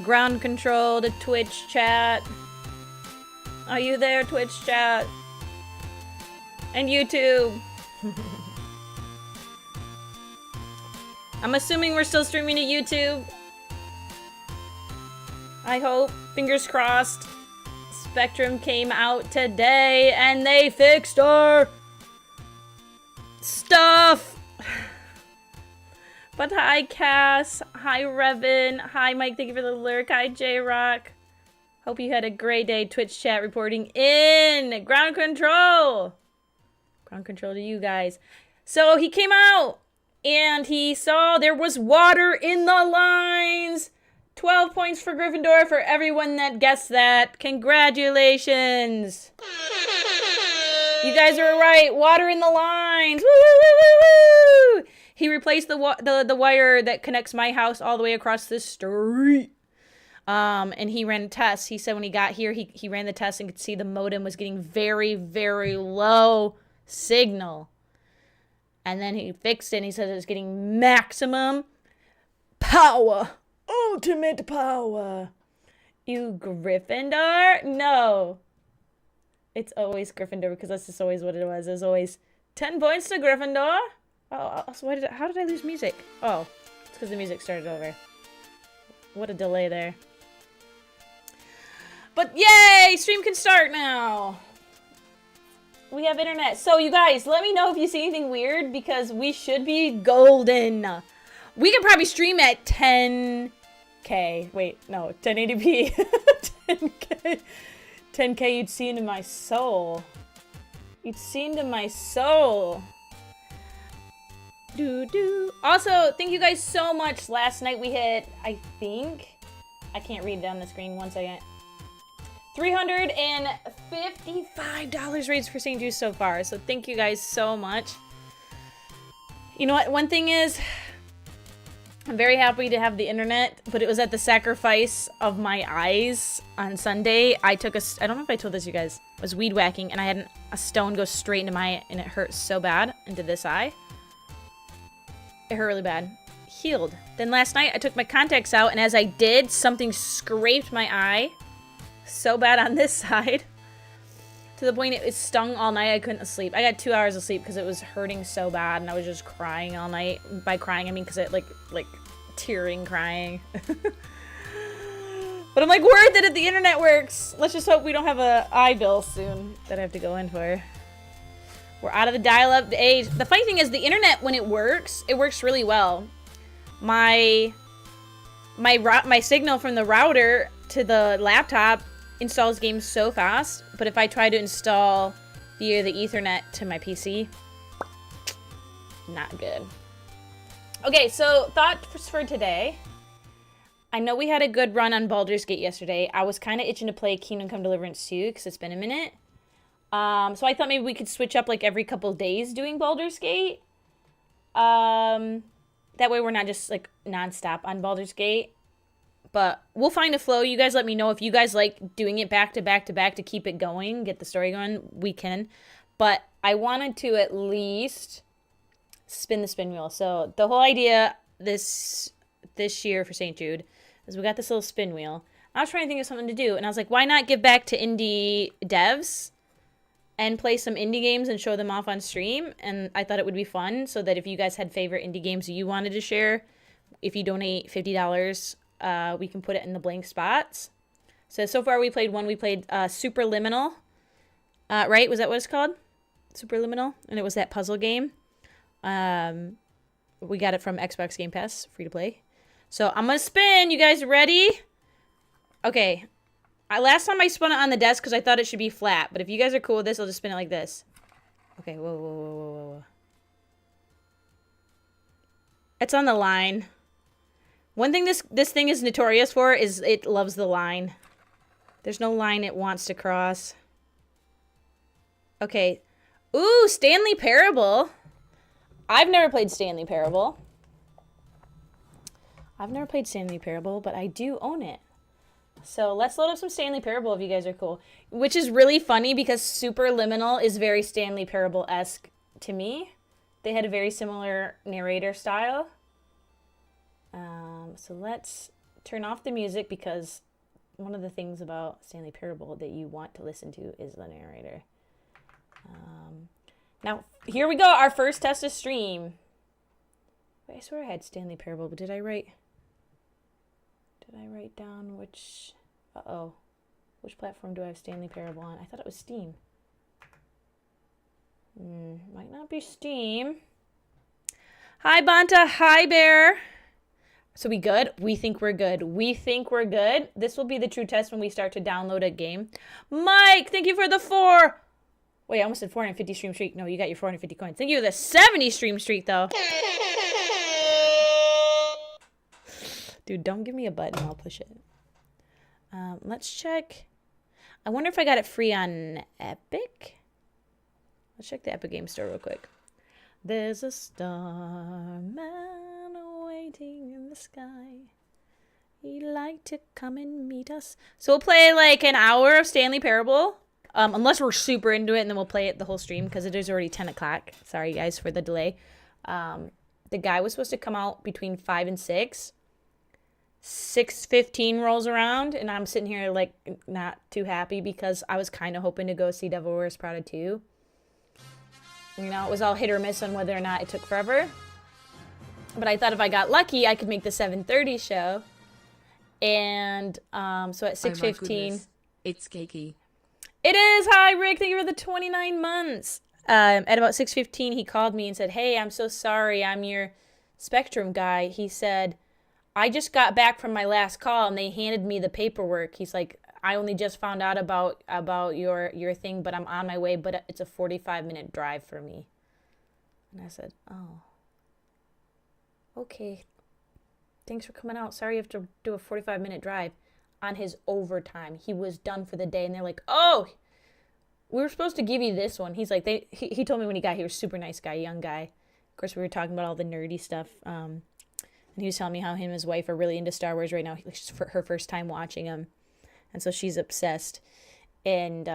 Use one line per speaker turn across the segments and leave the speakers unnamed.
ground control to Twitch chat. Are you there, Twitch chat? And YouTube. I'm assuming we're still streaming to YouTube. I hope. Fingers crossed. Spectrum came out today and they fixed our stuff. But hi, Cass. Hi, Revin. Hi, Mike. Thank you for the lurk. Hi, J-Rock. Hope you had a great day. Twitch chat reporting in. Ground control. Ground control to you guys. So he came out and he saw there was water in the lines. 12 points for Gryffindor for everyone that guessed that. Congratulations. You guys are right. Water in the lines. Woo, woo, woo, woo, woo. He replaced the wire that connects my house all the way across the street. And he ran tests. He said when he got here, he ran the test and could see the modem was getting very, very low signal. And then he fixed it and he said it was getting maximum power. Ultimate power. You Gryffindor? No. It's always Gryffindor because that's just always what it was. It was always 10 points to Gryffindor. Oh, so how did I lose music? Oh, it's because the music started over. What a delay there. But yay! Stream can start now. We have internet. So you guys, let me know if you see anything weird because we should be golden. We can probably stream at 10K. Wait, no, 1080p. 10K. 10K, you'd see into my soul. You'd see into my soul. Also, thank you guys so much. Last night we hit, I can't read down the screen, 1 second. $355 raised for St. Jude so far. So thank you guys so much. You know what? One thing is, I'm very happy to have the internet, but it was at the sacrifice of my eyes on Sunday. I don't know if I told this, you guys, I was weed whacking and I had a stone go straight into my eye and it hurt so bad into this eye. It hurt really bad. Healed. Then last night I took my contacts out and as I did, something scraped my eye so bad on this side to the point it stung all night. I couldn't sleep. I got 2 hours of sleep because it was hurting so bad and I was just crying all night. By crying I mean because it like tearing crying. But I'm like, worth it if the internet works. Let's just hope we don't have a eye bill soon that I have to go in for. We're out of the dial-up age. The funny thing is the internet, when it works really well. My signal from the router to the laptop installs games so fast, but if I try to install via the Ethernet to my PC, not good. Okay, so thoughts for today. I know we had a good run on Baldur's Gate yesterday. I was kind of itching to play Kingdom Come Deliverance 2 because it's been a minute. So I thought maybe we could switch up like every couple days doing Baldur's Gate. That way we're not just like nonstop on Baldur's Gate. But we'll find a flow. You guys let me know if you guys like doing it back to back to back to keep it going, get the story going. We can. But I wanted to at least spin the spin wheel. So the whole idea this year for St. Jude is we got this little spin wheel. I was trying to think of something to do. And I was like, why not give back to indie devs and play some indie games and show them off on stream? And I thought it would be fun so that if you guys had favorite indie games you wanted to share, if you donate $50, we can put it in the blank spots. So far we played one. We played Superliminal. Right? Was that what it's called? Superliminal? And it was that puzzle game. We got it from Xbox Game Pass, free to play. So I'm going to spin. You guys ready? Okay. Last time I spun it on the desk because I thought it should be flat. But if you guys are cool with this, I'll just spin it like this. Okay, whoa. It's on the line. One thing this thing is notorious for is it loves the line. There's no line it wants to cross. Okay. Ooh, Stanley Parable. I've never played Stanley Parable. But I do own it. So let's load up some Stanley Parable if you guys are cool. Which is really funny because Superliminal is very Stanley Parable-esque to me. They had a very similar narrator style. So let's turn off the music because one of the things about Stanley Parable that you want to listen to is the narrator. Now, here we go. Our first test of stream. Wait, I swear I had Stanley Parable, but did I write down which... Uh-oh. Which platform do I have Stanley Parable on? I thought it was Steam. Might not be Steam. Hi, Banta. Hi, Bear. So we good? We think we're good. We think we're good. This will be the true test when we start to download a game. Mike, thank you for the 4. Wait, I almost said 450 stream streak. No, you got your 450 coins. Thank you for the 70 stream streak, though. Dude, don't give me a button. I'll push it. Let's check. I wonder if I got it free on Epic. Let's check the Epic Game Store real quick. There's a star man waiting in the sky. He'd like to come and meet us. So we'll play like an hour of Stanley Parable. Unless we're super into it, and then we'll play it the whole stream because it is already 10 o'clock. Sorry, guys, for the delay. The guy was supposed to come out between 5 and 6. 6:15 rolls around, and I'm sitting here, like, not too happy because I was kind of hoping to go see Devil Wears Prada 2. You know, it was all hit or miss on whether or not it took forever. But I thought if I got lucky, I could make the 7:30 show. And so at 6:15...
It's cakey.
It is! Hi, Rick! Thank you for the 29 months! At about 6:15, he called me and said, hey, I'm so sorry, I'm your Spectrum guy. He said, I just got back from my last call, and they handed me the paperwork. He's like, I only just found out about your thing, but I'm on my way, but it's a 45-minute drive for me. And I said, oh. Okay. Thanks for coming out. Sorry you have to do a 45-minute drive. On his overtime. He was done for the day, and they're like, oh, we were supposed to give you this one. He's like, he told me when he got here, super nice guy, young guy. Of course, we were talking about all the nerdy stuff. And he was telling me how him and his wife are really into Star Wars right now. It's for her first time watching them. And so she's obsessed. And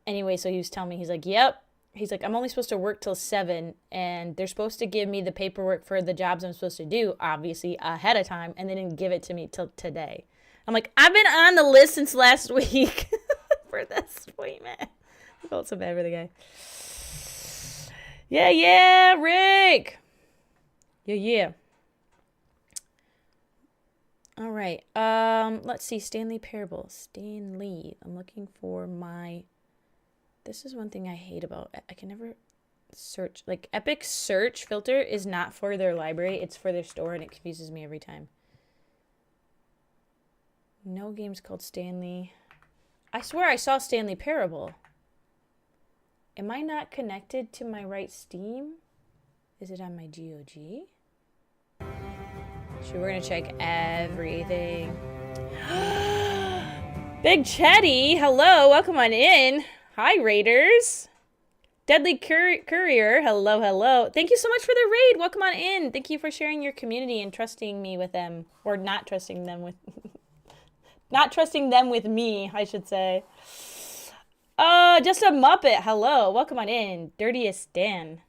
anyway, so he was telling me, he's like, yep. He's like, I'm only supposed to work till 7, and they're supposed to give me the paperwork for the jobs I'm supposed to do, obviously, ahead of time, and they didn't give it to me till today. I'm like, I've been on the list since last week for this appointment. I felt so bad for the guy. Yeah, Rick. Yeah. All right. Let's see. Stanley Parable. Stanley. I'm looking for my... This is one thing I hate about... I can never search. Like, Epic search filter is not for their library. It's for their store, and it confuses me every time. No games called Stanley. I swear I saw Stanley Parable. Am I not connected to my right Steam? Is it on my GOG? Sure, we're gonna check everything. Big Chetty, hello, welcome on in. Hi, Raiders. Deadly Courier, hello. Thank you so much for the raid. Welcome on in. Thank you for sharing your community and trusting me with them, or not trusting them with. Not trusting them with me, I should say. Just a Muppet. Hello. Welcome on in. Dirtiest Dan.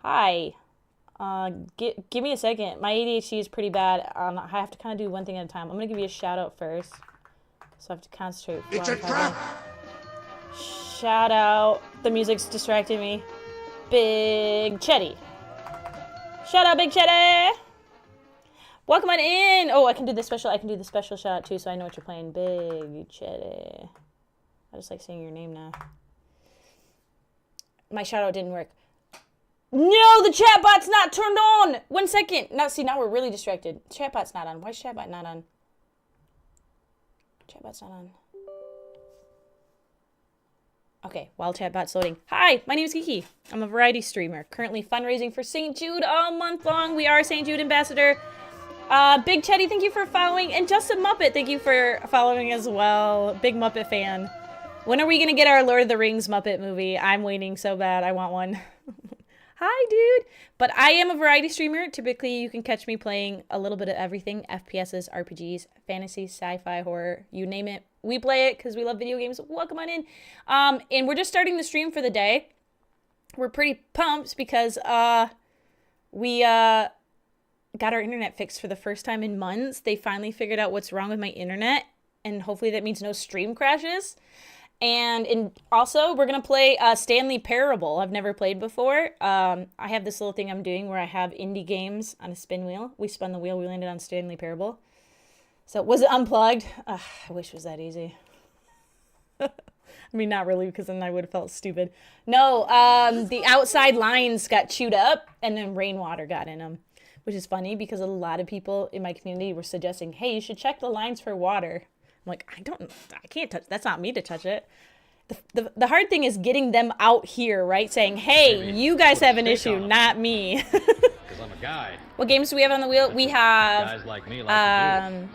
Hi. Give me a second. My ADHD is pretty bad. I have to kind of do one thing at a time. I'm going to give you a shout out first. So I have to concentrate.
It's a trap!
Shout out. The music's distracting me. Big Chetty. Shout out, Big Chetty. Welcome on in. Oh, I can do the special shout out too, so I know what you're playing. Big Chetty. I just like saying your name now. My shout out didn't work. No, the chatbot's not turned on. 1 second. Now we're really distracted. Chatbot's not on. Why is chatbot not on? Chatbot's not on. Okay, while chatbot's loading. Hi, my name is Kiki. I'm a variety streamer. Currently fundraising for St. Jude all month long. We are St. Jude Ambassador. Big Chetty, thank you for following. And Justin Muppet, thank you for following as well. Big Muppet fan. When are we going to get our Lord of the Rings Muppet movie? I'm waiting so bad. I want one. Hi, dude. But I am a variety streamer. Typically, you can catch me playing a little bit of everything. FPSs, RPGs, fantasy, sci-fi, horror, you name it. We play it because we love video games. Welcome on in. And we're just starting the stream for the day. We're pretty pumped because we got our internet fixed for the first time in months. They finally figured out what's wrong with my internet, and hopefully that means no stream crashes. And also, we're going to play Stanley Parable. I've never played before. I have this little thing I'm doing where I have indie games on a spin wheel. We spun the wheel. We landed on Stanley Parable. So, was it unplugged? I wish it was that easy. I mean, not really, because then I would have felt stupid. No, the outside lines got chewed up, and then rainwater got in them, which is funny because a lot of people in my community were suggesting, hey, you should check the lines for water. I'm like, I can't touch, that's not me to touch it. The hard thing is getting them out here, right? Saying, hey, maybe you guys have an issue, not me.
Because I'm a guy.
What games do we have on the wheel? We have
guys like me like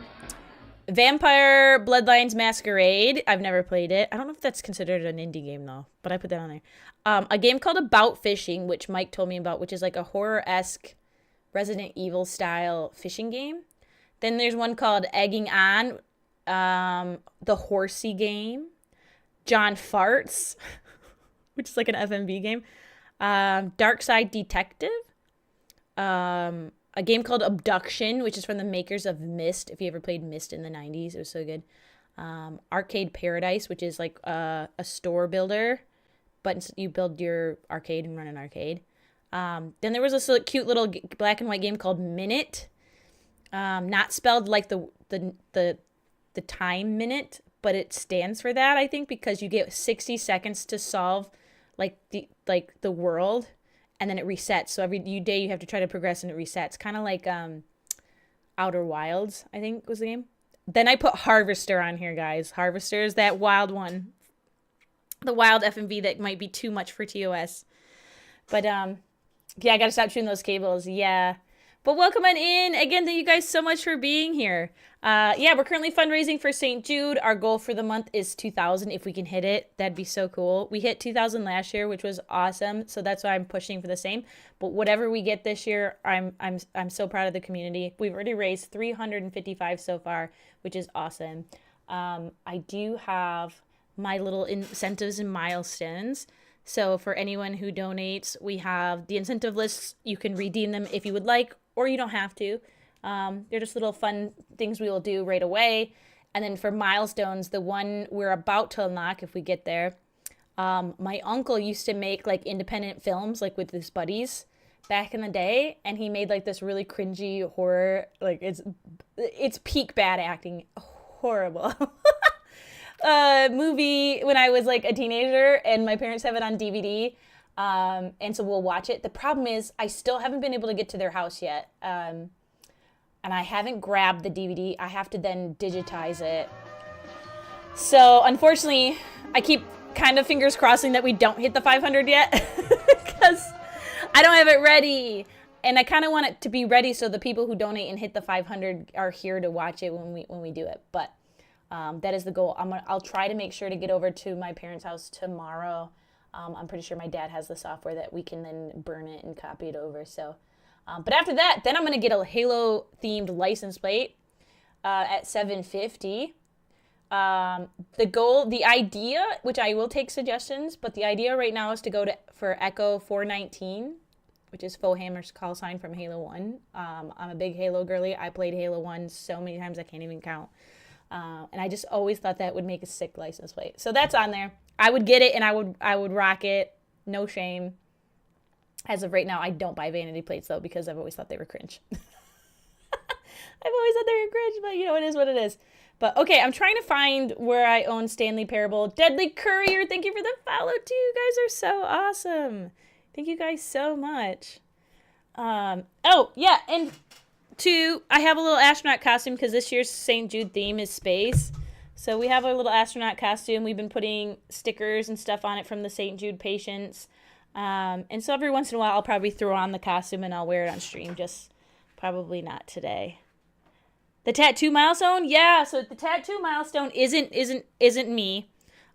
Vampire Bloodlines Masquerade. I've never played it. I don't know if that's considered an indie game, though, but I put that on there. A game called About Fishing, which Mike told me about, which is like a horror-esque Resident Evil style fishing game. Then there's one called Egging On, the horsey game, John Farts, which is like an FMV game, Dark Side Detective, a game called Abduction, which is from the makers of Myst. If you ever played Myst in the 90s, it was so good. Arcade Paradise, which is like a store builder, but you build your arcade and run an arcade. Then there was this cute little black and white game called Minute, not spelled like the time minute, but it stands for that, I think, because you get 60 seconds to solve like the world, and then it resets. So every day you have to try to progress and it resets. Kind of like Outer Wilds, I think was the game. Then I put Harvester on here, guys. Harvester is that wild one. The wild FMV that might be too much for TOS. But yeah, I gotta stop chewing those cables. Yeah. But welcome on in. Again, thank you guys so much for being here. Yeah, we're currently fundraising for St. Jude. Our goal for the month is 2,000. If we can hit it, that'd be so cool. We hit 2,000 last year, which was awesome. So that's why I'm pushing for the same. But whatever we get this year, I'm so proud of the community. We've already raised 355 so far, which is awesome. I do have my little incentives and milestones. So for anyone who donates, we have the incentive lists. You can redeem them if you would like, or you don't have to. They're just little fun things we will do right away. And then for milestones, the one we're about to unlock if we get there. My uncle used to make like independent films like with his buddies back in the day, and he made like this really cringy horror, like it's peak bad acting, horrible. Movie when I was like a teenager, and my parents have it on DVD, and so we'll watch it. The problem is I still haven't been able to get to their house yet, and I haven't grabbed the DVD. I have to then digitize it. So unfortunately, I keep kind of fingers crossing that we don't hit the 500 yet, because I don't have it ready, and I kind of want it to be ready so the people who donate and hit the 500 are here to watch it when we do it. But that is the goal. I'll try to make sure to get over to my parents' house tomorrow. I'm pretty sure my dad has the software that we can then burn it and copy it over. So, but after that, then I'm going to get a Halo-themed license plate at 750. The idea, which I will take suggestions, but the idea right now is to go for Echo 419, which is Fohammer's call sign from Halo 1. I'm a big Halo girly. I played Halo 1 so many times I can't even count. And I just always thought that would make a sick license plate. So that's on there. I would get it, and I would rock it. No shame. As of right now, I don't buy vanity plates, though, because I've always thought they were cringe. I've always thought they were cringe, but, you know, it is what it is. But, okay, I'm trying to find where I own Stanley Parable. Deadly Courier, thank you for the follow, too. You guys are so awesome. Thank you guys so much. Oh, yeah, and I have a little astronaut costume because this year's St. Jude theme is space. So we have a little astronaut costume. We've been putting stickers and stuff on it from the St. Jude patients. And so every once in a while, I'll probably throw on the costume and I'll wear it on stream. Just probably not today. The tattoo milestone? Yeah, so the tattoo milestone isn't me.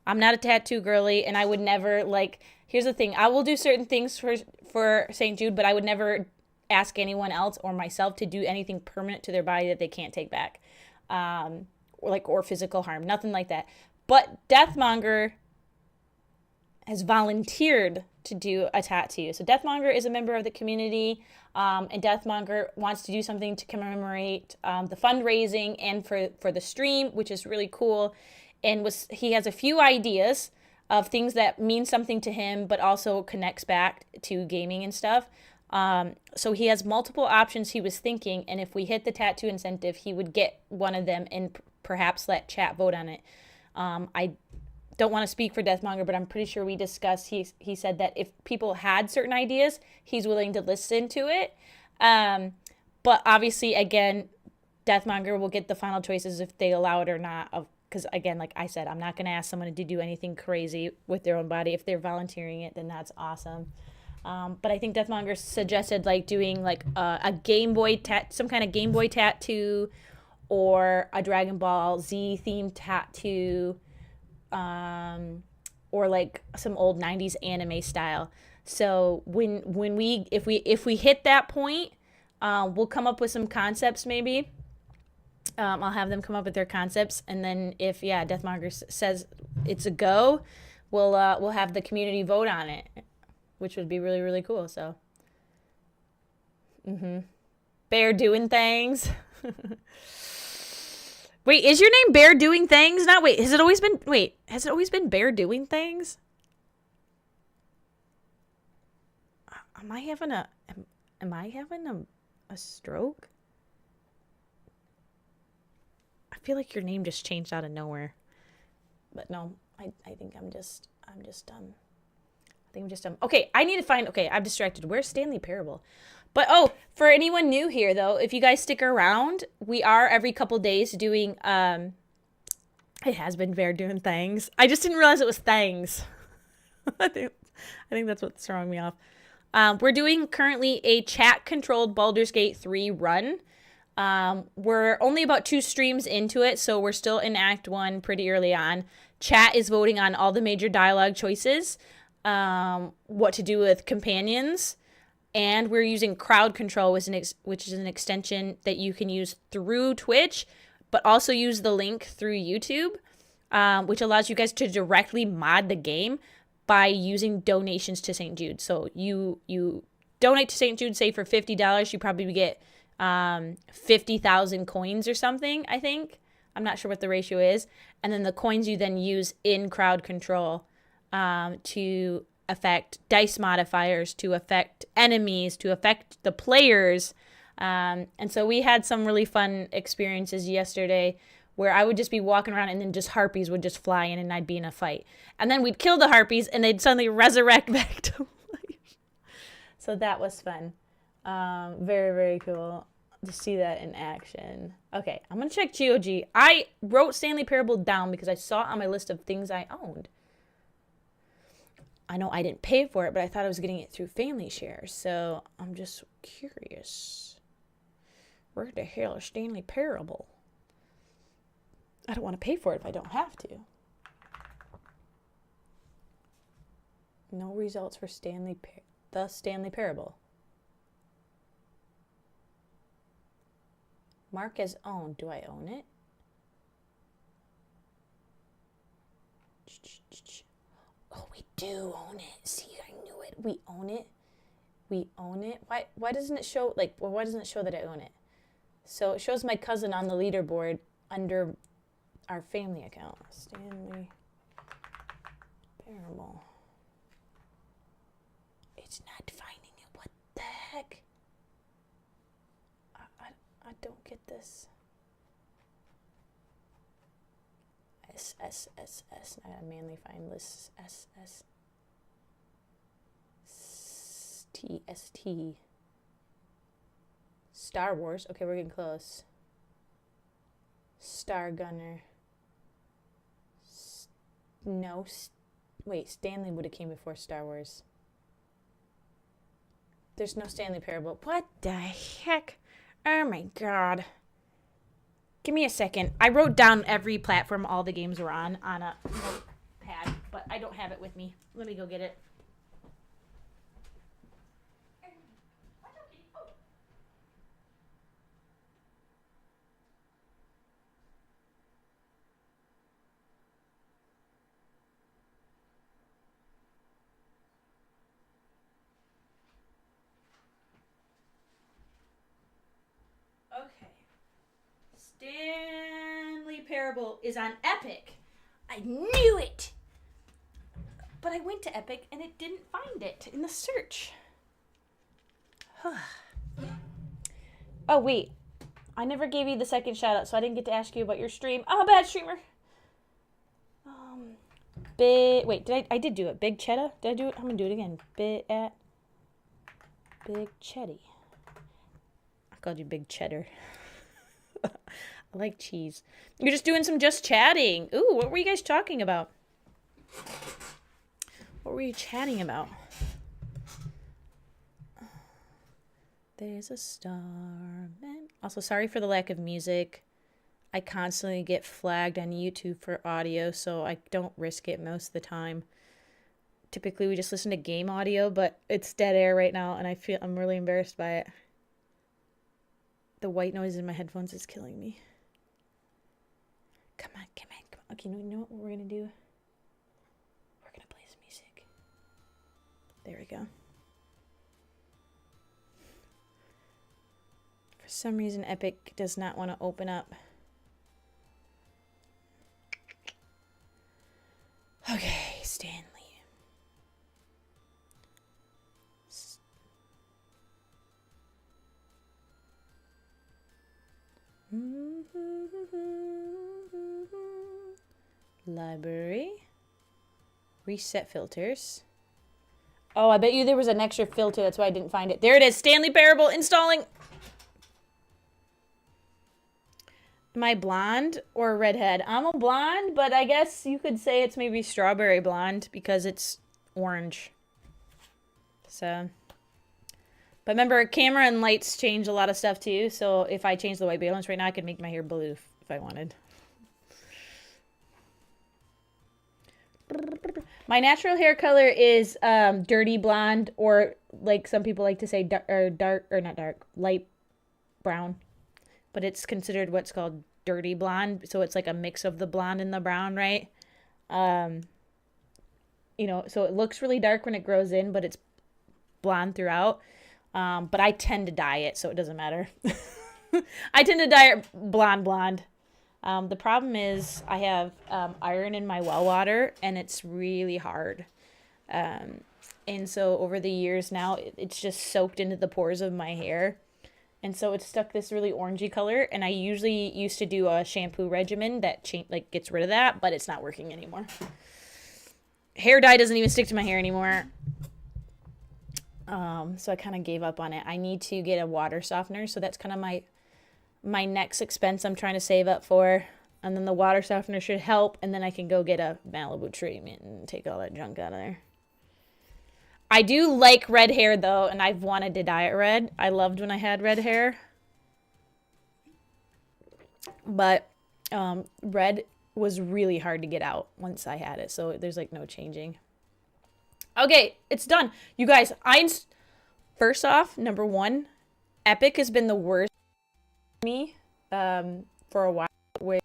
I'm not a tattoo girly, and I would never, like, here's the thing. I will do certain things for St. Jude, but I would never ask anyone else or myself to do anything permanent to their body that they can't take back. Or physical harm. Nothing like that. But Deathmonger has volunteered to do a tattoo. So Deathmonger is a member of the community, and Deathmonger wants to do something to commemorate the fundraising and for the stream, which is really cool. And he has a few ideas of things that mean something to him, but also connects back to gaming and stuff. So he has multiple options he was thinking, and if we hit the tattoo incentive, he would get one of them and perhaps let chat vote on it. I don't want to speak for Deathmonger, but I'm pretty sure we discussed, he said that if people had certain ideas, he's willing to listen to it. But obviously, again, Deathmonger will get the final choices if they allow it or not. Because, again, like I said, I'm not going to ask someone to do anything crazy with their own body. If they're volunteering it, then that's awesome. But I think Deathmonger suggested like doing like a Game Boy some kind of Game Boy tattoo, or a Dragon Ball Z themed tattoo, or like some old 90s anime style. So if we hit that point, we'll come up with some concepts maybe. I'll have them come up with their concepts, and then if Deathmonger says it's a go, we'll have the community vote on it, which would be really, really cool. So, Bear doing things. Wait, is your name Bear Doing Things? Has it always been Bear Doing Things? Am I having a stroke? I feel like your name just changed out of nowhere. But no, I think I'm just dumb. Okay, I'm distracted. Where's Stanley Parable? But for anyone new here though, if you guys stick around, we are every couple days doing it has been Bear Doing Things. I just didn't realize it was Things. I think that's what's throwing me off. We're doing currently a chat controlled Baldur's Gate 3 run. We're only about 2 streams into it, so we're still in Act 1 pretty early on. Chat is voting on all the major dialogue choices, what to do with companions, and we're using crowd control, which is an extension that you can use through Twitch, but also use the link through YouTube, which allows you guys to directly mod the game by using donations to St. Jude. So you donate to St. Jude, say for $50, you probably get 50,000 coins or something, I think. I'm not sure what the ratio is. And then the coins you then use in crowd control to affect dice modifiers, to affect enemies, to affect the players. And so we had some really fun experiences yesterday where I would just be walking around and then just harpies would just fly in and I'd be in a fight. And then we'd kill the harpies and they'd suddenly resurrect back to life. So that was fun. Very, very cool to see that in action. Okay, I'm going to check GOG. I wrote Stanley Parable down because I saw it on my list of things I owned. I know I didn't pay for it, but I thought I was getting it through Family Share. So I'm just curious. Where the hell is Stanley Parable? I don't want to pay for it if I don't have to. No results for the Stanley Parable. Mark as owned. Do I own it? Oh, we do own it. See, I knew it. We own it. We own it. Why doesn't it show, why doesn't it show that I own it? So it shows my cousin on the leaderboard under our family account. Stanley Parable. It's not finding it. What the heck? I don't get this. S. I gotta manually find lists. S. T. Star Wars. Okay, we're getting close. Star Gunner. No. Wait, Stanley would have came before Star Wars. There's no Stanley Parable. What the heck? Oh my god. Give me a second. I wrote down every platform all the games were on a notepad, but I don't have it with me. Let me go get it. Stanley Parable is on Epic. I knew it! But I went to Epic and it didn't find it in the search. Oh, wait. I never gave you the second shout out, so I didn't get to ask you about your stream. I'm a bad streamer. Wait, I did do it. Big Cheddar? Did I do it? I'm gonna do it again. Big Chetty. I called you Big Cheddar. I like cheese. You're just doing some just chatting. Ooh, what were you guys talking about? What were you chatting about? There's a star, man. Also, sorry for the lack of music. I constantly get flagged on YouTube for audio, so I don't risk it most of the time. Typically, we just listen to game audio, but it's dead air right now, and I'm really embarrassed by it. The white noise in my headphones is killing me. Come on. Okay, you know what we're gonna do? We're gonna play some music. There we go. For some reason, Epic does not want to open up. Okay, Stanley. Library. Reset filters. Oh, I bet you there was an extra filter. That's why I didn't find it. There it is. Stanley Parable installing. Am I blonde or redhead? I'm a blonde, but I guess you could say it's maybe strawberry blonde because it's orange. So, but remember, camera and lights change a lot of stuff too. So if I change the white balance right now, I could make my hair blue if I wanted. My natural hair color is dirty blonde, or like some people like to say light brown. But it's considered what's called dirty blonde. So it's like a mix of the blonde and the brown, right? You know, so it looks really dark when it grows in, but it's blonde throughout. But I tend to dye it, so it doesn't matter. I tend to dye it blonde. The problem is I have iron in my well water, and it's really hard. And so over the years now, it's just soaked into the pores of my hair. And so it's stuck this really orangey color, and I usually used to do a shampoo regimen that gets rid of that, but it's not working anymore. Hair dye doesn't even stick to my hair anymore. So I kind of gave up on it. I need to get a water softener, so that's kind of my next expense I'm trying to save up for. And then the water softener should help, and then I can go get a Malibu treatment and take all that junk out of there. I do like red hair, though, and I've wanted to dye it red. I loved when I had red hair. But red was really hard to get out once I had it, so there's, like, no changing. Okay, it's done. You guys, first off, number one, Epic has been the worst for me for a while. Wait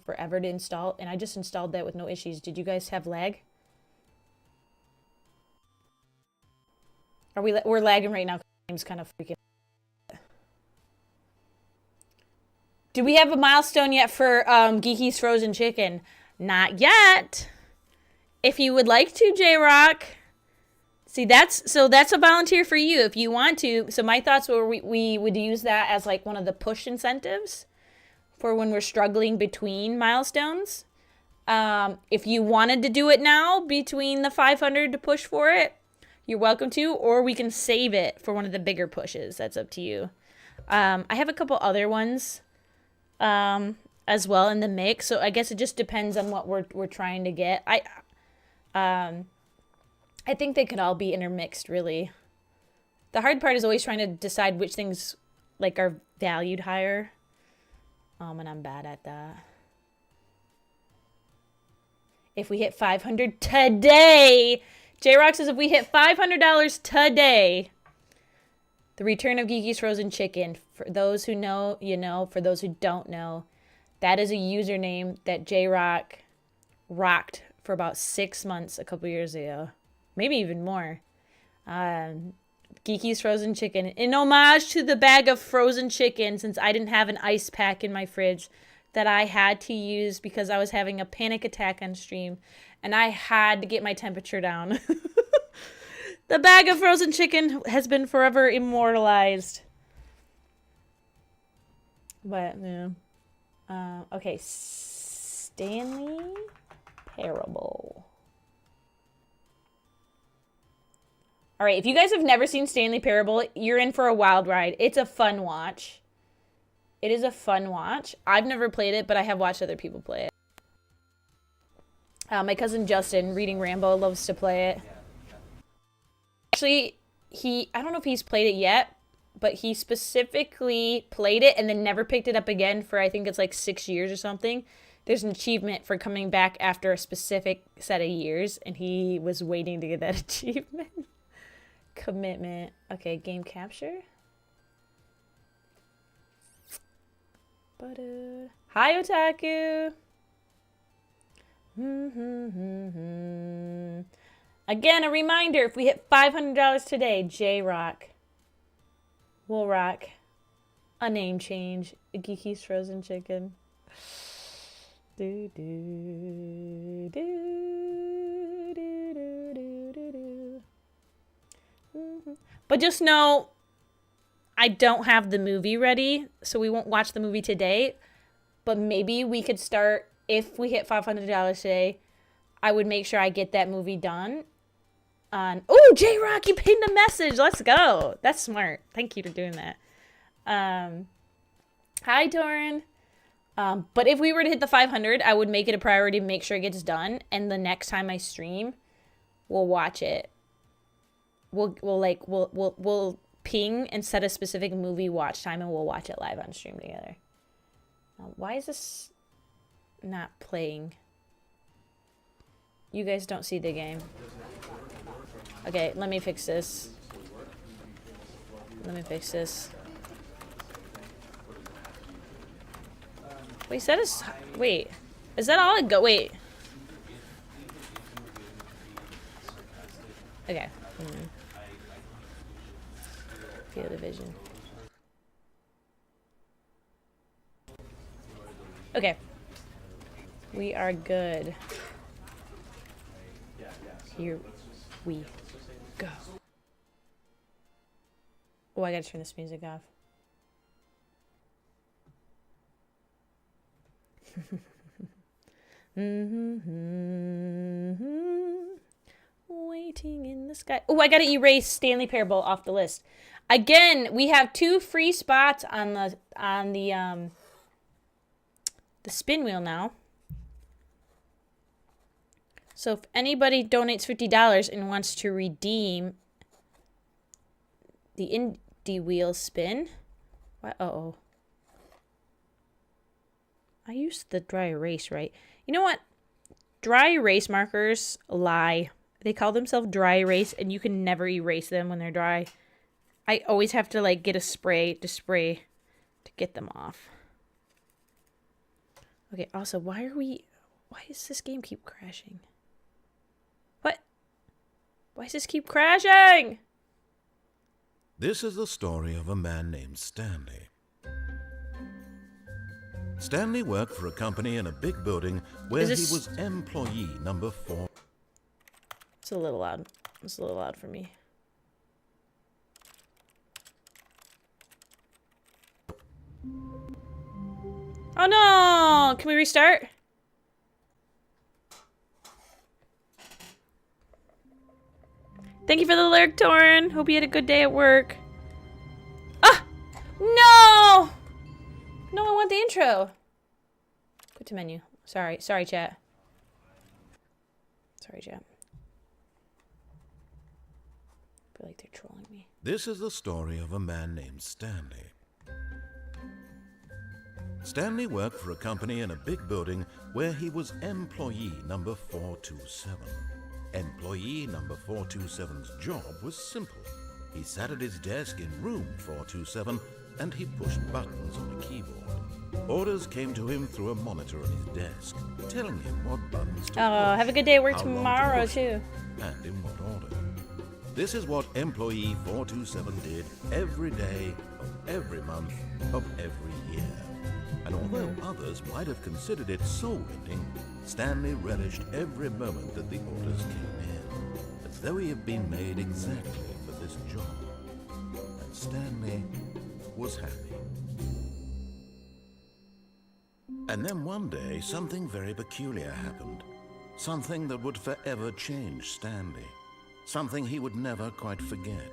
forever to install, and I just installed that with no issues. Did you guys have lag? We're lagging right now. Game's kind of freaking. Do we have a milestone yet for Geeky's Frozen Chicken? Not yet. If you would like to, J-Rock. See, that's a volunteer for you if you want to. So my thoughts were we would use that as like one of the push incentives for when we're struggling between milestones. If you wanted to do it now between the 500 to push for it, you're welcome to, or we can save it for one of the bigger pushes. That's up to you. I have a couple other ones as well in the mix, so I guess it just depends on what we're trying to get. I think they could all be intermixed, really. The hard part is always trying to decide which things like are valued higher. And I'm bad at that. If we hit 500 today, J-Rock says if we hit $500 today, the return of Geeky's Frozen Chicken. For those who know, you know. For those who don't know, that is a username that J-Rock rocked for about 6 months a couple years ago. Maybe even more. Geeky's frozen chicken. In homage to the bag of frozen chicken, since I didn't have an ice pack in my fridge that I had to use because I was having a panic attack on stream and I had to get my temperature down. The bag of frozen chicken has been forever immortalized. But, yeah. Okay, Stanley Parable. All right, if you guys have never seen Stanley Parable, you're in for a wild ride. It's a fun watch. It is a fun watch. I've never played it, but I have watched other people play it. My cousin Justin, Reading Rambo, loves to play it. Actually, I don't know if he's played it yet, but he specifically played it and then never picked it up again for, I think it's like 6 years or something. There's an achievement for coming back after a specific set of years, and he was waiting to get that achievement. Commitment. Okay, game capture. Hi, Otaku. Again, a reminder, if we hit $500 today, J-Rock will rock a name change. Geeky's frozen chicken. Do, do, do, do, do, do, do. But just know, I don't have the movie ready, so we won't watch the movie today. But maybe we could start, if we hit $500 today, I would make sure I get that movie done. Oh, J-Rock, you pinned a message. Let's go. That's smart. Thank you for doing that. Hi, Torin. But if we were to hit the 500, I would make it a priority to make sure it gets done. And the next time I stream, we'll watch it. We'll ping and set a specific movie watch time, and we'll watch it live on stream together. Why is this not playing? You guys don't see the game. Okay, let me fix this. Wait, wait, is that all it go? Wait. Okay. Feel the vision. Okay. We are good. Here we go. Oh, I gotta turn this music off. Waiting in the sky. Oh, I gotta erase Stanley Parable off the list. Again, we have 2 free spots on the spin wheel now. So if anybody donates $50 and wants to redeem the indie wheel spin, what? Uh-oh. I used the dry erase, right? You know what? Dry erase markers lie. They call themselves dry erase, and you can never erase them when they're dry. I always have to, like, get a spray to get them off. Okay, also, why does this game keep crashing? What? Why does this keep crashing?
This is the story of a man named Stanley. Stanley worked for a company in a big building where he was employee number 4.
It's a little loud. It's a little loud for me. Oh no! Can we restart? Thank you for the lyric, Torin. Hope you had a good day at work. Ah! No! No, I want the intro. Go to menu. Sorry, chat. Sorry, chat. I feel like they're trolling me.
This is the story of a man named Stanley. Stanley worked for a company in a big building where he was employee number 427. Employee number 427's job was simple. He sat at his desk in room 427 and he pushed buttons on a keyboard. Orders came to him through a monitor on his desk, telling him what buttons to push,
have a good day at work
how long to
tomorrow,
push,
too.
and in what order. This is what employee 427 did every day of every month of every year. And although others might have considered it soul-rending, Stanley relished every moment that the orders came in, as though he had been made exactly for this job. And Stanley was happy. And then one day, something very peculiar happened. Something that would forever change Stanley. Something he would never quite forget.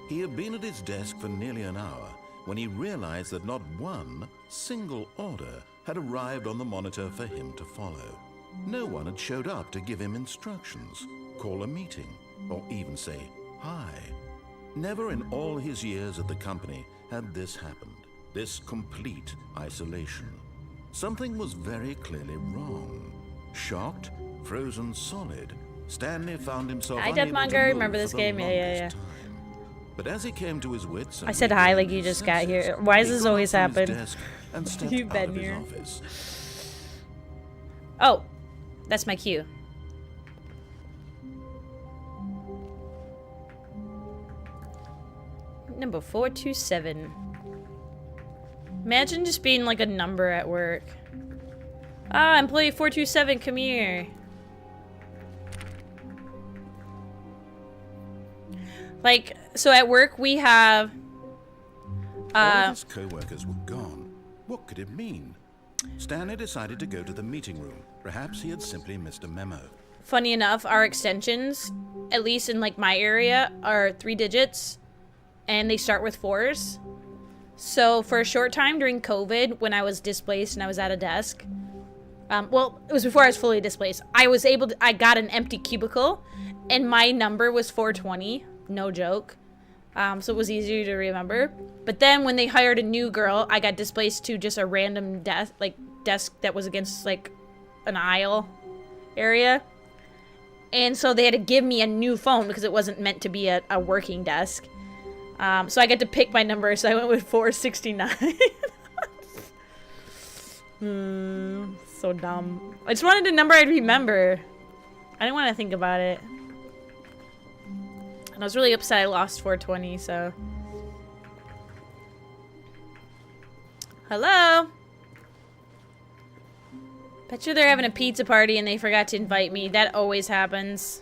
He had been at his desk for nearly an hour when he realized that not one single order had arrived on the monitor for him to follow. No one had showed up to give him instructions, call a meeting, or even say hi. Never in all his years at the company had this happened, this complete isolation. Something was very clearly wrong. Shocked, frozen solid, Stanley found himself
Hi,
unable to
Deathmonger.
move
Remember this
for the
game? Yeah.
longest time. But as he came to his wits, and
I said hi like you
regained his
just got
senses,
here. Why does
he
this
got
always
up from his
happen?
desk and stepped
You've
out
been
of his
here.
office.
Oh, that's my cue. Number 427. Imagine just being like a number at work. Ah, employee 427, come here. Like, so at work we have...
All of his co-workers were gone. What could it mean? Stanley decided to go to the meeting room. Perhaps he had simply missed a memo.
Funny enough, our extensions, at least in like my area, are 3 digits. And they start with 4s. So for a short time during COVID, when I was displaced and I was at a desk, well, it was before I was fully displaced. I got an empty cubicle, and my number was 420. No joke. So it was easier to remember. But then when they hired a new girl, I got displaced to just a random desk that was against like an aisle area. And so they had to give me a new phone because it wasn't meant to be a working desk. So I get to pick my number, so I went with 469. So dumb. I just wanted a number I'd remember. I didn't want to think about it. And I was really upset I lost 420, so... Hello? Bet you they're having a pizza party and they forgot to invite me. That always happens.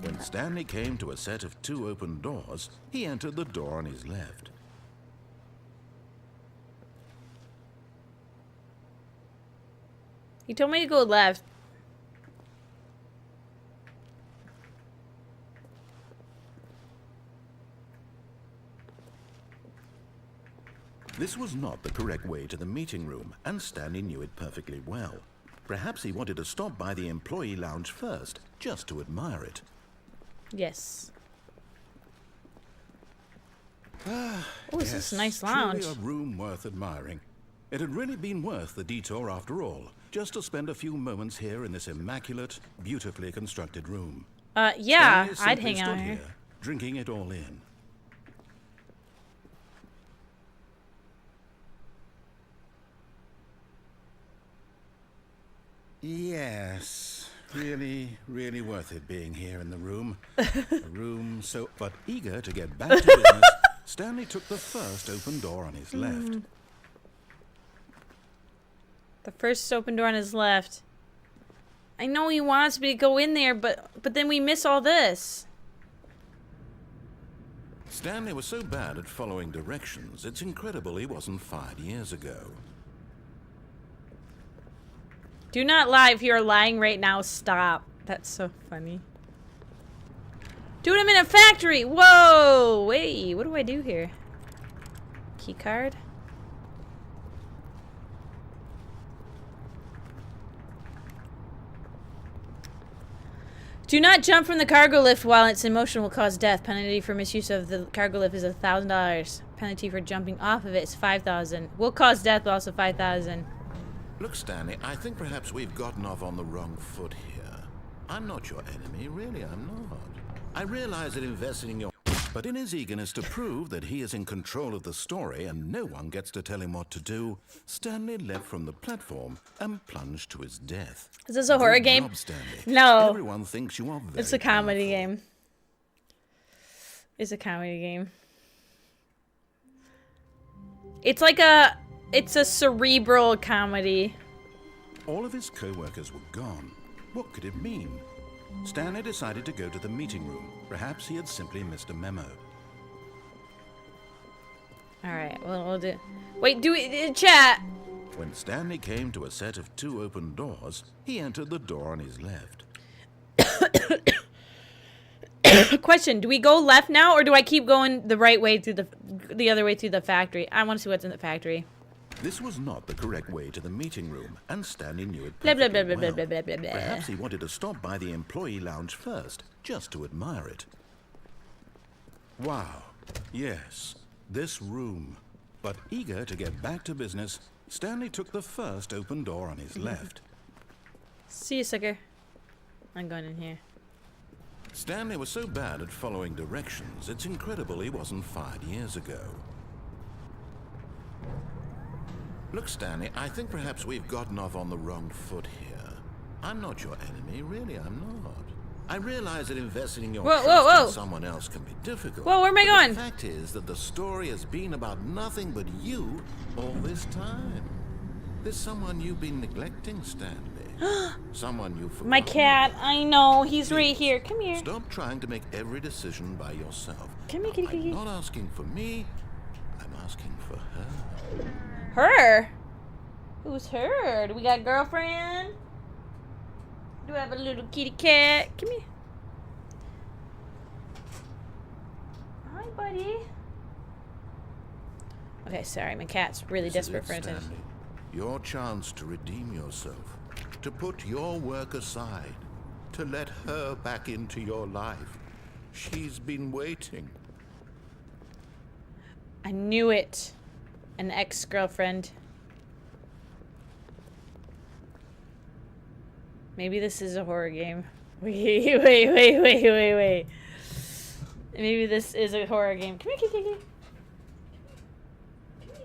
When Stanley came to a set of 2 open doors, he entered the door on his left.
He told me to go left.
This was not the correct way to the meeting room, and Stanley knew it perfectly well. Perhaps he wanted to stop by the employee lounge first, just to admire it.
Yes. Oh, this is a nice lounge.
Truly a room worth admiring. It had really been worth the detour after all, just to spend a few moments here in this immaculate, beautifully constructed room.
Yeah,
Stanley
I'd
simply
hang out
stood
here.
Drinking it all in. Yes, really worth it being here in the room. A room so... But eager to get back to business, Stanley took the first open door on his left.
The first open door on his left. I know he wants me to go in there, but then we miss all this.
Stanley was so bad at following directions, it's incredible he wasn't fired years ago.
Do not lie. If you're lying right now, stop. That's so funny. Dude, I'm in a factory. Whoa. Wait, what do I do here? Key card? Do not jump from the cargo lift while it's in motion will cause death. Penalty for misuse of the cargo lift is $1,000. Penalty for jumping off of it is $5,000. Will cause death, but also $5,000.
Look, Stanley, I think perhaps we've gotten off on the wrong foot here. I'm not your enemy, really, I'm not. I realize that investing in your... But in his eagerness to prove that he is in control of the story and no one gets to tell him what to do, Stanley leapt from the platform and plunged to his death.
Is this a horror
Good
game?
job, Stanley.
No.
Everyone thinks you are very
It's a comedy
powerful.
game. It's a comedy game. It's like it's a cerebral comedy.
All of his co-workers were gone. What could it mean? Stanley decided to go to the meeting room. Perhaps he had simply missed a memo.
Alright, well, we'll do... Wait, do it in chat!
When Stanley came to a set of 2 open doors, he entered the door on his left.
Question, do we go left now, or do I keep going the right way through the other way through the factory? I want to see what's in the factory.
This was not the correct way to the meeting room, and Stanley knew it
Blah, blah,
perfectly
blah, blah,
well.
blah, blah, blah, blah.
Perhaps he wanted to stop by the employee lounge first, just to admire it. Wow. Yes, this room. But eager to get back to business, Stanley took the first open door on his left.
See you, sucker. I'm going in here.
Stanley was so bad at following directions, it's incredible he wasn't fired years ago. Look, Stanley, I think perhaps we've gotten off on the wrong foot here. I'm not your enemy, really, I'm not. I realize that investing in your trust in someone else can be difficult.
Whoa, where am I going?
The fact is that the story has been about nothing but you all this time. There's someone you've been neglecting, Stanley. Someone you forgot.
My cat, I know, he's right here. Come here.
Stop trying to make every decision by yourself.
Come here, kitty, kitty.
I'm not asking for me, I'm asking for her.
Her? Who's her? Do we got a girlfriend? Do I have a little kitty cat? Come here. Hi, buddy. Okay, sorry, my cat's really
This is
desperate
it,
for attention.
Stanley. Your chance to redeem yourself, to put your work aside, to let her back into your life. She's been waiting.
I knew it. An ex-girlfriend. Maybe this is a horror game. Wait. Maybe this is a horror game. Come here, kitty. Come here.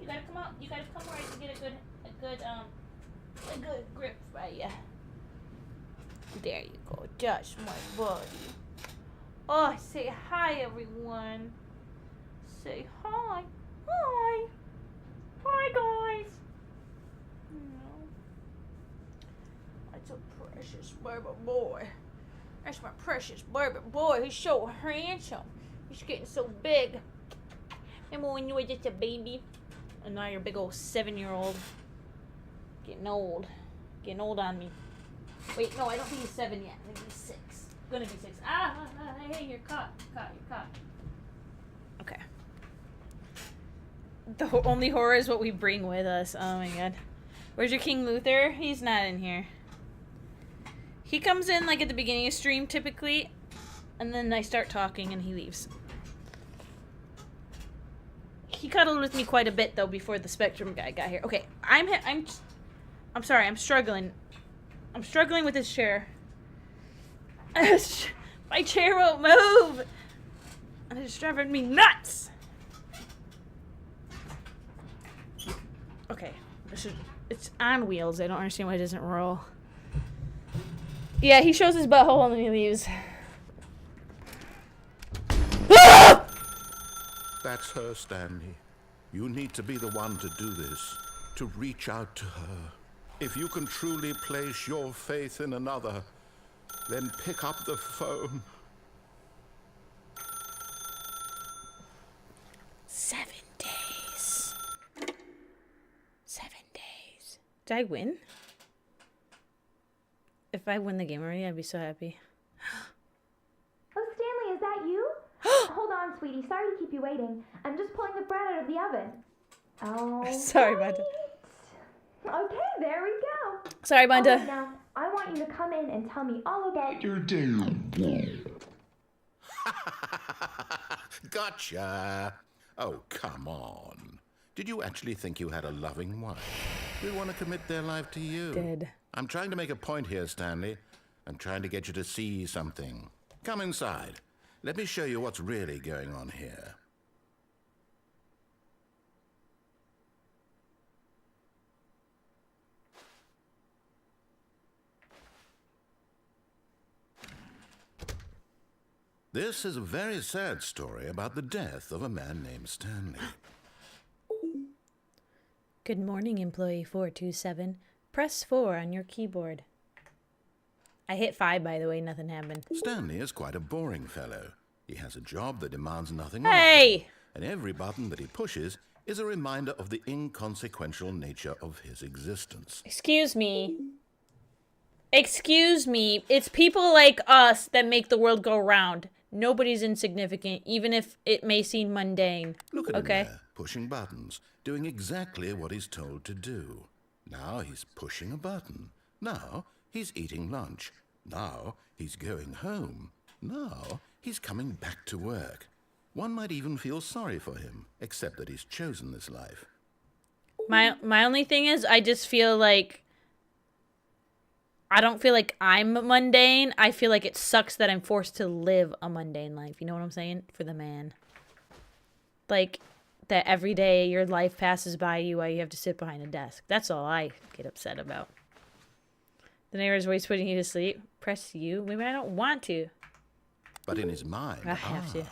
You gotta come out. You gotta come where I can get a good grip by ya. There you go. Josh, my buddy. Oh, say hi, everyone. Say hi. Hi. Hi, guys. That's a precious baby boy. That's my precious baby boy. He's so handsome. He's getting so big. Remember when you were just a baby? And now you're a big old 7-year-old. Getting old. Getting old on me. Wait, no, I don't think he's 7 yet. I think he's 6. Gonna be 6. Hey, you're caught. You're caught. Okay. The only horror is what we bring with us. Oh my god. Where's your King Luther? He's not in here. He comes in like at the beginning of stream typically, and then I start talking and he leaves. He cuddled with me quite a bit though before the Spectrum guy got here. Okay, I'm sorry, I'm struggling. I'm struggling with this chair. My chair won't move. And it's driving me nuts. Okay, it's on wheels. I don't understand why it doesn't roll. Yeah, he shows his butthole and then he leaves.
That's her, Stanley. You need to be the one to do this, to reach out to her. If you can truly place your faith in another, then pick up the phone.
7 days. 7 days. Did I win? If I win the game already, I'd be so happy.
Oh, Stanley, is that you? Hold on, sweetie. Sorry to keep you waiting. I'm just pulling the bread out of the oven. Oh.
Sorry, Banda.
Okay, there we go.
Sorry, Banda.
All right, now, I want you to come in and tell me all about your day.
Gotcha. Oh, come on. Did you actually think you had a loving wife? Who want to commit their life to you?
Did.
I'm trying to make a point here, Stanley. I'm trying to get you to see something. Come inside. Let me show you what's really going on here. This is a very sad story about the death of a man named Stanley.
Good morning, employee 427. Press 4 on your keyboard. I hit 5, by the way. Nothing happened.
Stanley is quite a boring fellow. He has a job that demands nothing
Hey!
of him, and every button that he pushes is a reminder of the inconsequential nature of his existence.
Excuse me. Excuse me. It's people like us that make the world go round. Nobody's insignificant, even if it may seem mundane.
Look at him
Okay?
there, pushing buttons, doing exactly what he's told to do. Now he's pushing a button. Now he's eating lunch. Now he's going home. Now he's coming back to work. One might even feel sorry for him, except that he's chosen this life.
My only thing is, I just feel like I don't feel like I'm mundane. I feel like it sucks that I'm forced to live a mundane life. You know what I'm saying? For the man. Like, that every day your life passes by you while you have to sit behind a desk. That's all I get upset about. The neighbor's always putting you to sleep. Press U. Maybe I don't want to.
But in his mind,
I have to.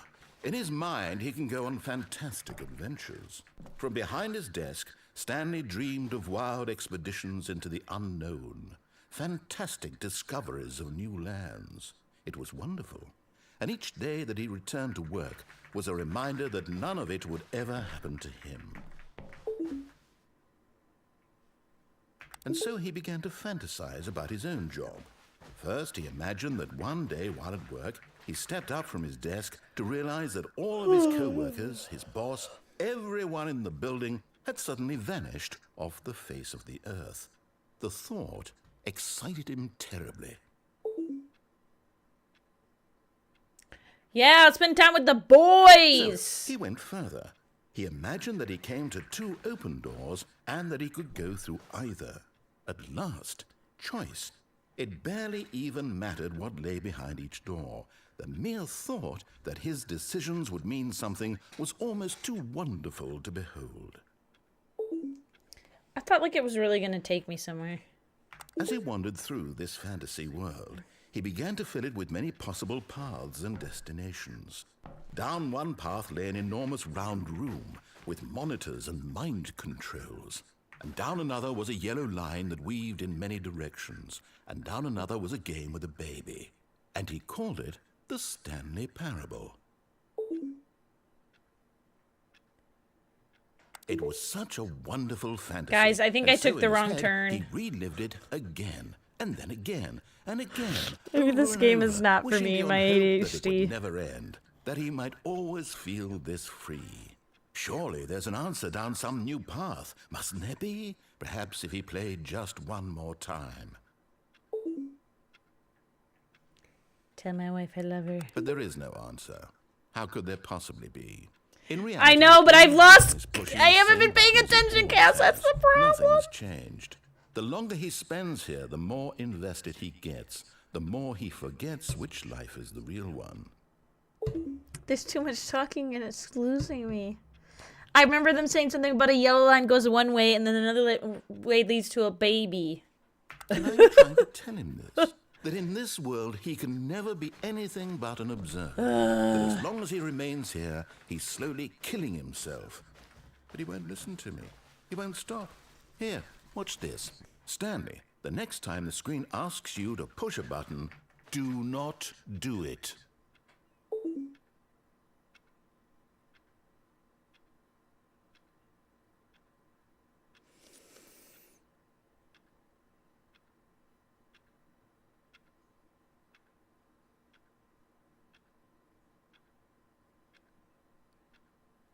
In his mind, he can go on fantastic adventures. From behind his desk, Stanley dreamed of wild expeditions into the unknown. Fantastic discoveries of new lands. It was wonderful. And each day that he returned to work was a reminder that none of it would ever happen to him. And so he began to fantasize about his own job. First, he imagined that one day while at work, he stepped up from his desk to realize that all of his co-workers, his boss, everyone in the building had suddenly vanished off the face of the earth. The thought excited him terribly.
Yeah, I'll spend time with the boys.
So he went further. He imagined that he came to 2 open doors and that he could go through either. At last, choice. It barely even mattered what lay behind each door. The mere thought that his decisions would mean something was almost too wonderful to behold.
I felt like it was really going to take me somewhere.
As he wandered through this fantasy world, he began to fill it with many possible paths and destinations. Down one path lay an enormous round room with monitors and mind controls. And down another was a yellow line that weaved in many directions. And down another was a game with a baby. And he called it the Stanley Parable. It was such a wonderful fantasy.
Guys, I think
and
I took
so
the
in his
wrong
head,
turn.
He relived it again, and then again, and again.
Maybe
over
this
and
game
over,
is not for
wishing
me,
beyond
my
hope that it
ADHD.
would never end, that he might always feel this free. Surely there's an answer down some new path, mustn't there be? Perhaps if he played just one more time.
Tell my wife I love her.
But there is no answer. How could there possibly be? In reality,
I know, but I've lost.
is pushing
I
the
haven't
same
been paying
buttons he
attention,
always
Cass. That's
has.
the problem.
Nothing has changed. The longer he spends here, the more invested he gets. The more he forgets which life is the real one.
There's too much talking and it's losing me. I remember them saying something about a yellow line goes one way and then another way leads to a baby.
And I'm trying to tell him this. That in this world he can never be anything but an observer. That as long as he remains here, he's slowly killing himself. But he won't listen to me. He won't stop. Here, watch this. Stanley, the next time the screen asks you to push a button, do not do it.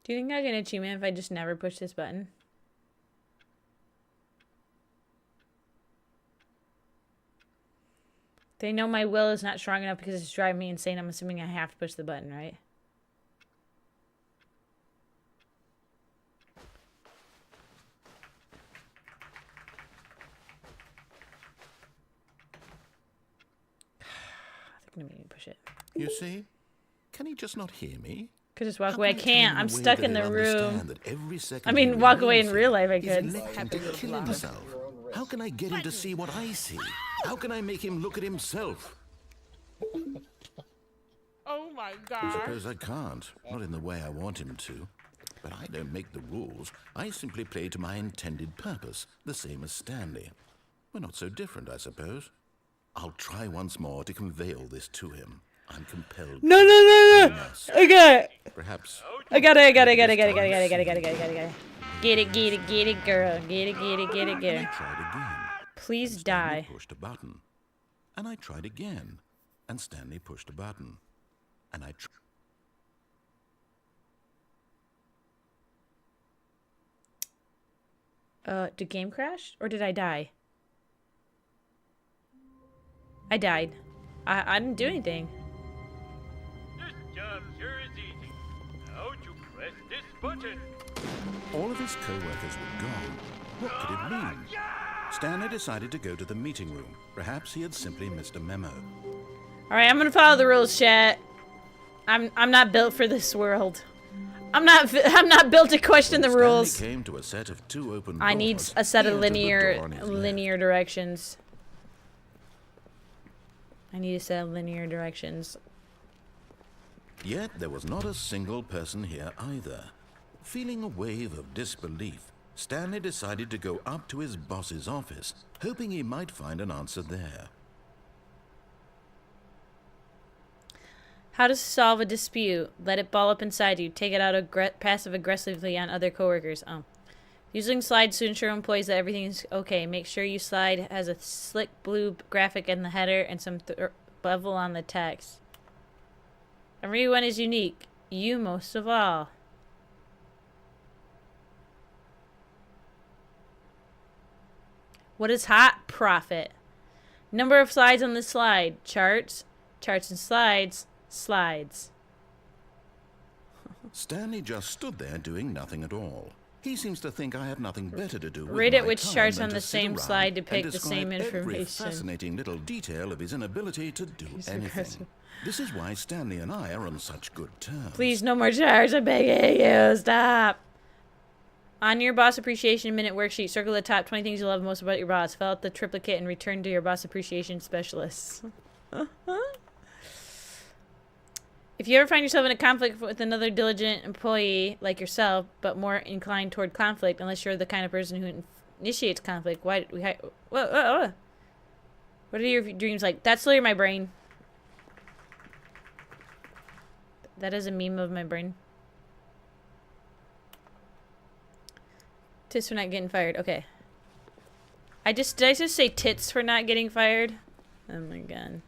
Do you think I get an achievement if I just never push this button? They know my will is not strong enough because it's driving me insane. I'm assuming I have to push the button, right? I think I'm gonna push it.
You see? Can he just not hear me?
Could just walk
How
away. I
can I
can't.
tell him
I'm
in a way
stuck
that
in the
he'll
room.
understand that every second
I
he
mean, walk away in
remains
real
here,
life I
he's
could.
electing to kill himself. How can I get him to see what I see? How can I make him look at himself?
Oh my
I
god.
suppose I can't. Not in the way I want him to. But I don't make the rules. I simply play to my intended purpose, the same as Stanley. We're not so different, I suppose. I'll try once more to convey all this to him. I'm compelled.
No. I got it.
Perhaps.
I got it. Get it, girl. Get it.
I tried again.
Please
And Stanley
die.
pushed a button. And I tried again. And Stanley pushed a button. And I
Did game crash? Or did I die? I died. I didn't do anything.
This job sure is easy. Now to press this button.
All of his co-workers were gone. What could it mean? Stanley decided to go to the meeting room. Perhaps he had simply missed a memo.
Alright, I'm gonna follow the rules, chat. I'm not built for this world. I'm not built to question the
When
rules.
Stanley came to a set of two open
I need
doors,
a set
he
of
entered the door on his
linear
left.
directions. I need a set of linear directions.
Yet there was not a single person here either. Feeling a wave of disbelief, Stanley decided to go up to his boss's office, hoping he might find an answer there.
How to solve a dispute. Let it ball up inside you. Take it out passive-aggressively on other coworkers. Oh. Using slides to ensure employees that everything is okay. Make sure your slide has a slick blue graphic in the header and some bevel on the text. Everyone is unique. You most of all. What is hot? Profit. Number of slides on the slide. Charts. Charts and slides. Slides.
Stanley just stood there doing nothing at all. He seems to think I have nothing better to do with
Rate
my
it which
time
charts
than
on
to
the
sit
same
around
slide
and
depict the same
describe every
information.
fascinating little detail of his inability to do anything.
aggressive.
This is why Stanley and I are on such good terms.
Please, no more charts. I'm begging you. Stop. On your boss appreciation minute worksheet, circle the top 20 things you love most about your boss. Fill out the triplicate and return to your boss appreciation specialist. If you ever find yourself in a conflict with another diligent employee like yourself, but more inclined toward conflict, unless you're the kind of person who initiates conflict, why did we what are your dreams like? That's literally my brain. That is a meme of my brain. Tits for not getting fired. Okay. Did I just say tits for not getting fired? Oh my god.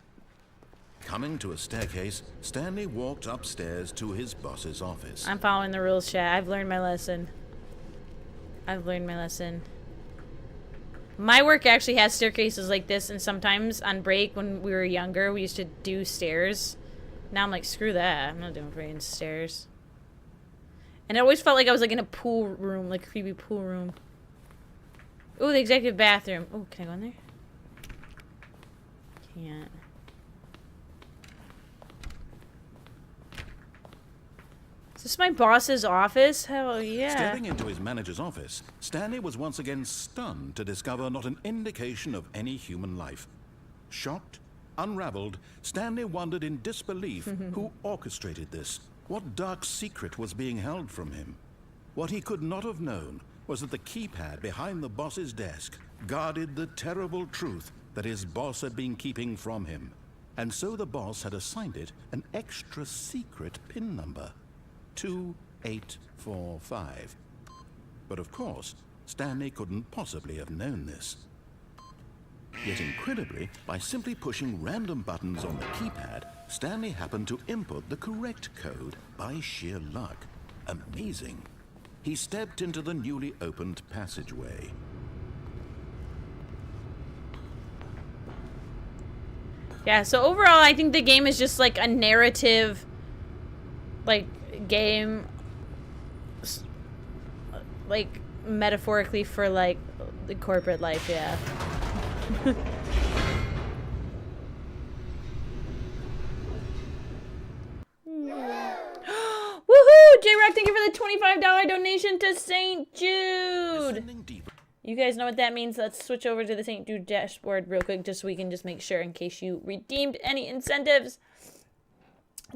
Coming to a staircase, Stanley walked upstairs to his boss's office.
I'm following the rules, chat. I've learned my lesson. My work actually has staircases like this, and sometimes on break when we were younger, we used to do stairs. Now I'm like, screw that. I'm not doing freaking stairs. And it always felt like I was like in a pool room, like a creepy pool room. Oh, the executive bathroom. Oh, can I go in there? Can't. Is this my boss's office? Hell yeah.
Stepping into his manager's office, Stanley was once again stunned to discover not an indication of any human life. Shocked, unraveled, Stanley wondered in disbelief who orchestrated this. What dark secret was being held from him? What he could not have known was that the keypad behind the boss's desk guarded the terrible truth that his boss had been keeping from him. And so the boss had assigned it an extra secret PIN number. 2845. But of course, Stanley couldn't possibly have known this. Yet incredibly, by simply pushing random buttons on the keypad, Stanley happened to input the correct code by sheer luck. Amazing. He stepped into the newly opened passageway.
Yeah, so overall, I think the game is just like a narrative, like, game, like, metaphorically for, like, the corporate life, yeah. J-Rock, thank you for the $25 donation to St. Jude.
Descending deeper.
You guys know what that means. Let's switch over to the St. Jude dashboard real quick just so we can just make sure in case you redeemed any incentives.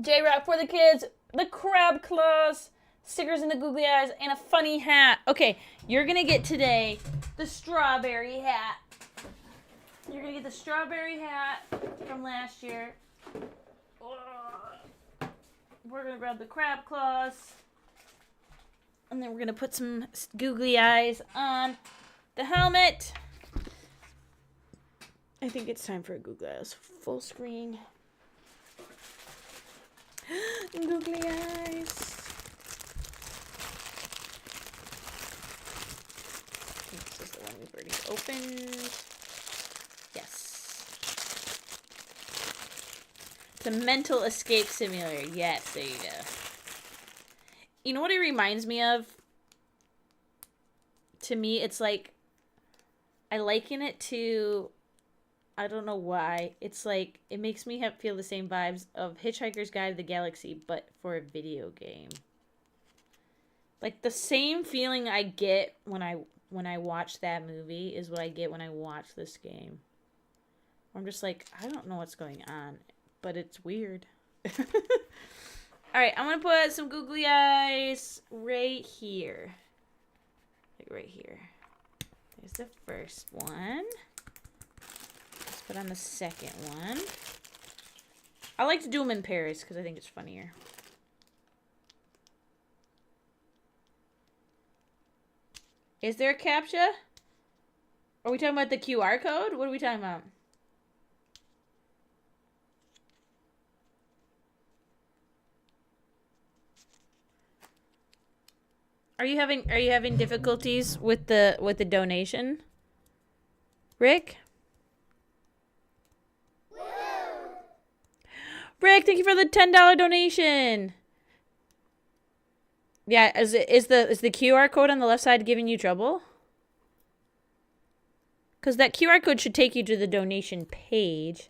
J-Rock for the kids, the crab claws, stickers in the googly eyes, and a funny hat. Okay, you're going to get today the strawberry hat. You're going to get the strawberry hat from last year. We're going to grab the crab claws. And then we're going to put some googly eyes on the helmet. I think it's time for a googly eyes full screen. Googly eyes. This is the one we've already opened. Yes. It's a mental escape simulator. Yes, there you go. You know what it reminds me of? To me, it's like, I liken it to, I don't know why. It's like, it makes me feel the same vibes of Hitchhiker's Guide to the Galaxy, but for a video game. Like, the same feeling I get when I watch that movie is what I get when I watch this game. I'm just like, I don't know what's going on, but it's weird. Alright, I'm going to put some googly eyes right here. Like right here. There's the first one. Let's put on the second one. I like to do them in pairs because I think it's funnier. Is there a CAPTCHA? Are we talking about the QR code? What are we talking about? Are you having difficulties with the donation? Rick? Rick, thank you for the $10 donation. Yeah, is the QR code on the left side giving you trouble? Cuz that QR code should take you to the donation page.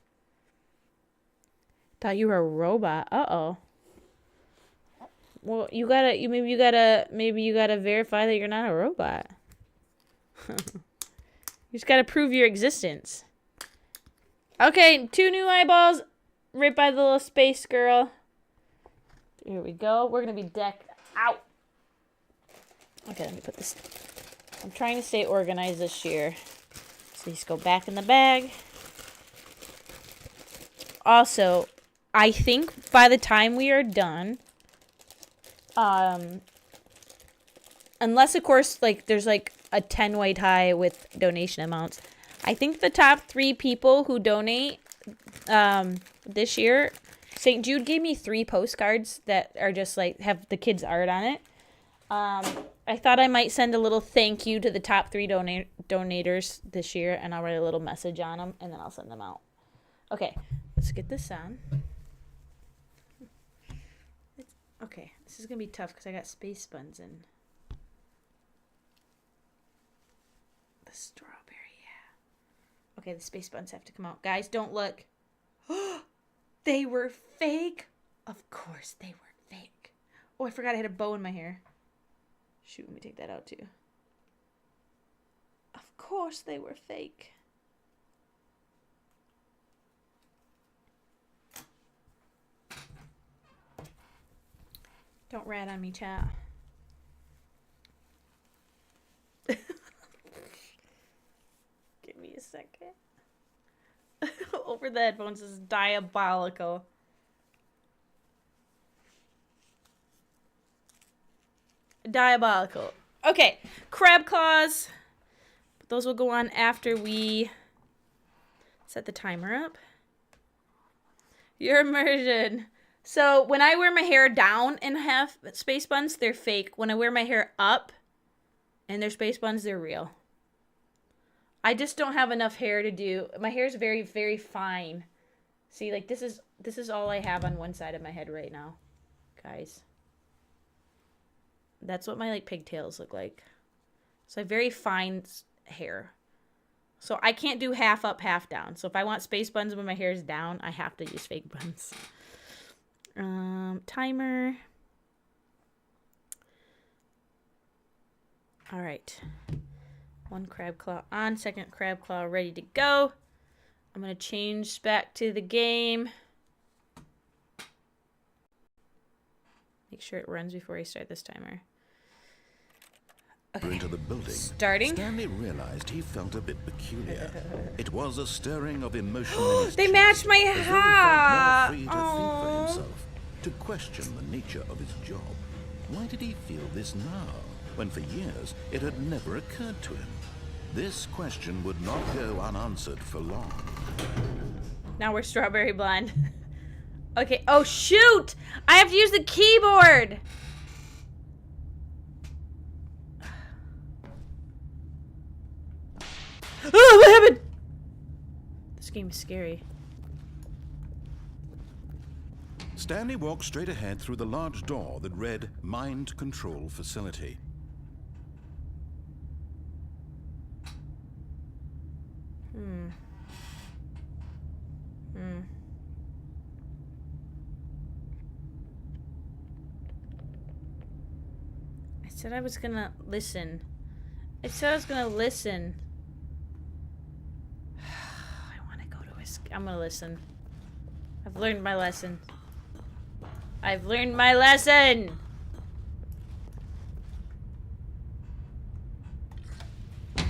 Thought you were a robot. Uh-oh. Well, maybe you gotta verify that you're not a robot. You just gotta prove your existence. Okay, 2 new eyeballs, right by the little space girl. Here we go. We're gonna be decked out. Okay, let me put this. I'm trying to stay organized this year. So these go back in the bag. Also, I think by the time we are done. Unless of course, like, there's like a 10-way tie with donation amounts. I think the top 3 people who donate, this year, St. Jude gave me 3 postcards that are just like, have the kids' art on it. I thought I might send a little thank you to the top 3 donators this year, and I'll write a little message on them, and then I'll send them out. Okay, let's get this on. Okay, this is going to be tough because I got space buns in. The strawberry, yeah. Okay, the space buns have to come out. Guys, don't look. They were fake. Of course they were fake. Oh, I forgot I had a bow in my hair. Shoot, let me take that out too. Of course they were fake. Don't rat on me, chat. Give me a second. Over the headphones is diabolical. Diabolical. Okay, crab claws. Those will go on after we set the timer up. Your immersion. So when I wear my hair down and have space buns, they're fake. When I wear my hair up and they're space buns, they're real. I just don't have enough hair to do. My hair is very, very fine. See, like this is all I have on one side of my head right now, guys. That's what my like pigtails look like. So I have very fine hair. So I can't do half up, half down. So if I want space buns when my hair is down, I have to use fake buns. Timer. All right. One crab claw on, second crab claw ready to go. I'm going to change back to the game. Make sure it runs before I start this timer. Okay.
Into the building,
Starting.
Stanley realized he felt a bit peculiar. It was a stirring of emotion in his
They
chest,
matched my
as though he felt
hat.
more free to think for himself, to question the nature of his job. Why did he feel this now, when for years it had never occurred to him? This question would not go unanswered for long.
Now we're strawberry blind. Okay. Oh, shoot! I have to use the keyboard! Oh, what happened? This game is scary.
Stanley walked straight ahead through the large door that read Mind Control Facility.
I said I was gonna listen. I said I was gonna listen. I wanna go to his... I'm gonna listen. I've learned my lesson. I've learned my lesson!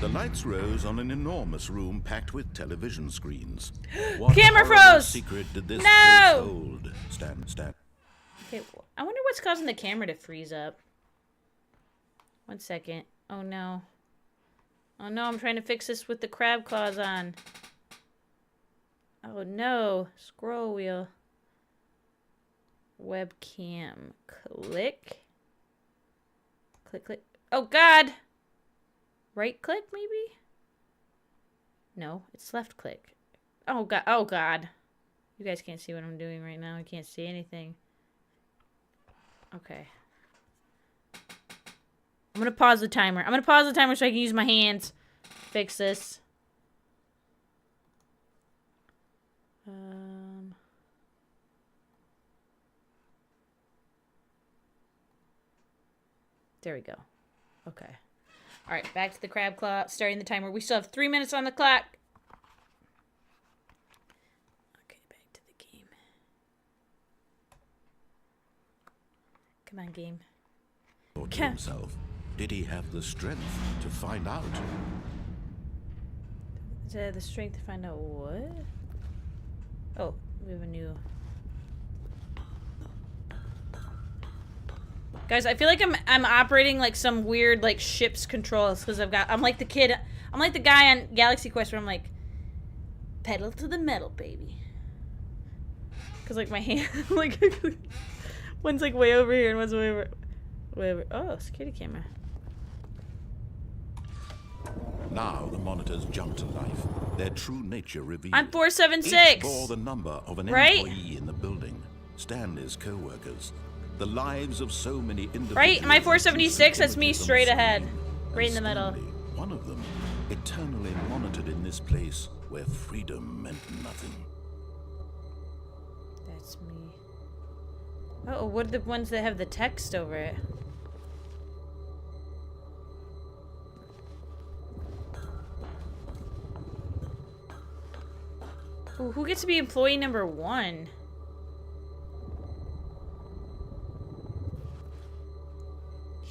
The lights rose on an enormous room packed with television screens. What
Camera
horrible
froze!
secret did this
No!
place hold? Stan.
Okay, I wonder what's causing the camera to freeze up. 1 second. Oh no. Oh no, I'm trying to fix this with the crab claws on. Oh no. Scroll wheel. Webcam. Click. Click. Oh god! Right click, maybe? No, it's left click. Oh god. Oh god. You guys can't see what I'm doing right now. I can't see anything. Okay. I'm gonna pause the timer. I'm gonna pause the timer so I can use my hands. Fix this. There we go. Okay. Alright, back to the crab claw. Starting the timer. We still have 3 minutes on the clock. Okay, back to the game. Come on, game.
To himself, did he have the strength to find out?
Does it have the strength to find out what? Oh, we have a new... Guys, I feel like I'm operating like some weird like ship's controls because I'm like the guy on Galaxy Quest where I'm like pedal to the metal, baby. Cause like my hand like one's like way over here and one's way over. Oh, security camera.
Now the monitors jumped to life, their true nature revealed.
I'm 476.
Each bore the number of an
Right?
employee in the building, Stanley's co-workers, the lives of so many individuals.
Right? Am I 476? That's me
images on
straight
the
ahead.
screen,
Right
and
in the middle.
Stanley, one of them, eternally monitored in this place where freedom meant nothing.
That's me. Oh, what are the ones that have the text over it? Ooh, who gets to be employee number 1?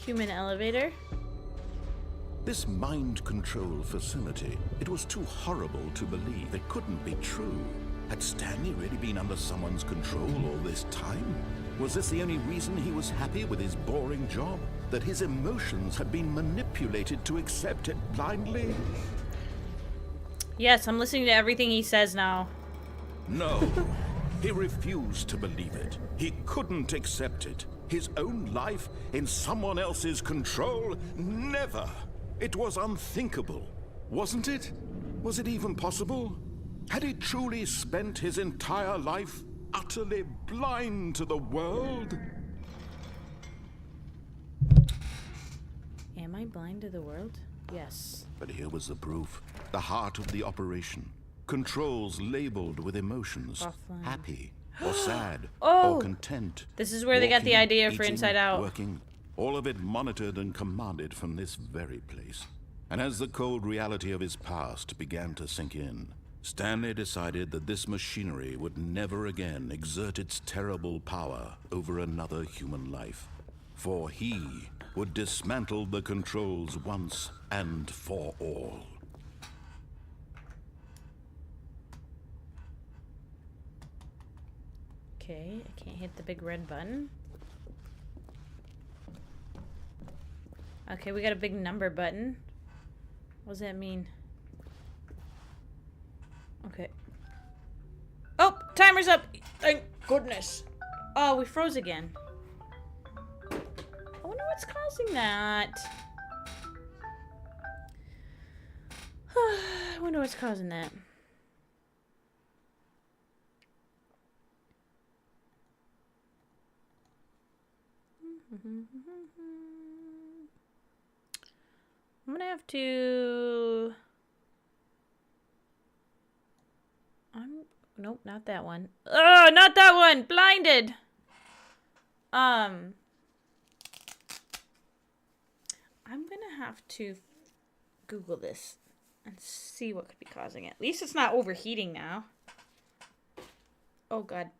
Human elevator.
This mind control facility, it was too horrible to believe. It couldn't be true. Had Stanley really been under someone's control all this time? Was this the only reason he was happy with his boring job? That his emotions had been manipulated to accept it blindly?
Yes, I'm listening to everything he says now.
No. He refused to believe it. He couldn't accept it. His own life in someone else's control? Never. It was unthinkable. Wasn't it? Was it even possible? Had he truly spent his entire life utterly blind to the world?
Am I blind to the world? Yes.
But here was the proof. The heart of the operation. Controls labeled with emotions.
Offline.
Happy or sad
Oh!
or content.
This is where they got the
Walking,
idea for
eating,
Inside Out.
Working. All of it monitored and commanded from this very place. And as the cold reality of his past began to sink in, Stanley decided that this machinery would never again exert its terrible power over another human life. For he would dismantle the controls once and for all.
Okay, I can't hit the big red button. Okay, we got a big number button. What does that mean? Okay. Oh, timer's up! Thank goodness. Oh, we froze again. I wonder what's causing that. I wonder what's causing that. I'm gonna have to... Nope, not that one. Oh, not that one! Blinded! I'm gonna have to Google this and see what could be causing it. At least it's not overheating now. Oh, God.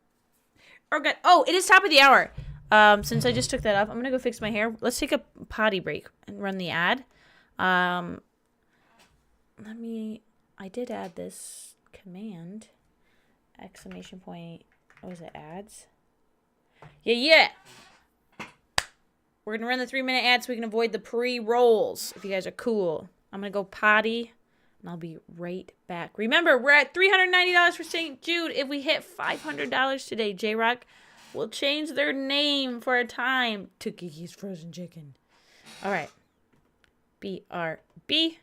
Oh, God. Oh, it is top of the hour. Since I just took that off, I'm gonna go fix my hair. Let's take a potty break and run the ad. I did add this command. Exclamation point. What was it? Ads? Yeah. We're gonna run the 3-minute ad so we can avoid the pre-rolls. If you guys are cool. I'm gonna go potty and I'll be right back. Remember, we're at $390 for St. Jude. If we hit $500 today, J-Rock will change their name for a time to Kiki's Frozen Chicken. All right. BRB.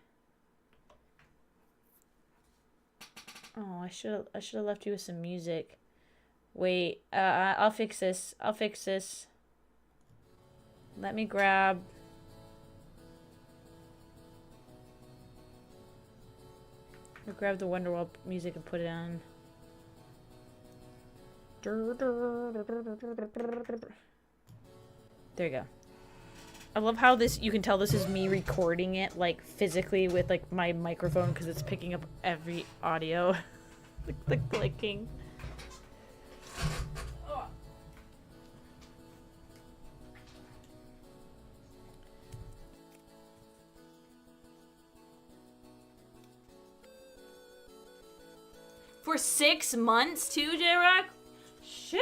Oh, I should have left you with some music. Wait, I'll fix this. Let me grab... I'll grab the Wonderwall music and put it on. There you go. I love how you can tell this is me recording it, like, physically with, like, my microphone because it's picking up every audio. the clicking. Oh. For 6 months, too, J-Rock? Sheesh!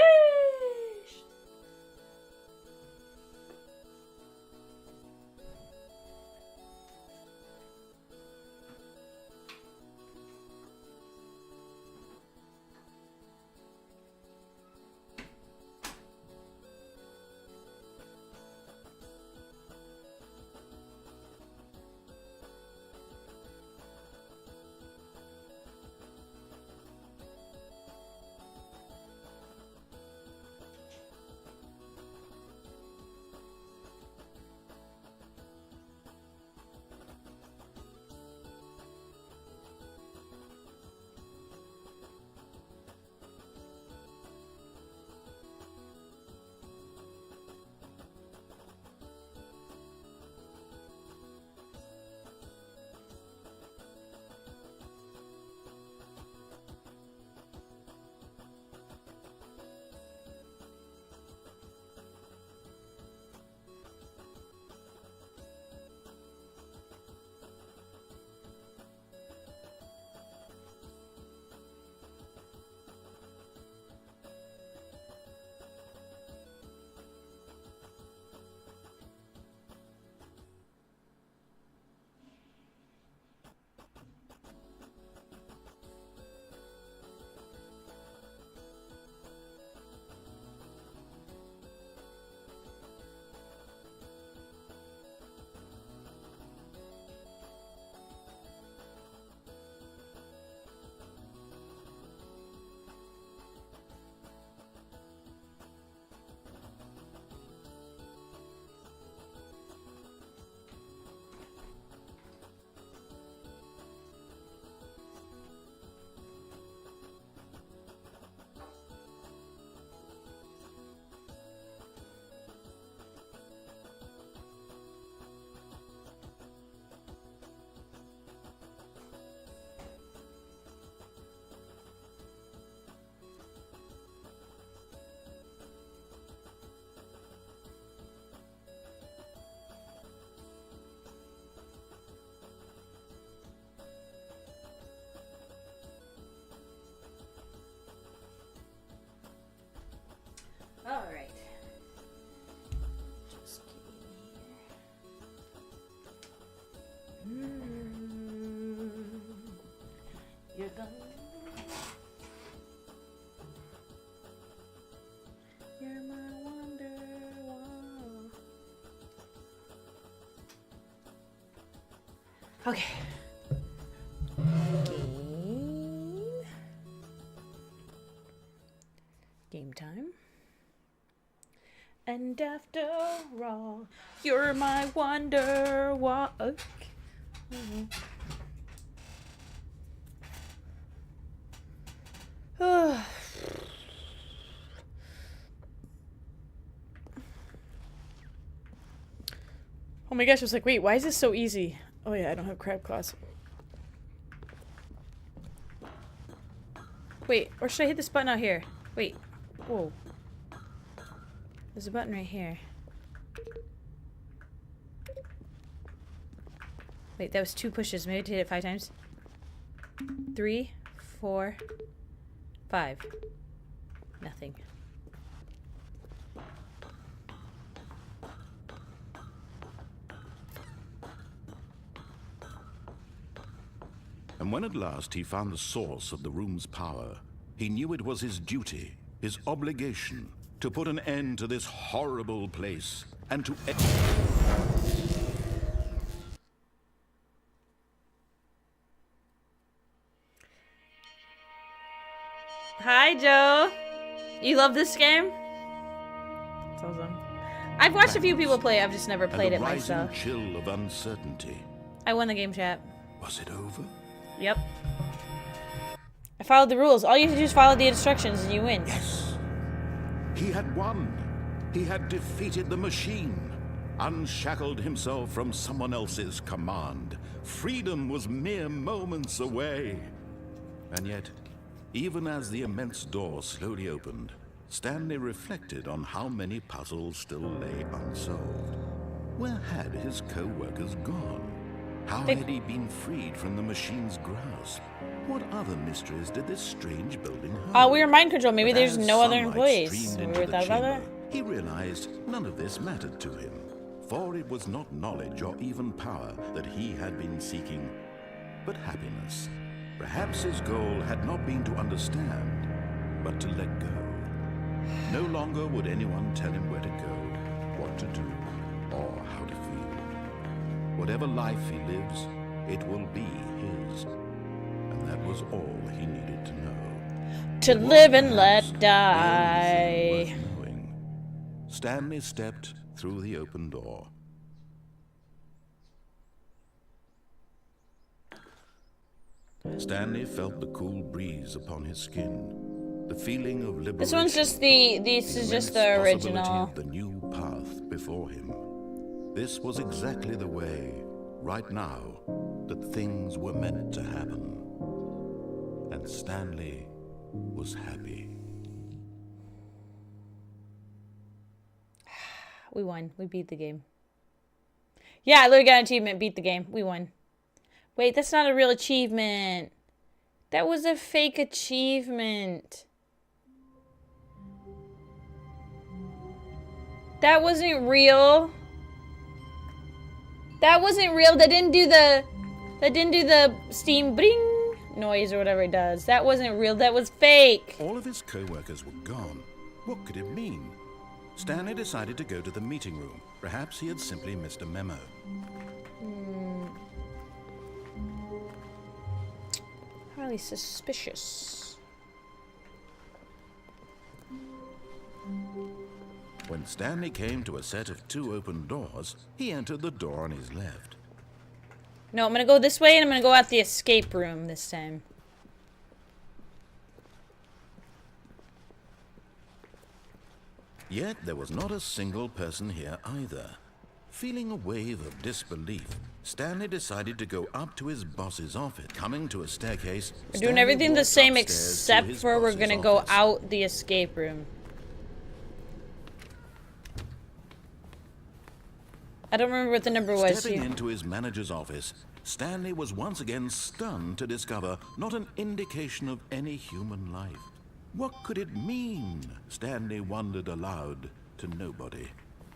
Okay. Game time. And after all, you're my wonder walk. Oh my gosh, I was like, wait, why is this so easy? Oh yeah, I don't have crab claws. Wait, or should I hit this button out here? Wait. Whoa. There's a button right here. Wait, that was 2 pushes. Maybe I hit it 5 times. 3, 4, 5. Nothing.
And when at last he found the source of the room's power, he knew it was his duty, his obligation, to put an end to this horrible place and to...
Hi, Joe. You love this game? That's awesome. I've watched a few people play it. I've just never played it myself.
Chill of uncertainty.
I won the game chat.
Was it over?
Yep. I followed the rules. All you have to do is follow the instructions and you win.
Yes. He had won. He had defeated the machine, unshackled himself from someone else's command. Freedom was mere moments away. And yet, even as the immense door slowly opened, Stanley reflected on how many puzzles still lay unsolved. Where had his co-workers gone? How had he been freed from the machine's grasp? What other mysteries did this strange building hold?
We were mind control. Maybe there's
As
no other
sunlight
employees.
streamed
We
into
were
the
thought about that.
chamber, he realized none of this mattered to him, for it was not knowledge or even power that he had been seeking, but happiness. Perhaps his goal had not been to understand, but to let go. No longer would anyone tell him where to go, what to do, or how to feel. Whatever life he lives, it will be his. And that was all he needed to know.
To live and let die.
Worth knowing. Stanley stepped through the open door. Stanley felt the cool breeze upon his skin, the feeling of liberation.
This one's just this is just the original.
Of the new path before him. This was exactly the way, right now, that things were meant to happen. And Stanley was happy.
We won. We beat the game. Yeah, I literally got an achievement. Beat the game. We won. Wait, that's not a real achievement. That was a fake achievement. That wasn't real. That wasn't real. That didn't do the steam bring noise or whatever it does. That wasn't real. That was fake.
All of his co-workers were gone. What could it mean? Stanley decided to go to the meeting room. Perhaps he had simply missed a memo.
Highly suspicious.
When Stanley came to a set of 2 open doors, he entered the door on his left.
No, I'm gonna go this way and I'm gonna go out the escape room this time.
Yet there was not a single person here either. Feeling a wave of disbelief, Stanley decided to go up to his boss's office. Coming to a staircase,
We're doing everything the same except for we're gonna go out the escape room. I don't remember what the number was.
Stepping into his manager's office, Stanley was once again stunned to discover not an indication of any human life. What could it mean? Stanley wondered aloud to nobody.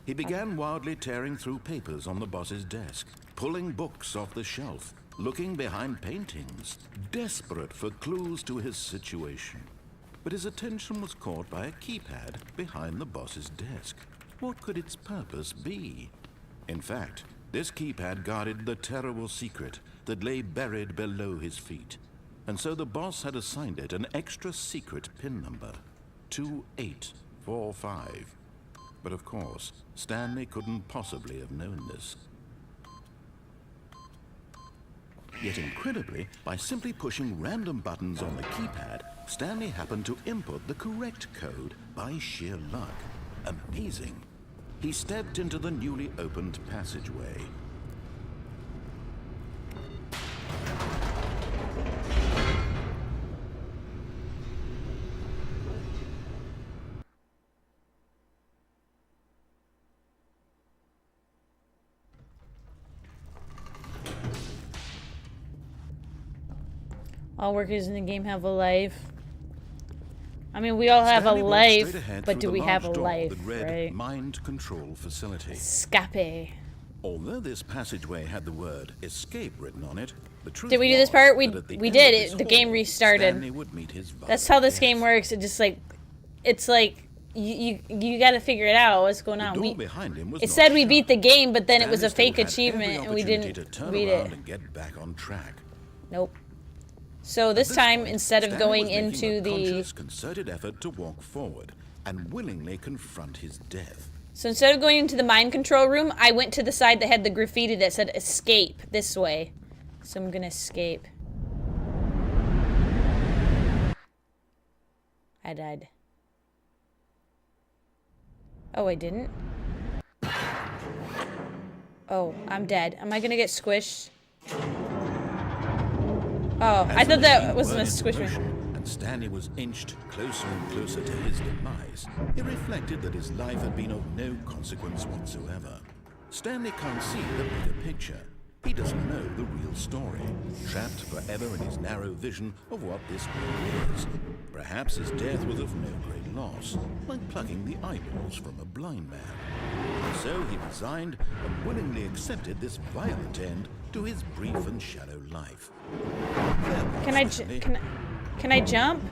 He began wildly tearing through papers on the boss's desk, pulling books off the shelf, looking behind paintings, desperate for clues to his situation. But his attention was caught by a keypad behind the boss's desk. What could its purpose be? In fact, this keypad guarded the terrible secret that lay buried below his feet, and so the boss had assigned it an extra secret pin number, 2845. But of course, Stanley couldn't possibly have known this. Yet incredibly, by simply pushing random buttons on the keypad, Stanley happened to input the correct code by sheer luck. Amazing. He stepped into the newly opened passageway.
All workers in the game have a life. I mean, we all have
Stanley
a
walked
life,
straight ahead
but
through
do
the
we have a
large door
life,
that read
right?
Mind Control Facility.
Escape.
Although this passageway had the word escape written on it, the truth
Did we do this
was
part? We
that at the
we
end
did
of
it.
this
The game
hall,
restarted.
Stanley would meet his
That's how this
violent
game
death.
works. It just like, it's like you got to figure it out. What's going
The
on?
door behind him was
It
not
said we
shut.
beat the game, but then it was a
Stanley
fake
still had every
achievement, and we
opportunity
didn't
to turn
beat
around
it.
and get back on track.
Nope. So this
At
time,
point,
instead of
Stanley
going
was making
into
a
the
conscious, concerted effort to walk forward and willingly confront his death.
So instead of going into the mind control room, I went to the side that had the graffiti that said escape this way. So I'm gonna escape. I died. Oh, I didn't? Oh, I'm dead. Am I gonna get squished? Oh, I
As
thought
the
that
machine
wasn't a
whirled into
squish me.
motion and Stanley was inched closer and closer to his demise, it reflected that his life had been of no consequence whatsoever. Stanley can't see the bigger picture. He doesn't know the real story, trapped forever in his narrow vision of what this world is. Perhaps his death was of no great loss, like plucking the eyeballs from a blind man. And so he resigned and willingly accepted this violent end to his brief and shallow life. Farewell,
Can I
Stanley.
can I jump?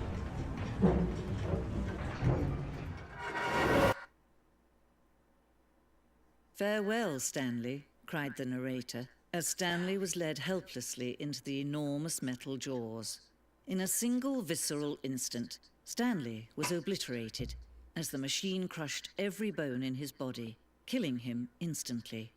"Farewell, Stanley," cried the narrator, as Stanley was led helplessly into the enormous metal jaws. In a single visceral instant, Stanley was obliterated as the machine crushed every bone in his body, killing him instantly.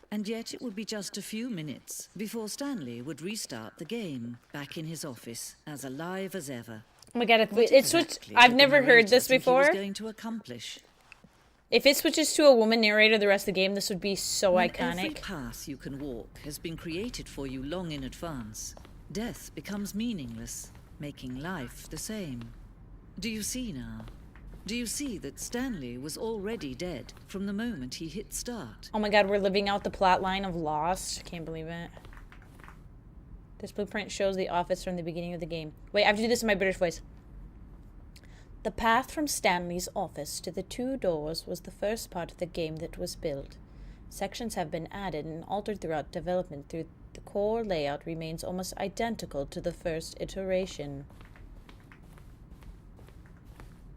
And yet it would be just a few minutes before Stanley would restart the game, back in his office, as alive as ever.
Oh my god,
What
it switched.
exactly
I've
did the
never heard
narrator
this
think he was
before.
going to accomplish?
If it switches to a woman narrator the rest of the game, this would be so
When every
iconic.
path you can walk has been created for you long in advance, death becomes meaningless, making life the same. Do you see now? Do you see that Stanley was already dead from the moment he hit start?
Oh my god, we're living out the plot line of Lost. Can't believe it. This blueprint shows the office from the beginning of the game. Wait, I have to do this in my British voice. The path from Stanley's office to the two doors was the first part of the game that was built. Sections have been added and altered throughout development. The core layout remains almost identical to the first iteration.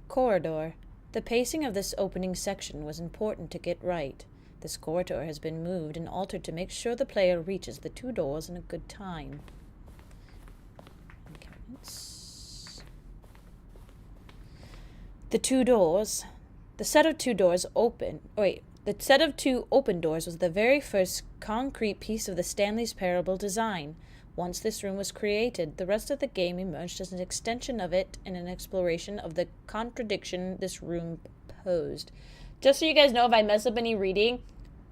Corridor. The pacing of this opening section was important to get right. This corridor has been moved and altered to make sure the player reaches the two doors in a good time. The two doors. The set of two doors open. The set of two open doors was the very first concrete piece of the Stanley's Parable design. Once this room was created, the rest of the game emerged as an extension of it and an exploration of the contradiction this room posed. Just so you guys know, if I mess up any reading,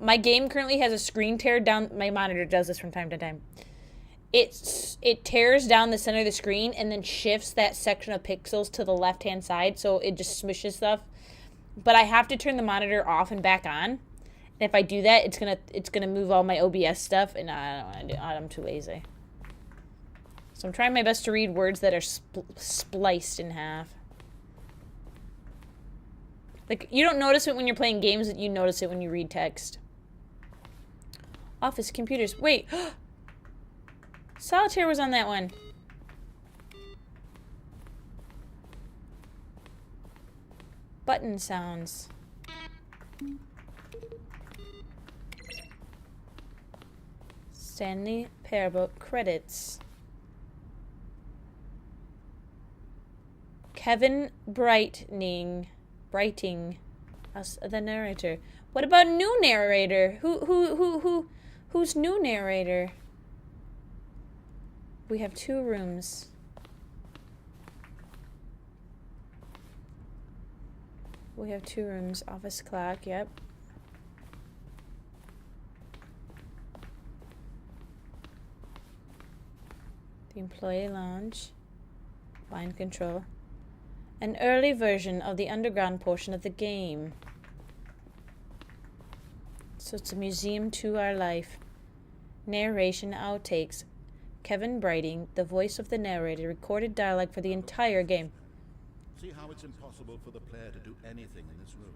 my game currently has a screen tear down. My monitor does this from time to time. It tears down the center of the screen and then shifts that section of pixels to the left-hand side, so it just smushes stuff. But I have to turn the monitor off and back on. And if I do that, it's gonna move all my OBS stuff, and I don't want to do it. I'm too lazy. So I'm trying my best to read words that are spliced in half. Like, you don't notice it when you're playing games, you notice it when you read text. Office computers. Wait. Solitaire was on that one. Button sounds. Stanley Parable credits. Kevin Brighting us the narrator. What about new narrator? Who's new narrator? We have 2 rooms. We have 2 rooms. Office clock, yep. The employee lounge. Mind control. An early version of the underground portion of the game. So it's a museum to our life. Narration outtakes. Kevin Brighting, the voice of the narrator, recorded dialogue for the entire game.
See how it's impossible for the player to do anything in this room.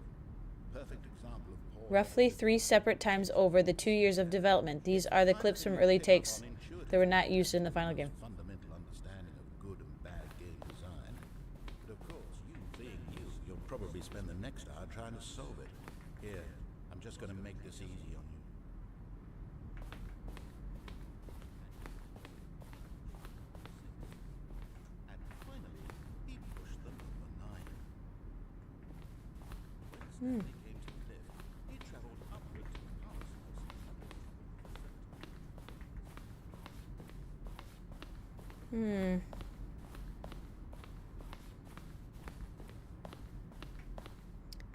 Perfect example of poor...
Roughly 3 separate times over the 2 years of development. These are the clips from early takes that were not used in the final game.
Fundamental understanding of good and bad game design. But of course, you being you, you'll probably spend the next hour trying to solve it. Here, I'm just going to make this easy on you. And finally, he pushed the number 9. When Stanley came to the lift, he traveled upwards to the power source.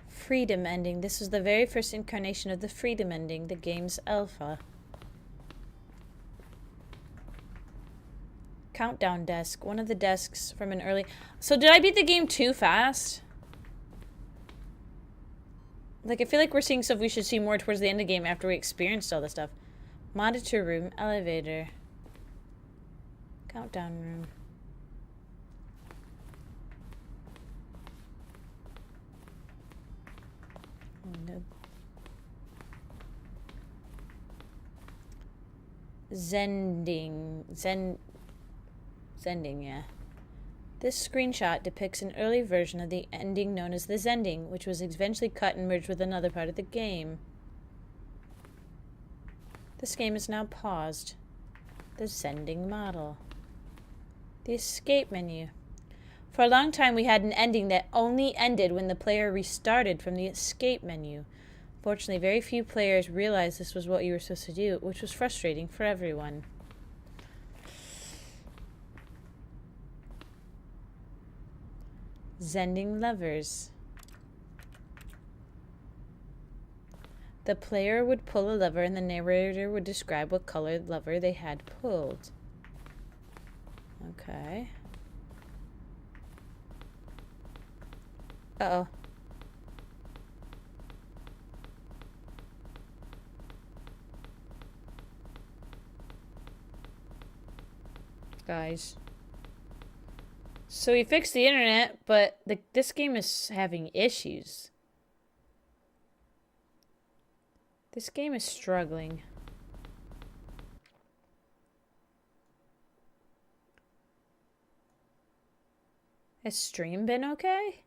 Freedom ending. This was the very first incarnation of the freedom ending, the game's alpha. Countdown desk. One of the desks from an early... So did I beat the game too fast? Like, I feel like we're seeing stuff we should see more towards the end of the game after we experienced all this stuff. Monitor room. Elevator. Countdown room. No. Zending, yeah. This screenshot depicts an early version of the ending known as the Zending, which was eventually cut and merged with another part of the game. This game is now paused. The Zending model. The escape menu. For a long time we had an ending that only ended when the player restarted from the escape menu. Fortunately, very few players realized this was what you were supposed to do, which was frustrating for everyone. Zending levers. The player would pull a lever and the narrator would describe what colored lever they had pulled. Okay. Uh-oh. Guys. So we fixed the internet, but this game is having issues. This game is struggling. Has stream been okay?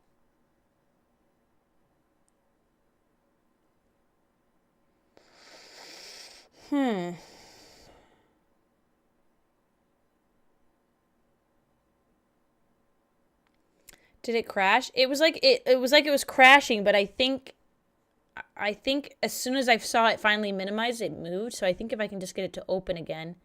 Did it crash? It was like it was crashing, but I think as soon as I saw it finally minimized, it moved. So I think if I can just get it to open again.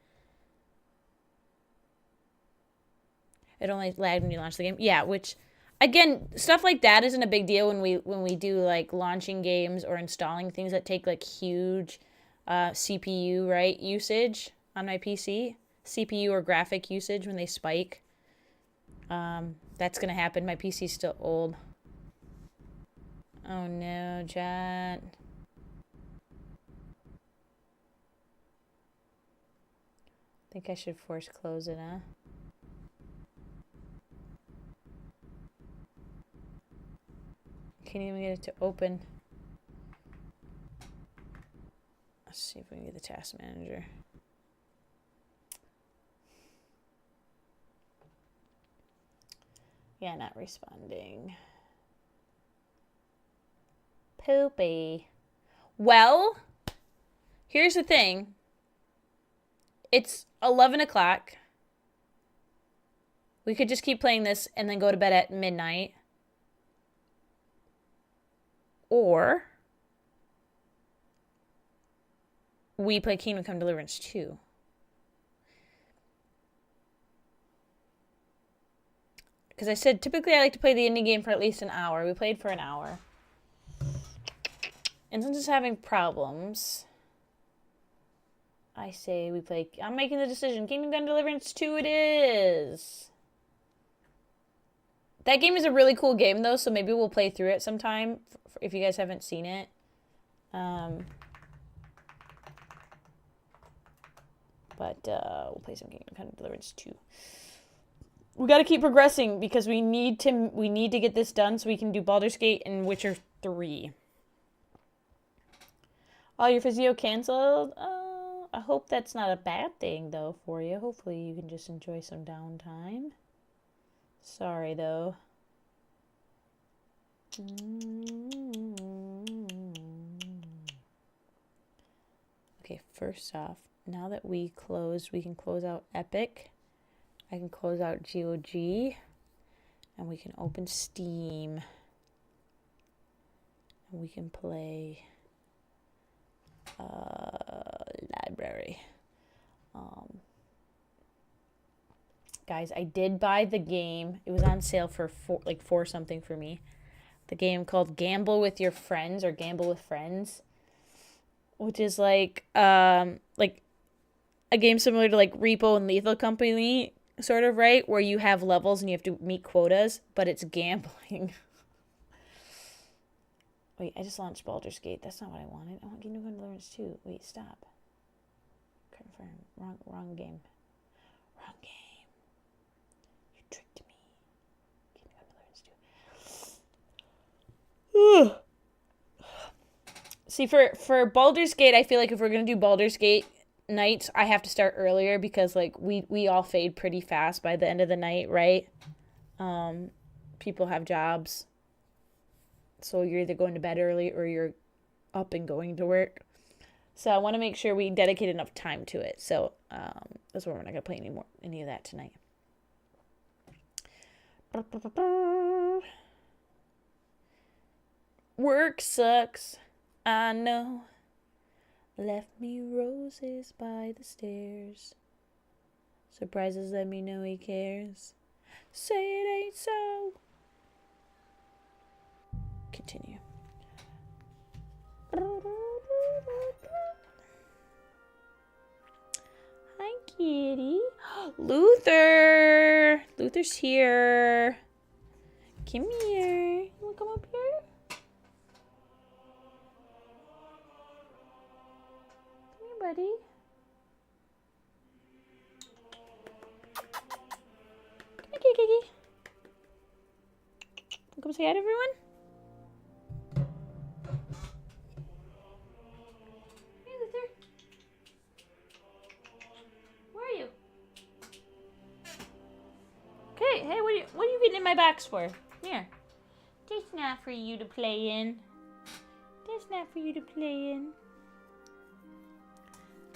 It only lagged when you launch the game. Yeah, which again, stuff like that isn't a big deal when we do like launching games or installing things that take like huge CPU, right, usage on my PC. CPU or graphic usage when they spike. That's gonna happen. My PC's still old. Oh no, chat. Think I should force close it, huh? Can't even get it to open. Let's see if we can get the task manager. Yeah, not responding. Poopy. Well, here's the thing. It's 11 o'clock. We could just keep playing this and then go to bed at midnight. Or we play Kingdom Come Deliverance 2. Because I said typically I like to play the indie game for at least an hour. We played for an hour. And since it's having problems, I say we play... I'm making the decision. Kingdom Come Deliverance 2 it is. That game is a really cool game, though, so maybe we'll play through it sometime if you guys haven't seen it. But we'll play some Kingdom Come Deliverance 2. We got to keep progressing because we need to get this done so we can do Baldur's Gate and Witcher 3. Oh, your physio canceled? I hope that's not a bad thing, though, for you. Hopefully you can just enjoy some downtime. Sorry, though. Okay, first off, now that we can close out Epic. I can close out GOG. And we can open Steam. And we can play library. Guys, I did buy the game. It was on sale for four something for me. The game called Gamble with Your Friends or Gamble with Friends, which is like a game similar to like Repo and Lethal Company, sort of, right? Where you have levels and you have to meet quotas, but it's gambling. Wait, I just launched Baldur's Gate. That's not what I wanted. I want Kingdom Come Deliverance 2. Wait, stop. Confirm. Wrong game. Wrong game. You tricked me. Kingdom Come Deliverance 2. See, for Baldur's Gate, I feel like if we're going to do Baldur's Gate nights, I have to start earlier because, like, we all fade pretty fast by the end of the night, right? People have jobs. So you're either going to bed early or you're up and going to work. So I want to make sure we dedicate enough time to it. So that's why we're not going to play any of that tonight. Work sucks, I know. Left me roses by the stairs. Surprises let me know he cares. Say it ain't so. Continue. Hi, kitty. Luther. Luther's here. Come here. You wanna come up here? Come here, buddy. Come here, kitty. Come say hi to everyone. Okay, hey, what are you getting in my box for? Here. That's not for you to play in. That's not for you to play in.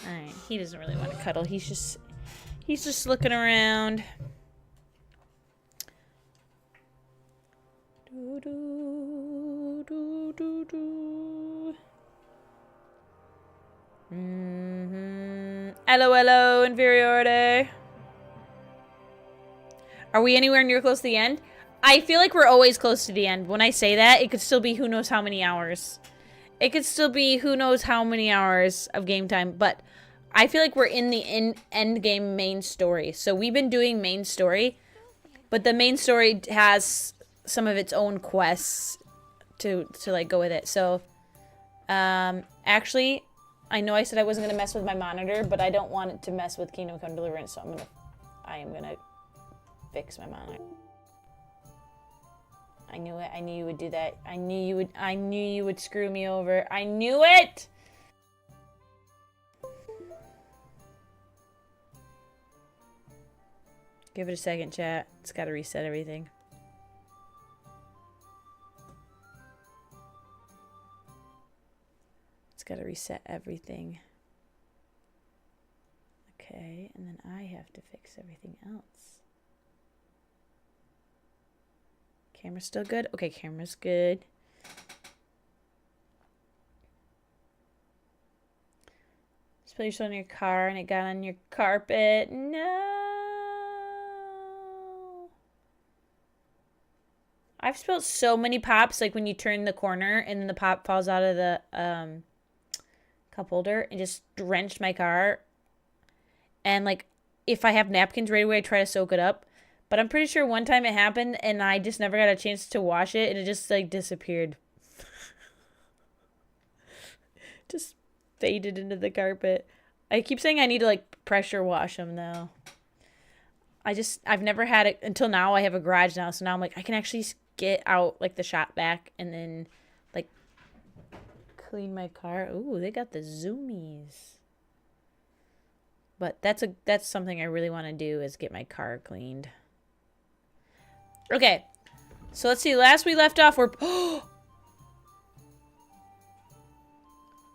Alright, he doesn't really want to cuddle. He's just looking around. Do, do, do, do, do. Hello, inferiority. Are we anywhere near close to the end? I feel like we're always close to the end. When I say that, it could still be who knows how many hours. It could still be who knows how many hours of game time. But I feel like we're in the end game main story. So we've been doing main story. But the main story has some of its own quests to like go with it. So, actually, I know I said I wasn't going to mess with my monitor. But I don't want it to mess with Kingdom Come Deliverance. So I am going to fix my monitor. I knew it. I knew you would do that. I knew you would screw me over. I knew it! Give it a second, chat. It's got to reset everything. It's got to reset everything. Okay, and then I have to fix everything else. Camera's still good? Okay, camera's good. Spill your soda in your car and it got on your carpet. No. I've spilled so many pops, like when you turn the corner and then the pop falls out of the cup holder and just drenched my car. And like, if I have napkins right away, I try to soak it up. But I'm pretty sure one time it happened and I just never got a chance to wash it and it just like disappeared. Just faded into the carpet. I keep saying I need to like pressure wash them though. I've never had it until now. I have a garage now, so now I'm like, I can actually get out like the shop vac and then like clean my car. Ooh, they got the zoomies. But that's something I really want to do is get my car cleaned. Okay, so let's see. Last we left off, we're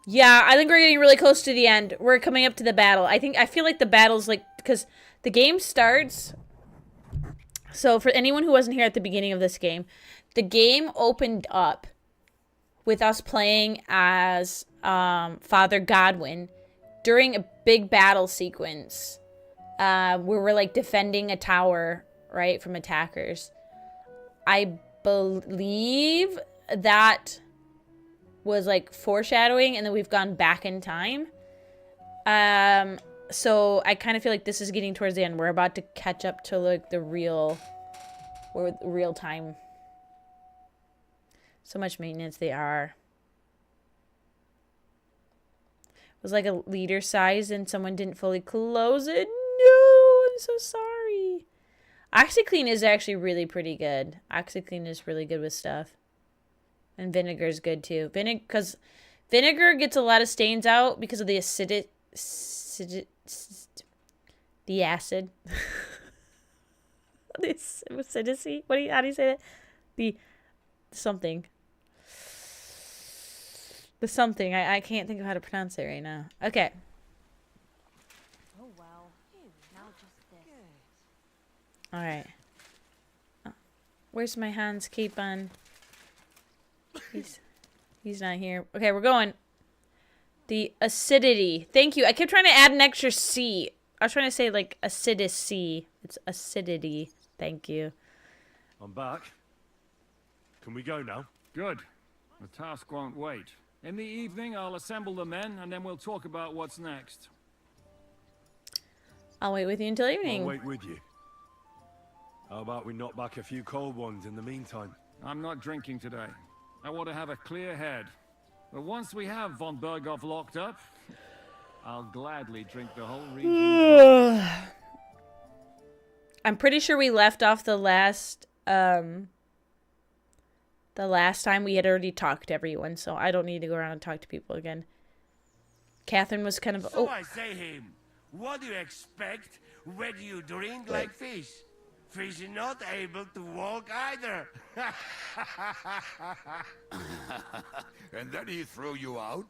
yeah, I think we're getting really close to the end. We're coming up to the battle. I feel like the battle's like, because the game starts. So for anyone who wasn't here at the beginning of this game, the game opened up with us playing as Father Godwin during a big battle sequence where we're like defending a tower, right, from attackers. I believe that was like foreshadowing and then we've gone back in time. So I kind of feel like this is getting towards the end. We're about to catch up to like the real time. So much maintenance they are. It was like a liter size and someone didn't fully close it. No, I'm so sorry. OxyClean is actually really pretty good. OxyClean is really good with stuff. And vinegar is good too. Because vinegar gets a lot of stains out because of the the acid. This acidity. How do you say that? The something. The something. I can't think of how to pronounce it right now. Okay.
Oh wow. Now just this.
All right. Oh, where's my Hans cape on? He's not here. Okay, we're going. The acidity. Thank you. I kept trying to add an extra C. I was trying to say like acidity. It's acidity. Thank you.
I'm back. Can we go now?
Good. The task won't wait. In the evening, I'll assemble the men, and then we'll talk about what's next.
I'll wait with you until evening.
I'll wait with you. How about we knock back a few cold ones in the meantime?
I'm not drinking today. I want to have a clear head. But once we have von Berghoff locked up, I'll gladly drink the whole region.
I'm pretty sure we left off the last time we had already talked to everyone, so I don't need to go around and talk to people again. Catherine was kind of...
So I say him, what do you expect when you drink like fish? Fish is not able to walk either.
And then he threw you out?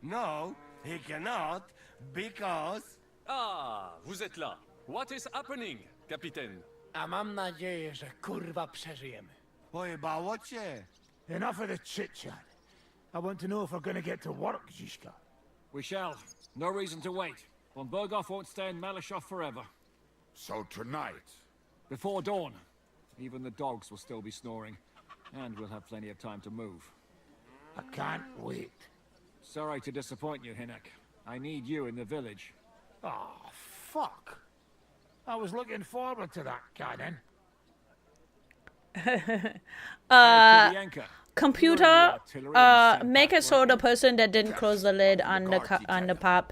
No, he cannot, because...
Ah, vous êtes là. What is happening, Capitaine?
A mam nadzieję, że kurwa przeżyjemy.
Pojebało cię.
Enough of the chit-chat. I want to know if we're gonna get to work, Zizka.
We shall. No reason to wait. Von Berghoff won't stay in Malashov forever.
So tonight?
Before dawn. Even the dogs will still be snoring. And we'll have plenty of time to move.
I can't wait.
Sorry to disappoint you, Hinek. I need you in the village.
Oh, fuck. I was looking forward to that, Cannon.
Computer, make it so the person that didn't close the lid on the pop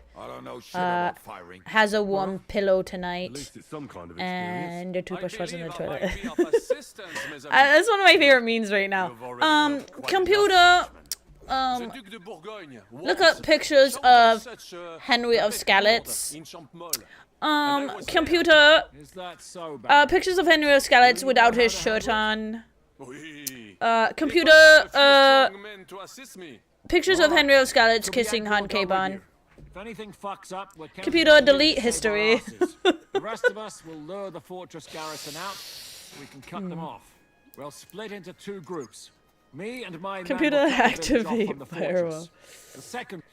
has a warm pillow tonight.
At least it's some kind of
and the toothbrush was in the toilet. That's one of my favorite memes right now. Computer, look up pictures of Henry of Skalitz. Computer.
Is that so bad?
Pictures of Henry O'Scallets without his shirt on. Computer, pictures of Henry O'Scallets kissing Han Cabon.
If anything fucks up, we're
Computer, delete history.
The rest of us will lure the fortress garrison out. We can cut them off. We'll split into 2 groups. Me and my
Computer,
man will cut the village off
activate
from the
firewall.
fortress. The second,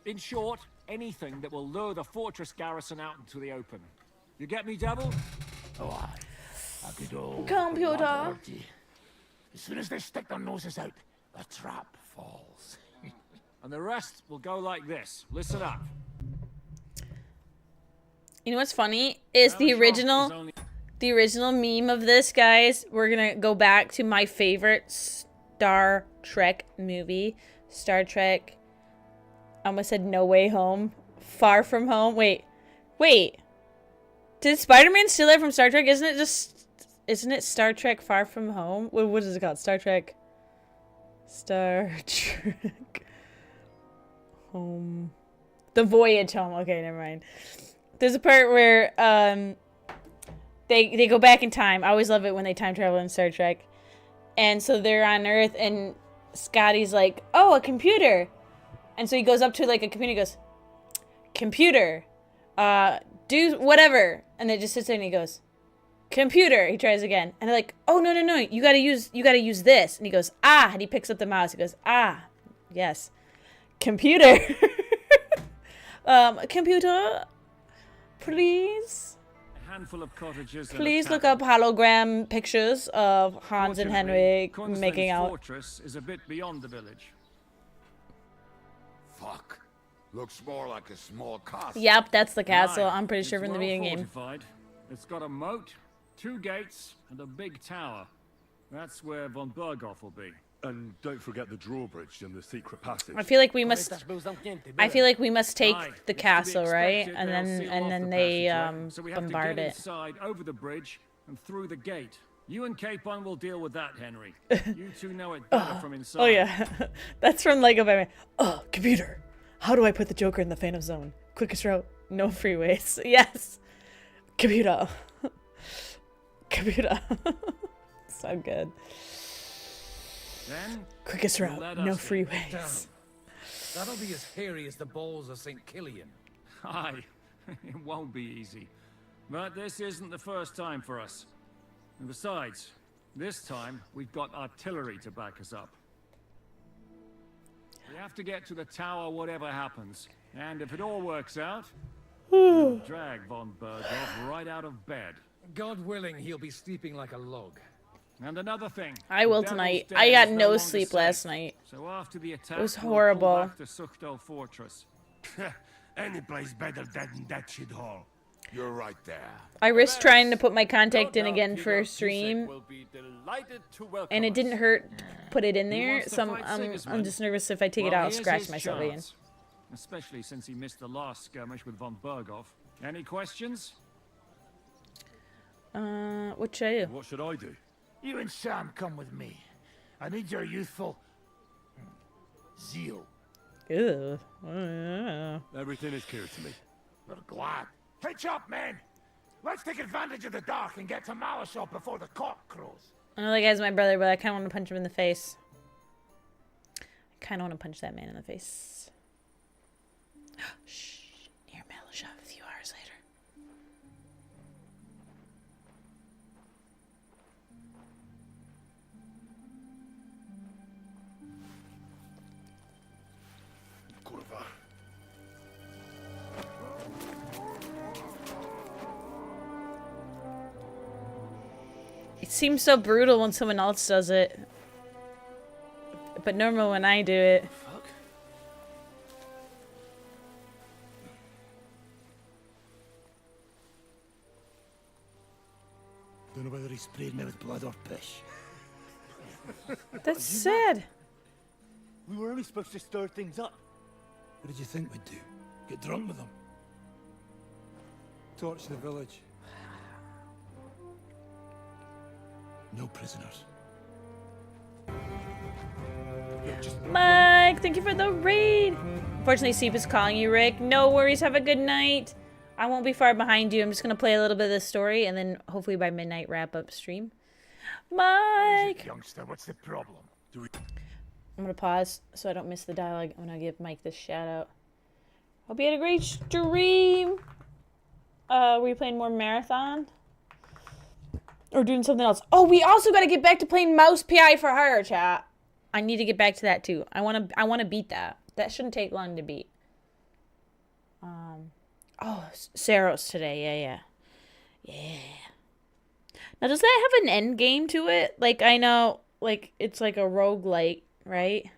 in short, anything that will lure the fortress garrison out into the open. You get me, Devil?
Oh, aye. A good old
Computer.
orgy. As soon as they stick their noses out, the trap falls.
And the rest will go like this. Listen up.
You know what's funny is the original meme of this, guys. We're gonna go back to my favorite Star Trek movie, Star Trek. I almost said No Way Home, Far From Home. Wait, did Spider-Man steal that from Star Trek? Isn't it Star Trek Far From Home? What is it called? Star Trek Home. The Voyage Home. Okay, never mind. There's a part where they go back in time. I always love it when they time travel in Star Trek. And so they're on Earth and Scotty's like, "Oh, a computer." And so he goes up to like a computer and goes, "Computer, do whatever." And it just sits there and he goes, "Computer." He tries again. And they're like, "Oh, no. You gotta use this." And he goes, "Ah." And he picks up the mouse. He goes, "Ah, yes. Computer." Computer, please.
A handful of cottages.
Please look up hologram pictures of Hans and Henry making out.
Fortress is a bit beyond the village.
Fuck. Looks more like a small castle.
Yep, that's the castle.
Right.
I'm pretty sure
It's
from the
well
beginning game.
fortified. It's got a moat, 2 gates, and a big tower. That's where von Berghoff will be.
And don't forget the drawbridge and the secret passage.
I feel like we must take the castle, right? And then they
So we have
bombard
to get
it.
inside, over the bridge, and through the gate. You and Capon will deal with that, Henry. You 2 know it better from inside.
Oh yeah, that's from Lego Batman. Oh, computer, how do I put the Joker in the Phantom Zone? Quickest route, no freeways. Yes, computer. Computer. So good.
Then,
quickest route,
let
no
us in.
freeways.
That'll be as hairy as the balls of St. Killian.
Aye, it won't be easy. But this isn't the first time for us. And besides, this time we've got artillery to back us up. We have to get to the tower whatever happens. And if it all works out, we'll drag von Berghoff right out of bed.
God willing, he'll be sleeping like a log.
And another thing.
I will
the
tonight.
Devil's
I
Den
got
is
no
longer
sleep
safe.
last night.
So after the attack,
It was
we'll pull
horrible.
back to Suchtal Fortress.
Any place better than that shithole.
You're right there.
I risked trying to put my contact in again for stream, and it didn't hurt. Put it in there, so I'm just nervous if I take it out, I'll
here's
scratch
his
myself again.
chance. Especially since he missed the last skirmish with von Berghoff. Any questions?
What should I do?
What should I do?
You and Sam come with me. I need your youthful zeal.
Ew.
Everything is clear to me.
We're glad. Hitch up, men! Let's take advantage of the dark and get to Malishop before the cock crows.
I know that guy's my brother, but I kind of want to punch him in the face. I kind of want to punch that man in the face. Shh. Near Malishop a few hours later.
Kurwa.
It seems so brutal when someone else does it. But normal when I do it.
Fuck. Don't know whether he sprayed me with blood or piss.
That's sad.
We were only supposed to stir things up. What did you think we'd do? Get drunk with them? Torch the village. No prisoners.
Mike, thank you for the raid. Fortunately, Seep is calling you, Rick. No worries. Have a good night. I won't be far behind you. I'm just gonna play a little bit of this story and then hopefully by midnight wrap up stream. Mike!
Youngster, what's the problem?
I'm gonna pause so I don't miss the dialogue. I'm gonna give Mike this shout out. Hope you had a great stream. Were you playing more Marathon? Or doing something else? Oh, we also gotta get back to playing Mouse PI for Hire, chat. I need to get back to that too. I wanna beat that. That shouldn't take long to beat. Oh, Saros today. Yeah. Now, does that have an end game to it? Like, I know, like, it's like a roguelite, right?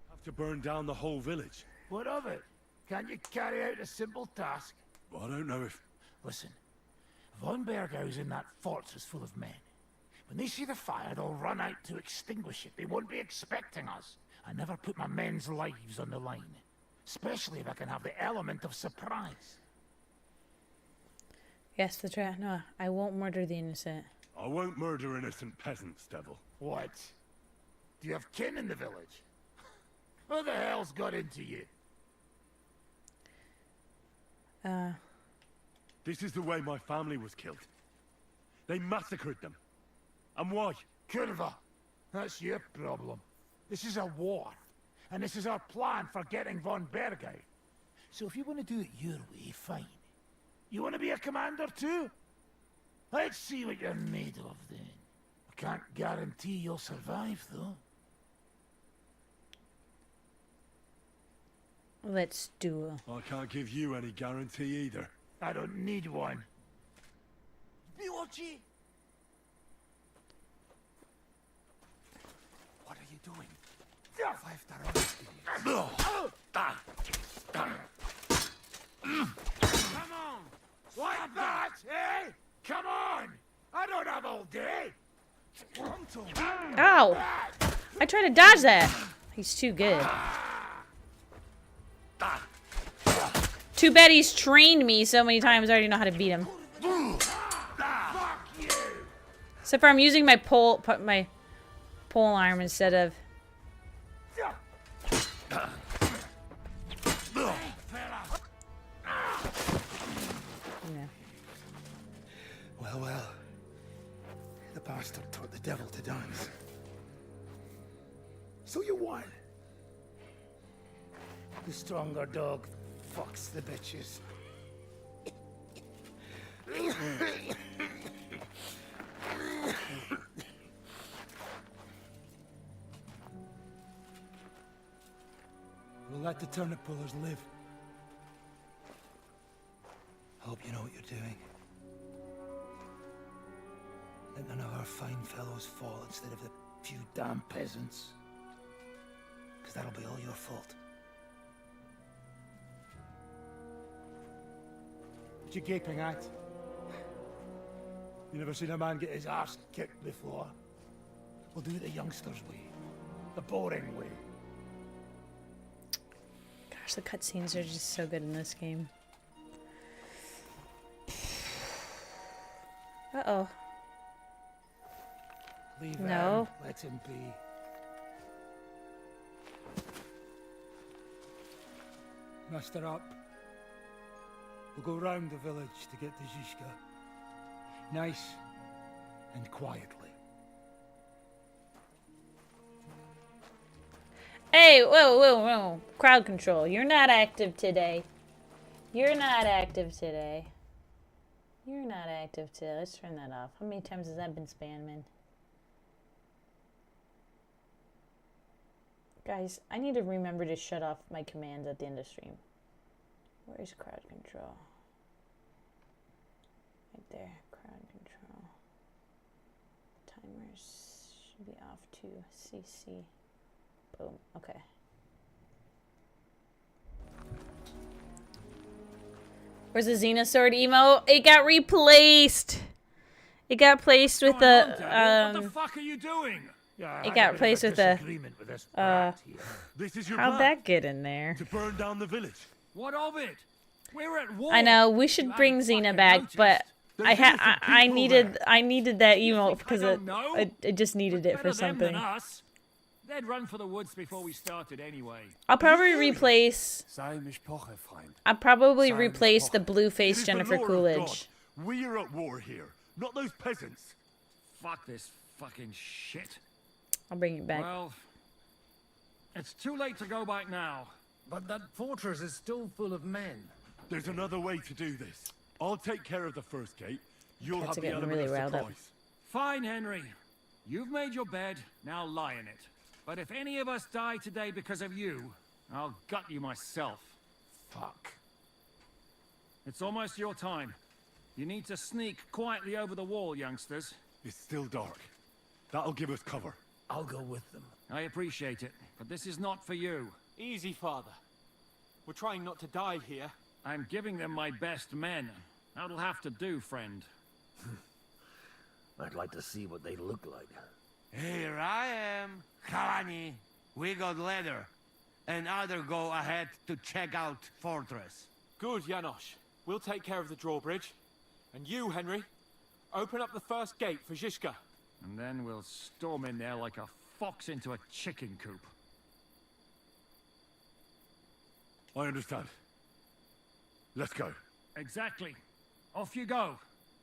Have to burn down the whole village.
What of it? Can't you carry out a simple task?
Well, I don't know if...
Listen, von Bergau's in that fortress full of men. When they see the fire, they'll run out to extinguish it. They won't be expecting us. I never put my men's lives on the line. Especially if I can have the element of surprise.
Yes, the trap. No, I won't murder the innocent.
I won't murder innocent peasants, devil.
What? Do you have kin in the village? Who the hell's got into you?
This is the way my family was killed. They massacred them. And why?
Curva, that's your problem. This is a war. And this is our plan for getting von Bergau. So if you want to do it your way, fine. You want to be a commander too? Let's see what you're made of then. I can't guarantee you'll survive though.
Let's do it.
I can't give you any guarantee either.
I don't need one. VOD! What are you doing? Come on! Like that, eh? Come on! I don't have all day!
Ow! I tried to dodge that. He's too good. Too bad he's trained me so many times I already know how to beat him. Except for I'm using my pole arm instead of...
Well. The bastard taught the devil to dance. So you won. The stronger dog fucks the bitches. We'll let the turnip pullers live. Hope you know what you're doing. Let none of our fine fellows fall instead of the few damn peasants. Because that'll be all your fault. What you gaping at? You never seen a man get his arse kicked before? We'll do it the youngster's way. The boring way.
Gosh, the cutscenes are just so good in this game. Uh-oh.
Leave
No.
him. Let him be. Muster up. We'll go round the village to get to Zizka. Nice and quietly.
Hey, whoa. Crowd control. You're not active today. Let's turn that off. How many times has that been spamming? Guys, I need to remember to shut off my commands at the end of stream. Where is crowd control? Right there, crowd control. Timers should be off to CC. Boom, okay. Where's the Xena sword emote? It got replaced. It got placed with the
What the fuck are you doing?
It got replaced with the
This is your
how'd
plan?
that get in there?
To burn down the village.
What of it? We're at war.
I know we should bring Xena back, but I needed that emote because it just needed it for something.
They'd run for the woods before we started anyway.
I'll probably replace.
Sei mich poche, Freund.
I'll probably
Sei
replace
mich
the
poche.
blue-faced
It is the
Jennifer
law of
Coolidge.
God. We're at war here, not those peasants.
Fuck this fucking shit.
I'll bring it back.
Well, it's too late to go back now.
But that fortress is still full of men.
There's another way to do this. I'll take care of the first gate. You'll
Cats
have
are
the
getting
element
really
of
riled up.
surprise.
Fine, Henry. You've made your bed, now lie in it. But if any of us die today because of you, I'll gut you myself.
Fuck.
It's almost your time. You need to sneak quietly over the wall, youngsters.
It's still dark. That'll give us cover.
I'll go with them.
I appreciate it, but this is not for you.
Easy, Father. We're trying not to die here.
I'm giving them my best men. That'll have to do, friend.
I'd like to see what they look like.
Here I am. Kalani, we got leather. And other go ahead to check out fortress.
Good, Janosch. We'll take care of the drawbridge. And you, Henry, open up the first gate for Zizka.
And then we'll storm in there like a fox into a chicken coop.
I understand. Let's go.
Exactly. Off you go.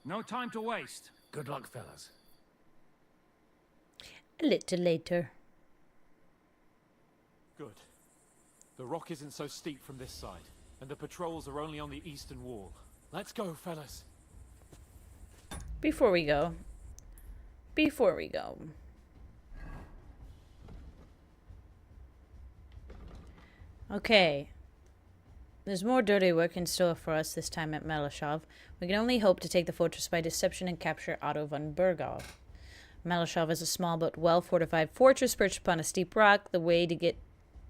No time to waste.
Good luck, fellas.
A little later.
Good. The rock isn't so steep from this side, and the patrols are only on the eastern wall. Let's go, fellas.
Before we go. Okay. There's more dirty work in store for us this time at Malashov. We can only hope to take the fortress by deception and capture Otto von Berghoff. Malashov is a small but well-fortified fortress perched upon a steep rock. The way to get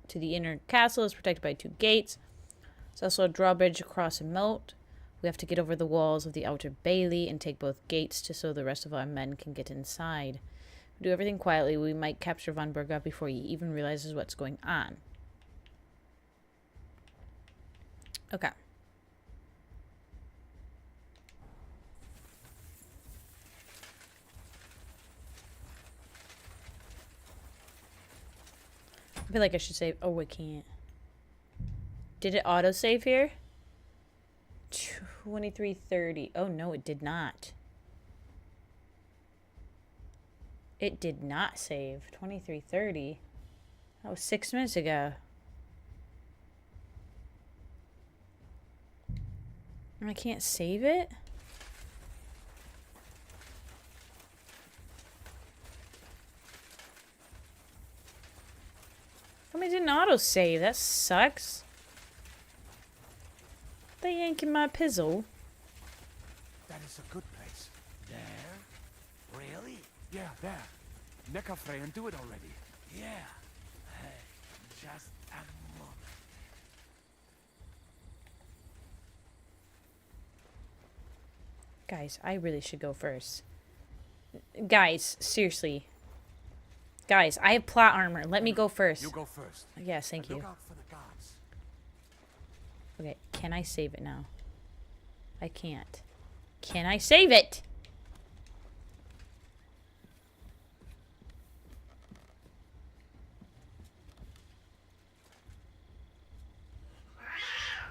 to the inner castle is protected by 2 gates. There's also a drawbridge across a moat. We have to get over the walls of the outer bailey and take both gates so the rest of our men can get inside. If we do everything quietly, we might capture von Berghoff before he even realizes what's going on. Okay. I feel like I should save. Oh, I can't. Did it auto-save here? 23:30. Oh, no, it did not. It did not save. 23:30. That was 6 minutes ago. I can't save it? I mean, it didn't auto-save. That sucks. They yanking my pizzle.
That is a good place.
There? Really?
Yeah, there. Neckarfrey and do it already.
Yeah. Hey, just a moment.
Guys, I really should go first. Guys, seriously. Guys, I have plot armor. Let me go first.
You go first.
Yes, thank you.
Look out for the guards.
Okay, can I save it now? I can't. Can I save it?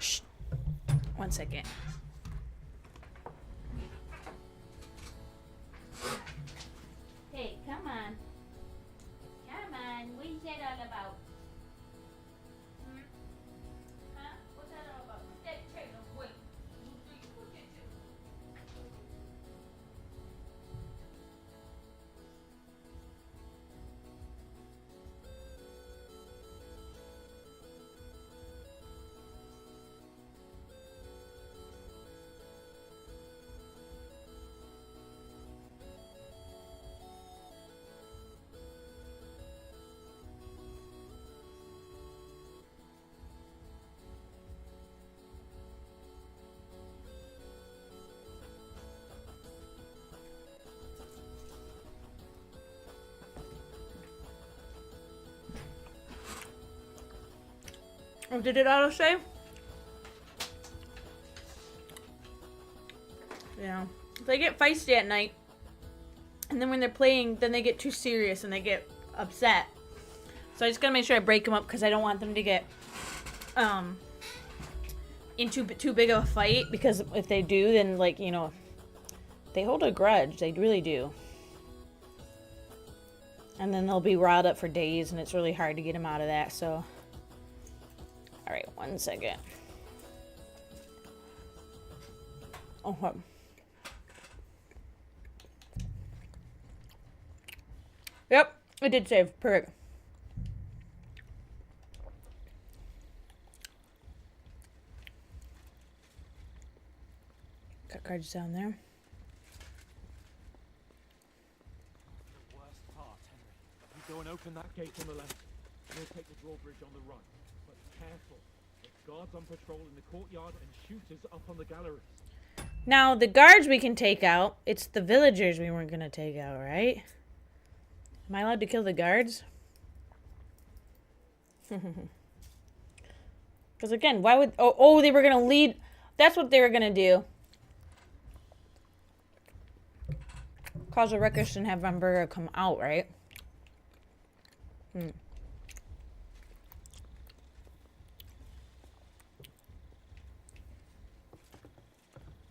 Shh. 1 second. Hey, come on. Come on. What is that all about? Huh? What's that all about? Put that trailer away. Put that trailer. Oh, did it auto save? Yeah. They get feisty at night. And then when they're playing, then they get too serious and they get upset. So I just gotta make sure I break them up because I don't want them to get into too big of a fight, because if they do, then, like, you know, they hold a grudge. They really do. And then they'll be riled up for days, and it's really hard to get them out of that, so. Alright, 1 second. Oh, what? Yep, it did save. Perfect. Got cards down there.
The worst part, Henry. You go and open that gate on the left. We'll take the drawbridge on the right. But careful. There's guards on patrol in the courtyard and shooters up on the galleries.
Now, the guards we can take out. It's the villagers we weren't going to take out, right? Am I allowed to kill the guards? Because again, why would... Oh, they were going to lead... That's what they were going to do. Cause a ruckus and have Von Berger come out, right?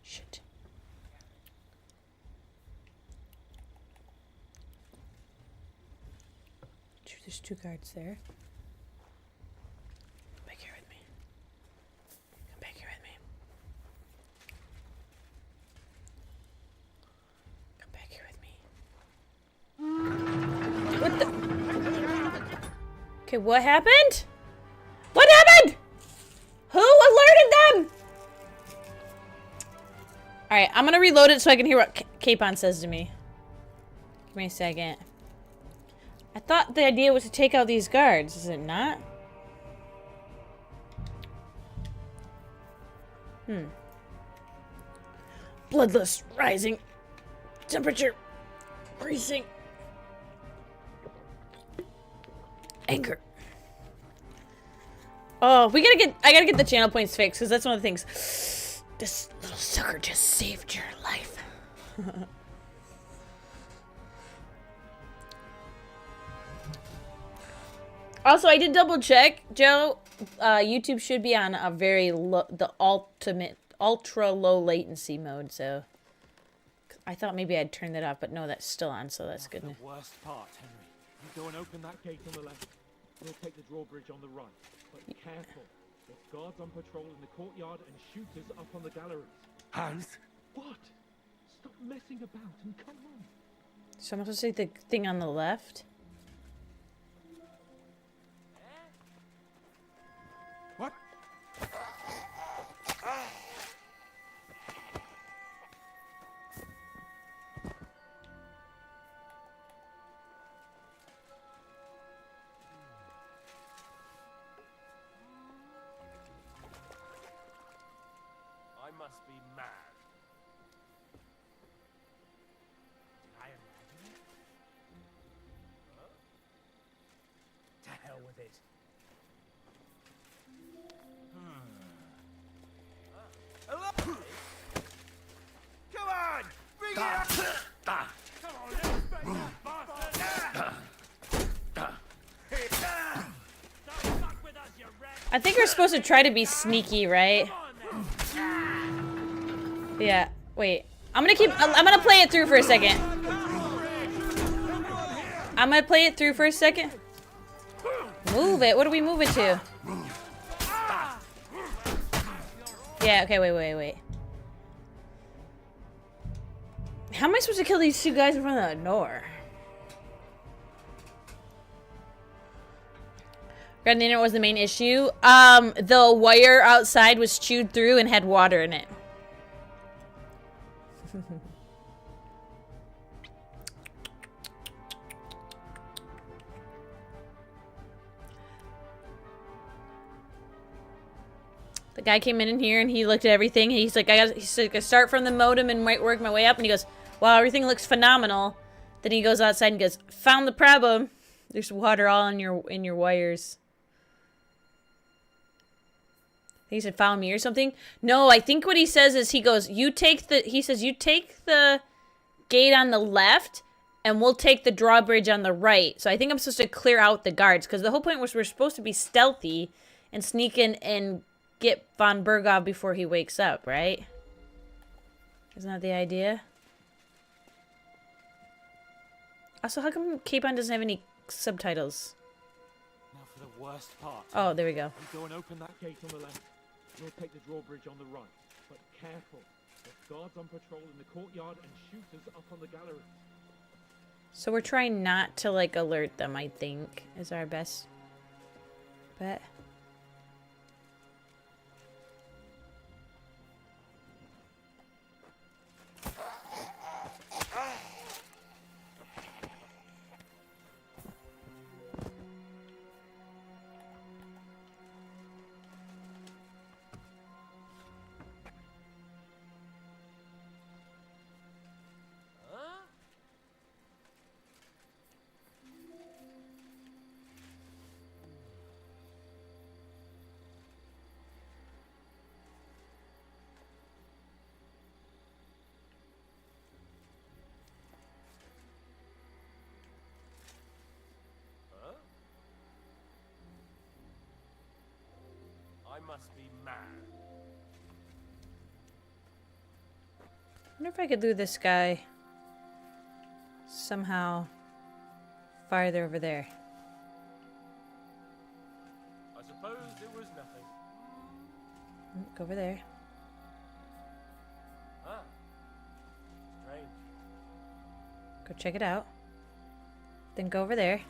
Shit. There's 2 guards there. Come back here with me. Come back here with me. Come back here with me. What the? Okay, what happened? What happened? Who alerted them? Alright, I'm gonna reload it so I can hear what Capon says to me. Give me a second. I thought the idea was to take out these guards, is it not? Bloodlust rising. Temperature increasing. Anger. Oh, I gotta get the channel points fixed, because that's one of the things. This little sucker just saved your life. Also, I did double check, Joe. YouTube should be on a very low, the ultra low latency mode, so I thought maybe I'd turn that off, but no, that's still on, so that's good.
The worst part, Henry. You go and open that gate on the left. We'll take the drawbridge on the right. But careful. There's guards on patrol in the courtyard and shooters up on the galleries.
Hans?
What? Stop messing about and come on.
So I'm supposed to take the thing on the left?
What?
I must be mad. Did I imagine it? Huh? To hell with it. Hello? Come on! Bring it up! Come on, let's bang that bastard! Don't fuck with us, you rat!
I think we're supposed to try to be sneaky, right? Yeah, wait. I'm gonna play it through for a second. I'm gonna play it through for a second. Move it. What do we move it to? Yeah, okay, wait. How am I supposed to kill these 2 guys in front of the door? Red the internet was the main issue. The wire outside was chewed through and had water in it. The guy came in here and he looked at everything. He's like, I start from the modem and might work my way up. And he goes, wow, everything looks phenomenal. Then he goes outside and goes, found the problem. There's water all in your wires. He said, found me or something. No, I think what he says is he goes, you take the gate on the left and we'll take the drawbridge on the right. So I think I'm supposed to clear out the guards, because the whole point was we're supposed to be stealthy and sneak in and get von Bergov before he wakes up, right? Isn't that the idea? Also, how come Capon doesn't have any subtitles?
Now for the worst part.
Oh, there we go.
You go and open that gate on the left. We'll take the drawbridge on the right. But careful. There's guards on patrol in the courtyard and shooters up on the gallery.
So we're trying not to, like, alert them, I think, is our best bet.
I must be mad.
I wonder if I could lure this guy somehow farther over there.
I suppose it was nothing.
Go over there.
Ah. Strange.
Go check it out. Then go over there.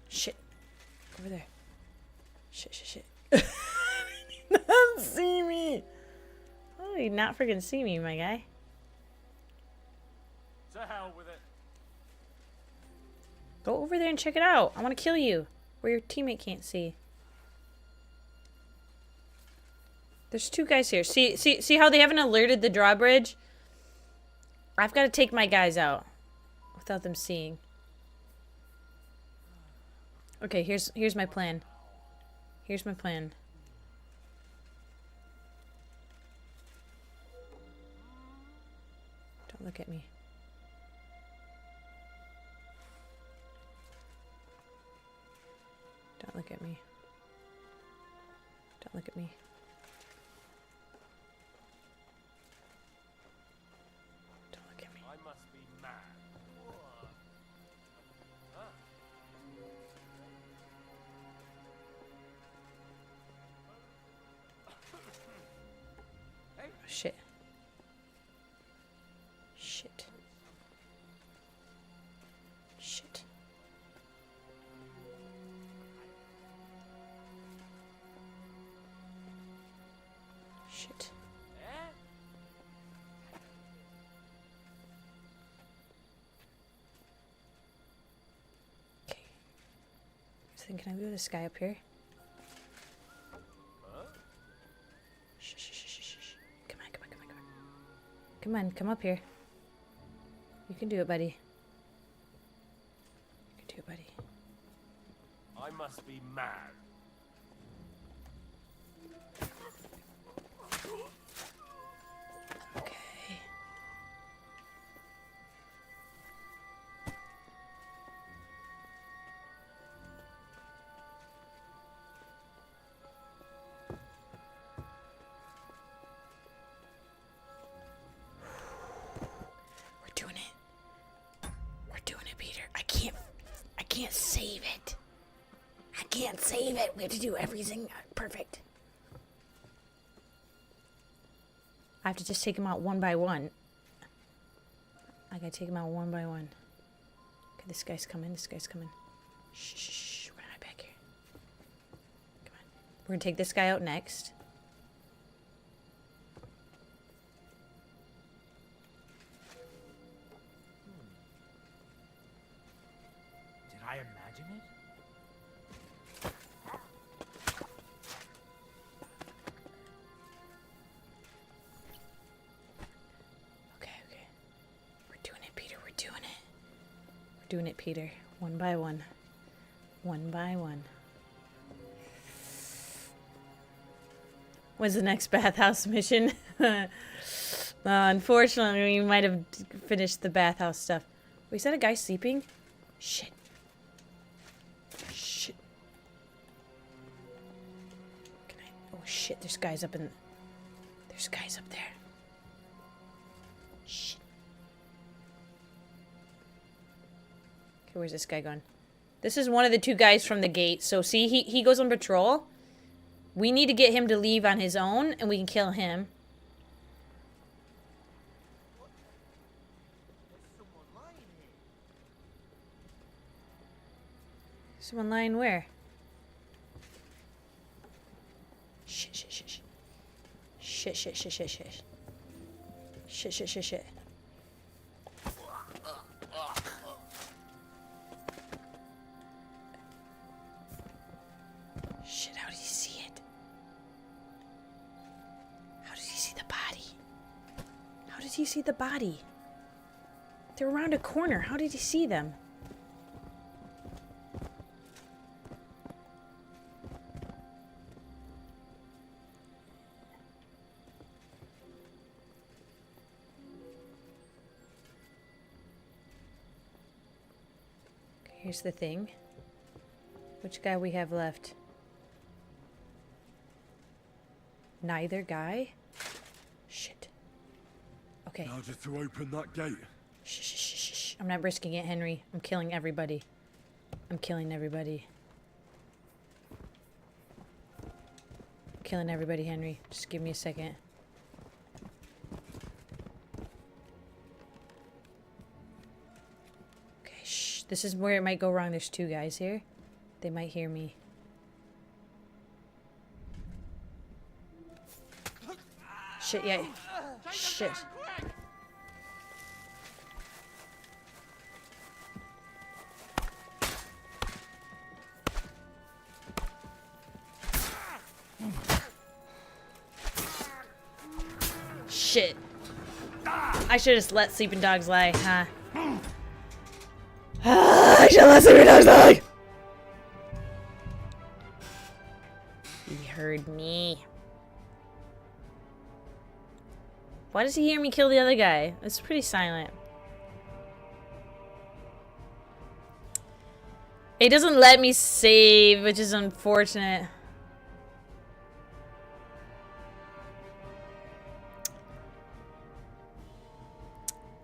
Shit. Over there. Shit. He doesn't see me. Oh, he not freaking see me, my guy.
To hell with it.
Go over there and check it out. I want to kill you. Where your teammate can't see. There's two guys here. See how they haven't alerted the drawbridge? I've got to take my guys out without them seeing. Okay, here's my plan. Here's my plan. Don't look at me. Don't look at me. Don't look at me. Don't look at me.
I must be mad.
Oh, shit. Shit. Shit. Shit. Okay. So then can I move this guy up here? Shh. Come on. Come on, come up here. You can do it, buddy. You can do it, buddy.
I must be mad.
Okay. We're doing it, Peter. I can't save it. I can't save it. We have to do everything perfect. I have to just take them out one by one. I gotta take them out one by one. Okay, this guy's coming. Shh. We're not back here. Come on. We're gonna take this guy out next.
Did I imagine it?
Okay. We're doing it, Peter. We're doing it, Peter. One by one. One by one. When's the next bathhouse mission? Unfortunately, we might have finished the bathhouse stuff. Wait, is that a guy sleeping? Shit. Shit. Can I? Oh shit! There's guys up in. There's guys up there. Shit. Okay, where's this guy going? This is one of the two guys from the gate. So see, he goes on patrol. We need to get him to leave on his own, and we can kill him. Someone lying where? Shit, shit, shit, shit. Shit, shit, shit, shit, shit. Shit, shit, shit, shit. Shit, how did he see it? How did he see the body? How did he see the body? They're around a corner. How did he see them? Here's the thing. Which guy we have left? Neither guy? Shit. Okay.
Now just to open that gate.
Shh, shh, shh, shh, shh. I'm not risking it, Henry. I'm killing everybody. I'm killing everybody. I'm killing everybody, Henry. Just give me a second. This is where it might go wrong. There's two guys here. They might hear me. Shit, yeah. Shit. Shit. I should just let sleeping dogs lie, huh? I shall let sleeping dogs lie! He heard me. Why does he hear me kill the other guy? It's pretty silent. It doesn't let me save, which is unfortunate.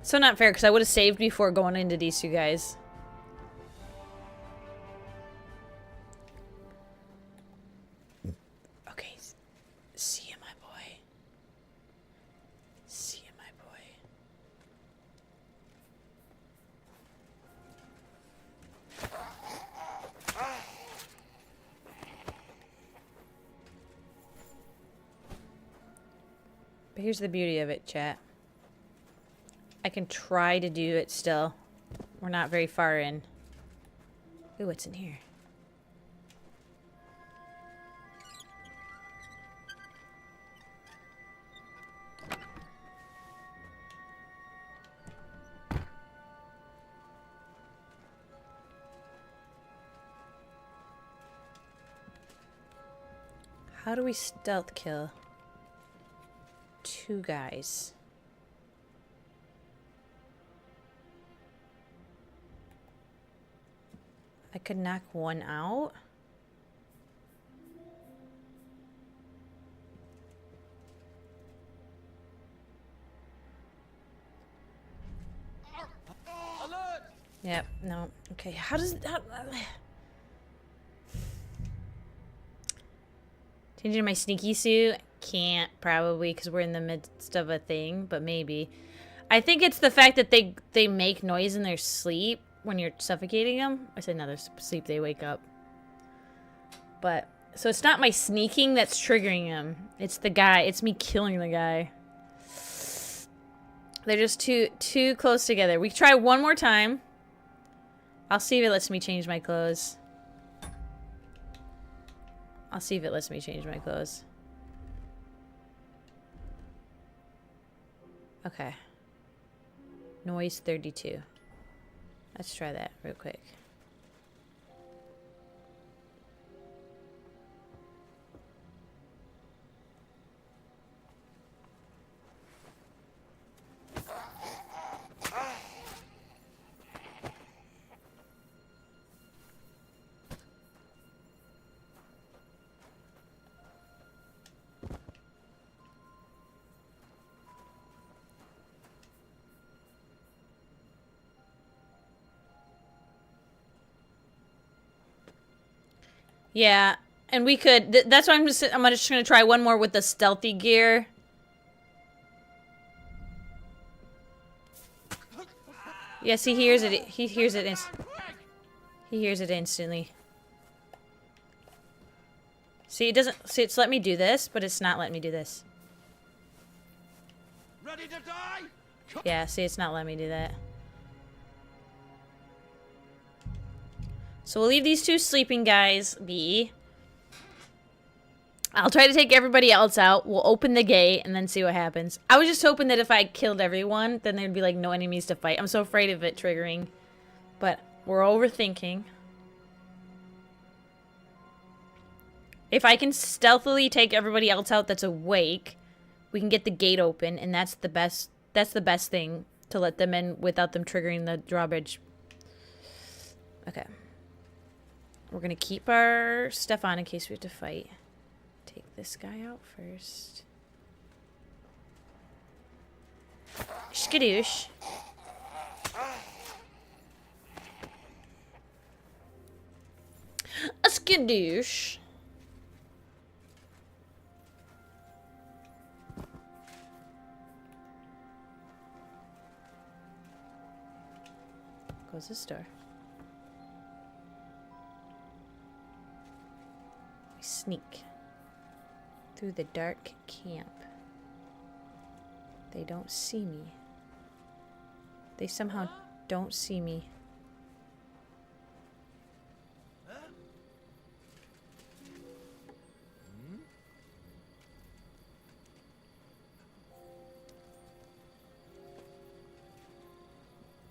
So not fair, because I would have saved before going into these two guys. Okay. See you, my boy. See you, my boy. But here's the beauty of it, chat. I can try to do it still. We're not very far in. Ooh, what's in here? How do we stealth kill two guys? I could knock one out.
Alert!
Yep, no. Okay, how does that... Changing my sneaky suit? Can't, probably, because we're in the midst of a thing, but maybe. I think it's the fact that they make noise in their sleep when you're suffocating them. I said no, they're sleep, they wake up. But, so it's not my sneaking that's triggering them. It's the guy. It's me killing the guy. They're just too close together. We try one more time. I'll see if it lets me change my clothes. I'll see if it lets me change my clothes. Okay. Noise 32. Let's try that real quick. Yeah, and we could. That's why I'm just gonna try one more with the stealthy gear. Yes, he hears it. He hears it. He hears it instantly. See, it doesn't. See, it's let me do this, but it's not letting me do this.
Ready to die?
Yeah, see, it's not letting me do that. So we'll leave these 2 sleeping guys be. I'll try to take everybody else out. We'll open the gate and then see what happens. I was just hoping that if I killed everyone, then there'd be like no enemies to fight. I'm so afraid of it triggering. But we're overthinking. If I can stealthily take everybody else out that's awake, we can get the gate open, and that's the best thing, to let them in without them triggering the drawbridge. Okay. We're gonna keep our stuff on in case we have to fight. Take this guy out first. Skadoosh. A skadoosh. Close this door. We sneak through the dark camp. They don't see me. They somehow don't see me.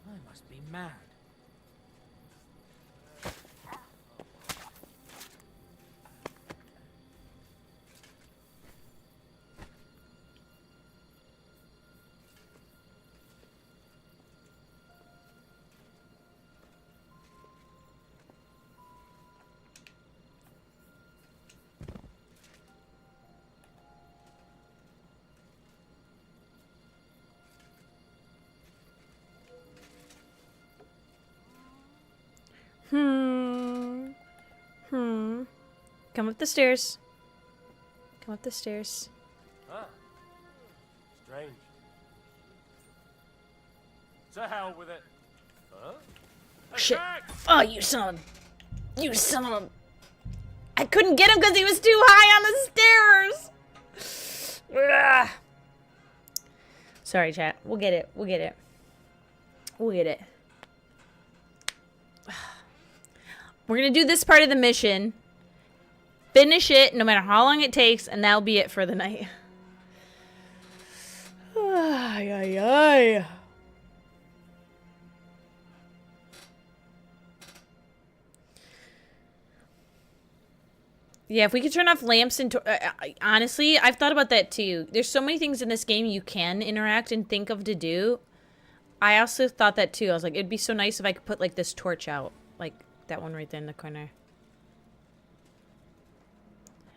I must be mad.
Come up the stairs. Come up the stairs.
Huh. Strange. To hell with it. Huh?
Shit.
Attack!
Oh, you son of a... You son of a... I couldn't get him because he was too high on the stairs! Ugh. Sorry, chat. We'll get it. We'll get it. We'll get it. We're gonna do this part of the mission. Finish it, no matter how long it takes, and that'll be it for the night. Ay, ay, ay. Yeah, if we could turn off lamps and... honestly, I've thought about that too. There's so many things in this game you can interact and think of to do. I also thought that too. I was like, it'd be so nice if I could put like this torch out. Like that one right there in the corner.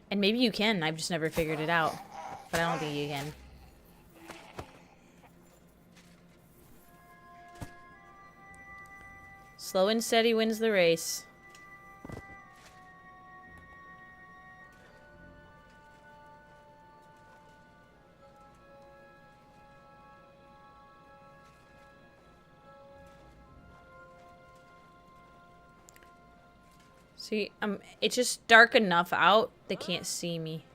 And maybe you can. I've just never figured it out. But I don't think you can. Slow and steady wins the race. See, it's just dark enough out, they can't see me.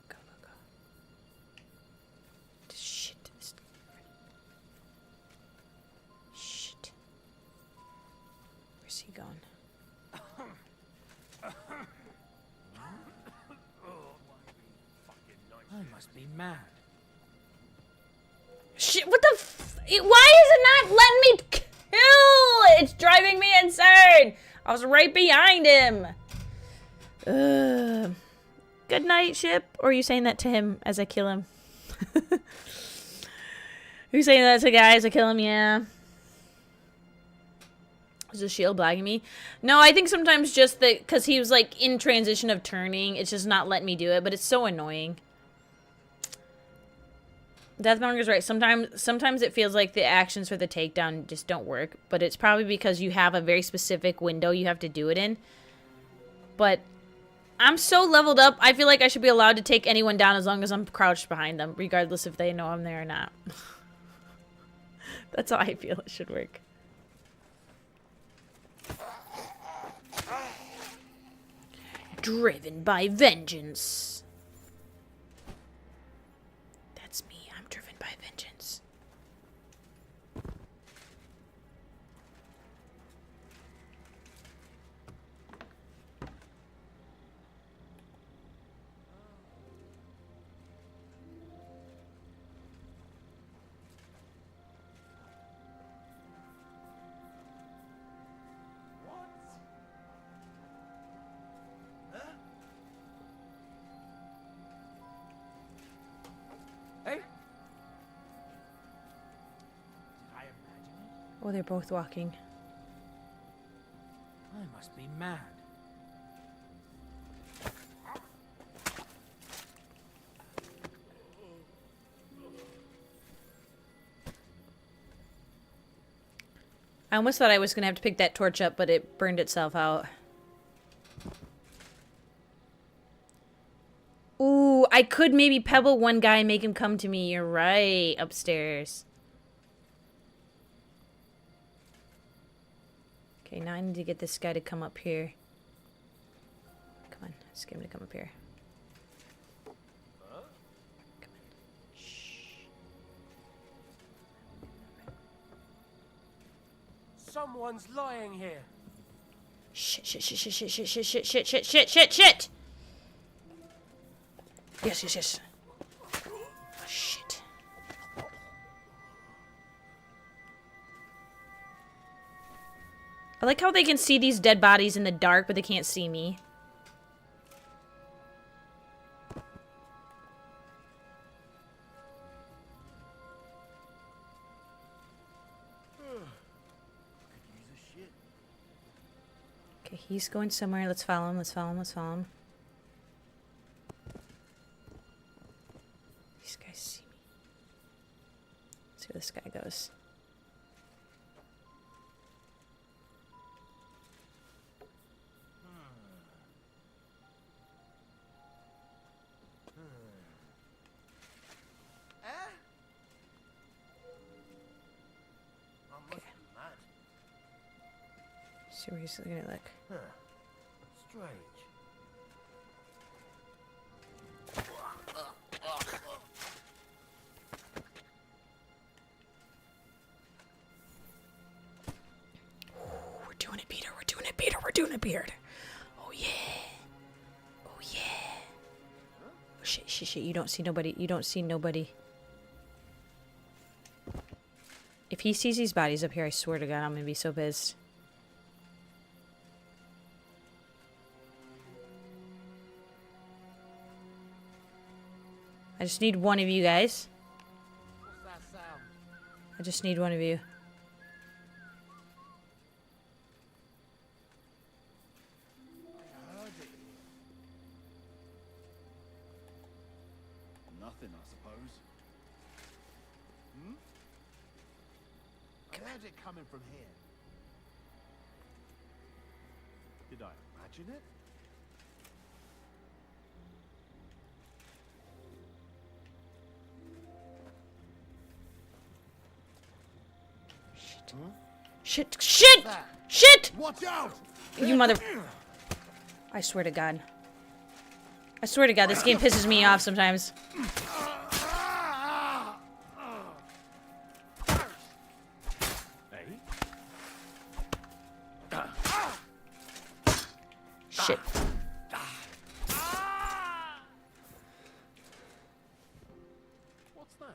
Go, go, go. Shit. Shit. Where's he going?
I must be mad.
Shit, what the f- Why is it not letting me kill? It's driving me insane. I was right behind him. Good night, ship. Or are you saying that to him as I kill him? Are you saying that to guy as I kill him? Yeah. Is the shield blagging me? No, I think sometimes just that because he was like in transition of turning, it's just not letting me do it, but it's so annoying. Deathmonger's right. Sometimes it feels like the actions for the takedown just don't work, but it's probably because you have a very specific window you have to do it in. But I'm so leveled up, I feel like I should be allowed to take anyone down as long as I'm crouched behind them, regardless if they know I'm there or not. That's how I feel it should work. Driven by vengeance. That's me. I'm driven by vengeance.
Hey?
Oh, they're both walking.
I must be mad.
I almost thought I was gonna have to pick that torch up, but it burned itself out. Ooh, I could maybe pebble one guy and make him come to me. You're right. Upstairs. Okay, now I need to get this guy to come up here. Come on, let's get him to come up here.
Someone's lying here.
Shit, shit, shit, shit, shit, shit, shit, shit, shit, shit, shit, shit, shit! Yes, yes, yes. Oh, shit. I like how they can see these dead bodies in the dark, but they can't see me. Okay, he's going somewhere. Let's follow him, let's follow him, let's follow him. These guys see me. Let's see where this guy goes. See where he's gonna look.
Huh. Strange.
We're doing it, Peter. We're doing it, Peter. We're doing it, Beard. Oh yeah. Oh yeah. Oh, shit, shit, shit. You don't see nobody. You don't see nobody. If he sees these bodies up here, I swear to God, I'm gonna be so pissed. I just need one of you guys.
What's that sound?
I just need one of you.
Nothing, I suppose. Hmm? I heard it coming from here. Did I imagine it?
Shit! Shit! Shit!
Watch out!
You mother... I swear to God. I swear to God, this game pisses me off sometimes. Shit.
What's that?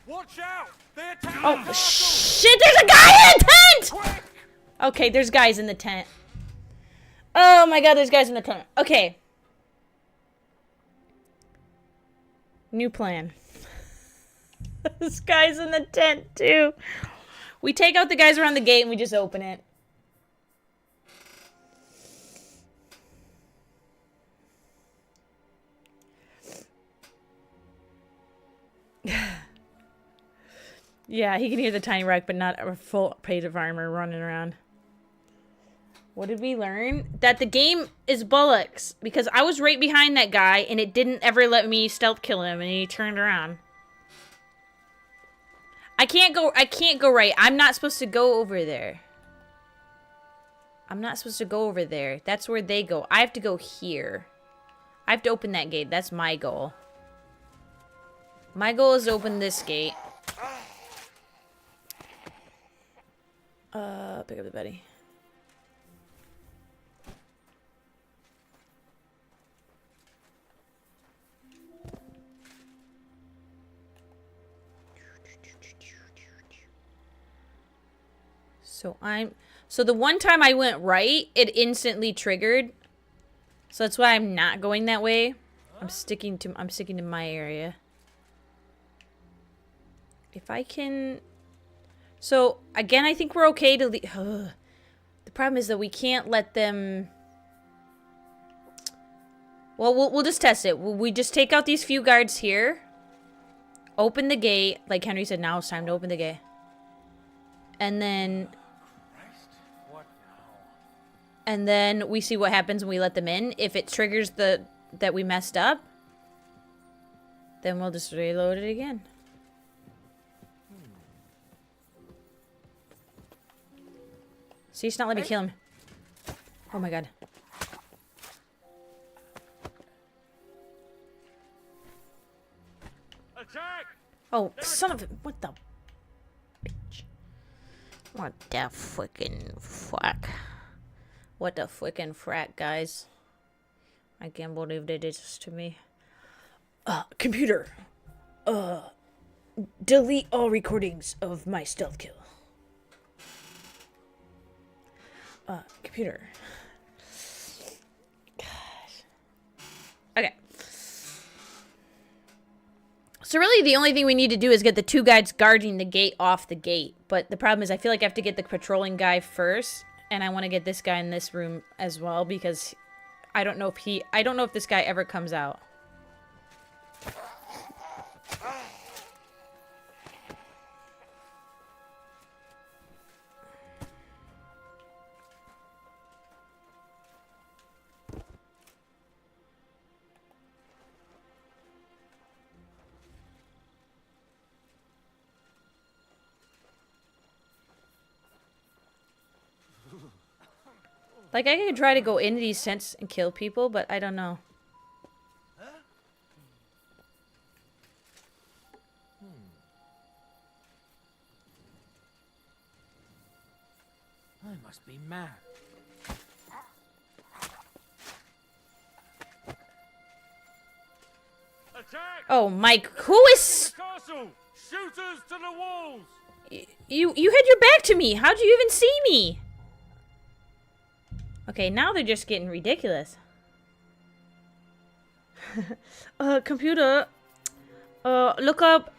Watch out! They attack.
Oh, shit! There's a guy in the tent! Okay, there's guys in the tent. Oh my God, there's guys in the tent. Okay. New plan. This guy's in the tent, too. We take out the guys around the gate and we just open it. Yeah, he can hear the tiny wreck, but not a full plate of armor running around. What did we learn? That the game is bullocks. Because I was right behind that guy, and it didn't ever let me stealth kill him, and he turned around. I can't go right. I'm not supposed to go over there. I'm not supposed to go over there. That's where they go. I have to go here. I have to open that gate. That's my goal. My goal is to open this gate. Pick up the Betty. So the one time I went right, it instantly triggered. So that's why I'm not going that way. I'm sticking to my area. If I can... So, again, I think we're okay to leave... The problem is that we can't let them... Well, we'll just test it. We just take out these few guards here. Open the gate. Like Henry said, now it's time to open the gate. And then... And then we see what happens when we let them in. If it triggers that we messed up, then we'll just reload it again. See, it's not letting me kill him. Oh my god.
Attack!
Oh, son of a... What the... Bitch. What the freaking fuck. What the freaking frack, guys. I can't believe they did this to me. Computer. Delete all recordings of my stealth kill. Computer. Gosh. Okay. So really the only thing we need to do is get the two guys guarding the gate off the gate. But the problem is I feel like I have to get the patrolling guy first. And I want to get this guy in this room as well because I don't know if this guy ever comes out. Like, I could try to go into these tents and kill people, but I don't know.
I must be mad.
Attack!
Oh, Mike, who is...
The castle! Shooters to the walls!
You had your back to me. How'd you even see me? Okay, now they're just getting ridiculous. Computer, look up,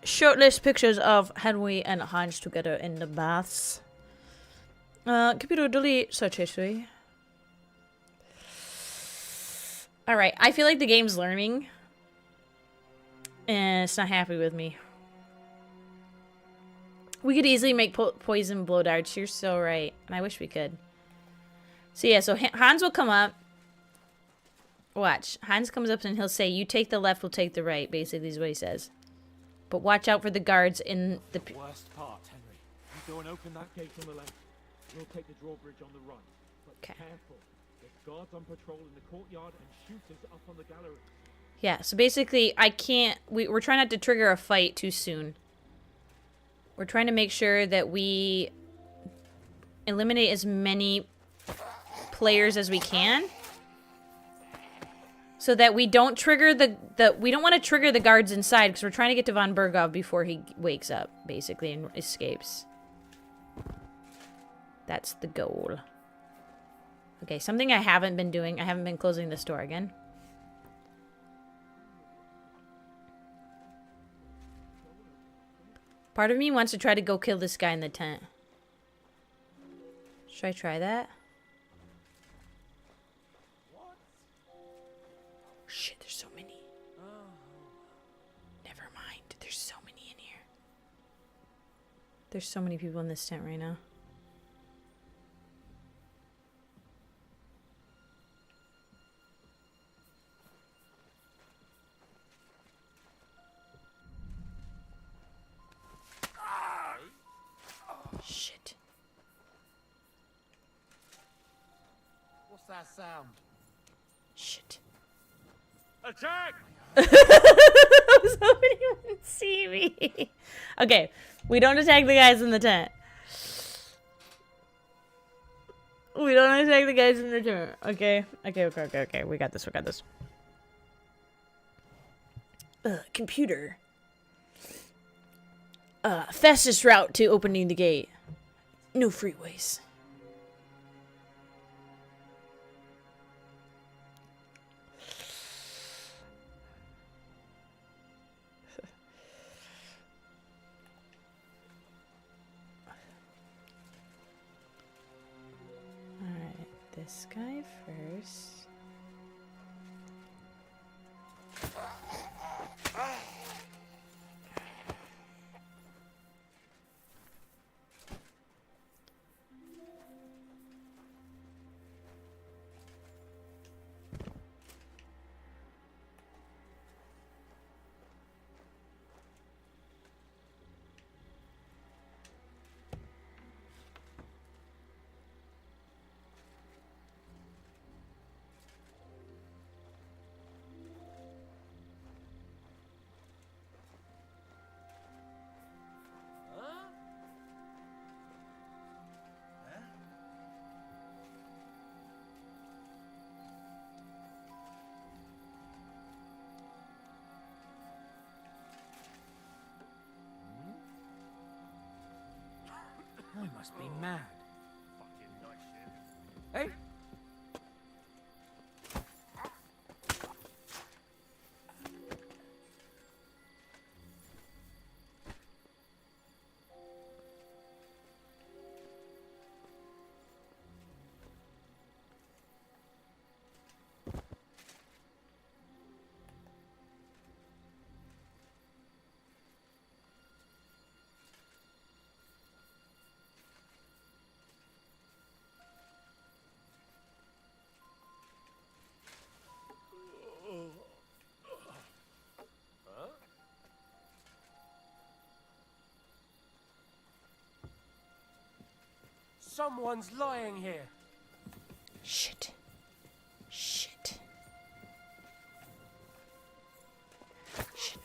shirtless pictures of Henry and Hans together in the baths. Computer, delete search history. Alright, I feel like the game's learning. And it's not happy with me. We could easily make poison blow darts. You're so right. And I wish we could. So yeah, so Hans will come up. Watch. Hans comes up and he'll say, you take the left, we'll take the right. Basically is what he says. But watch out for the guards in the...
Worst part, Henry. You go and open that gate on the left. We'll take the drawbridge on the right. But careful. There's guards on patrol in the courtyard and shooters up on the gallery.
Yeah, so basically, I can't... We're trying not to trigger a fight too soon. We're trying to make sure that we eliminate as many players as we can. So that we don't trigger we don't want to trigger the guards inside because we're trying to get to von Bergov before he wakes up, basically, and escapes. That's the goal. Okay, something I haven't been doing. I haven't been closing this door again. Part of me wants to try to go kill this guy in the tent. Should I try that? Shit, there's so many. Never mind. There's so many in here. There's so many people in this tent right now. Shit.
What's that sound?
Shit.
Attack!
I was hoping you wouldn't see me. Okay, we don't attack the guys in the tent. We don't attack the guys in the tent. Okay, okay. We got this. Computer. Fastest route to opening the gate. No freeways. Alright, this guy first.
I must be mad. Hey!
Someone's lying here.
Shit. Shit. Shit.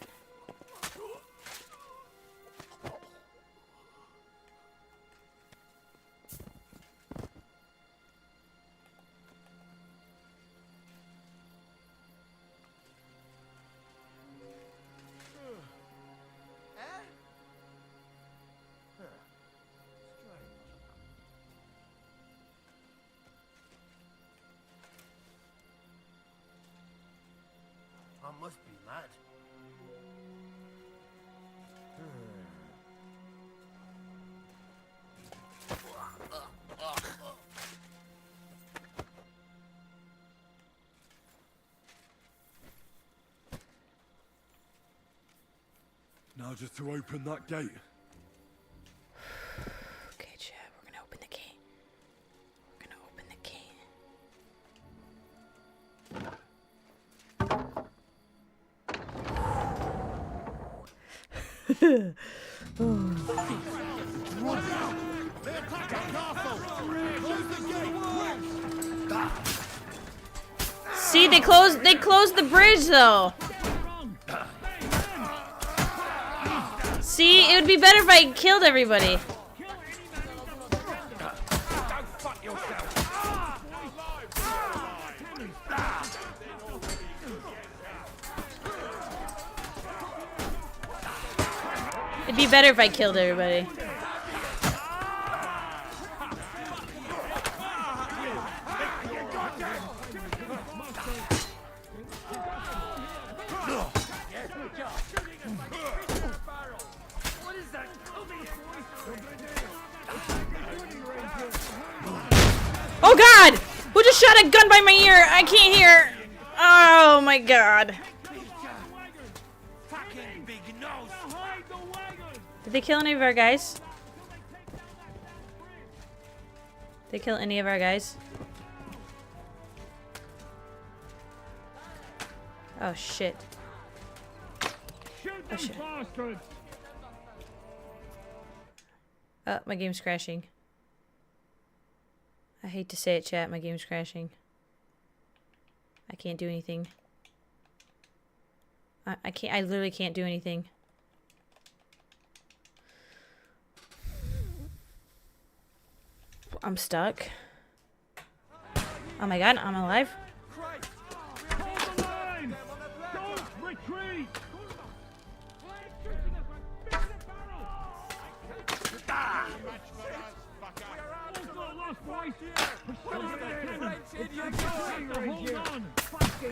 I must be mad.
Now just to open that gate.
Okay, Chad, we're gonna open the gate. We're gonna open the gate. See, they closed the bridge though. See, it would be better if I killed everybody. It'd be better if I killed everybody. Oh God! Who just shot a gun by my ear? I can't hear. Oh my God. Did they kill any of our guys? They kill any of our guys? Oh shit. Oh shit. Oh, my game's crashing. I hate to say it, chat. My game's crashing. I can't do anything. I can't. I literally can't do anything. I'm stuck. Oh my god, I'm alive.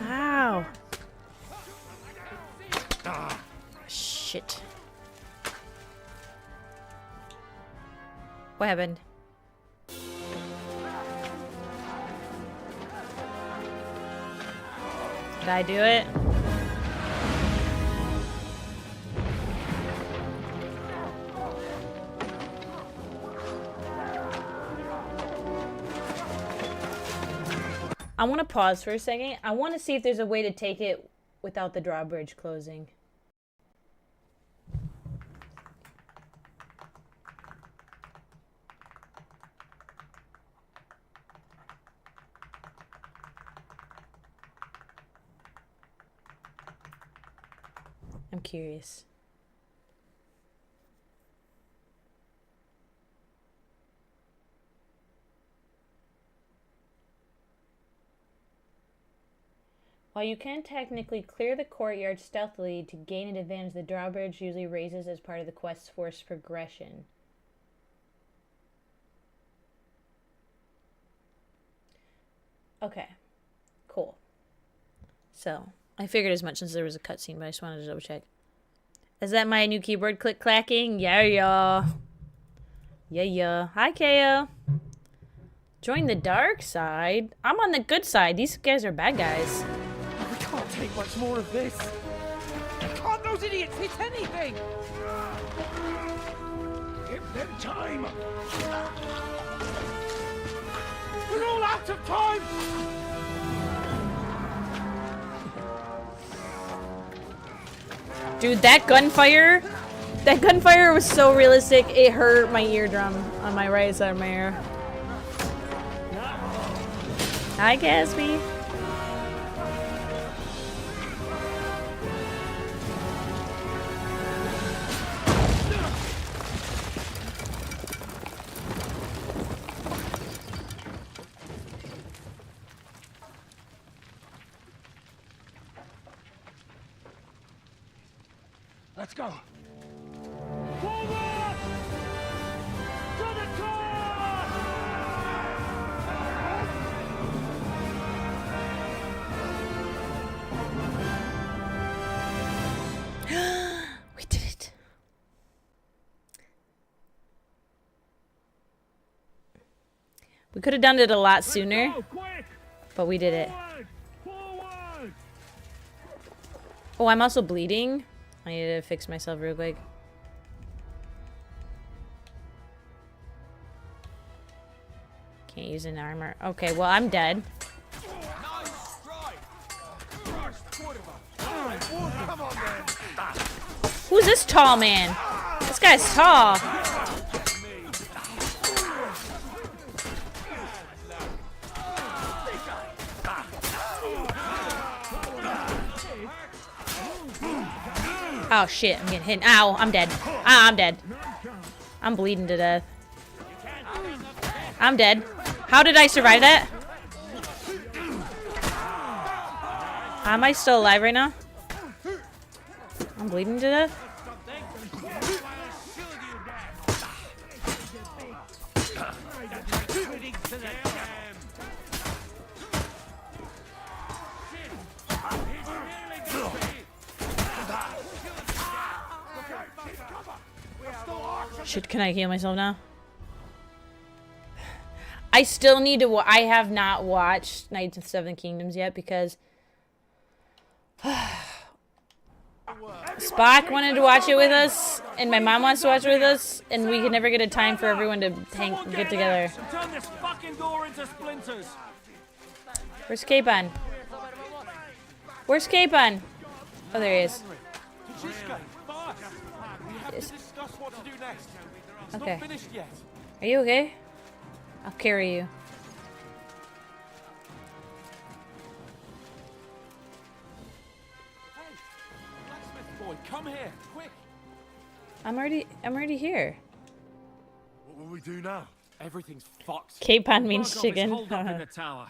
Ow. Shit. What happened? Did I do it? I want to pause for a second. I want to see if there's a way to take it without the drawbridge closing. I'm curious. While you can technically clear the courtyard stealthily to gain an advantage, the drawbridge usually raises as part of the quest's forced progression. Okay, cool. So, I figured as much since there was a cutscene, but I just wanted to double check. Is that my new keyboard click clacking? Yeah, yeah. Yeah, yeah. Hi, KO. Join the dark side? I'm on the good side. These guys are bad guys.
We can't take much more of this. Can't those idiots hit anything?
Give them time. We're all out of time.
Dude, that gunfire was so realistic, it hurt my eardrum on my right side of my ear. Hi, Gatsby.
Let's go.
We did it. We could have done it a lot sooner, but we did it. Oh, I'm also bleeding. I need to fix myself real quick. Can't use an armor. Okay, well, I'm dead. Who's this tall man? This guy's tall. Oh shit, I'm getting hit. Ow, I'm dead. Ah, I'm dead. I'm bleeding to death. I'm dead. How did I survive that? Am I still alive right now? I'm bleeding to death. Shit, can I heal myself now? I still need to I have not watched Knights of the Seven Kingdoms yet because Spock wanted to watch it with us, and my mom wants to watch it with us, and we could never get a time for everyone to get together.
Turn this fucking door into splinters.
Where's Capon? Where's Capon? Oh, there he is.
We have to discuss what to do next. It's
Okay.
not finished yet.
Are you okay? I'll carry you.
Hey, blacksmith boy, come here, quick.
I'm already here.
What will we do now?
Everything's fucked.
Capon means
Barkov is
chicken.
holed up in the tower.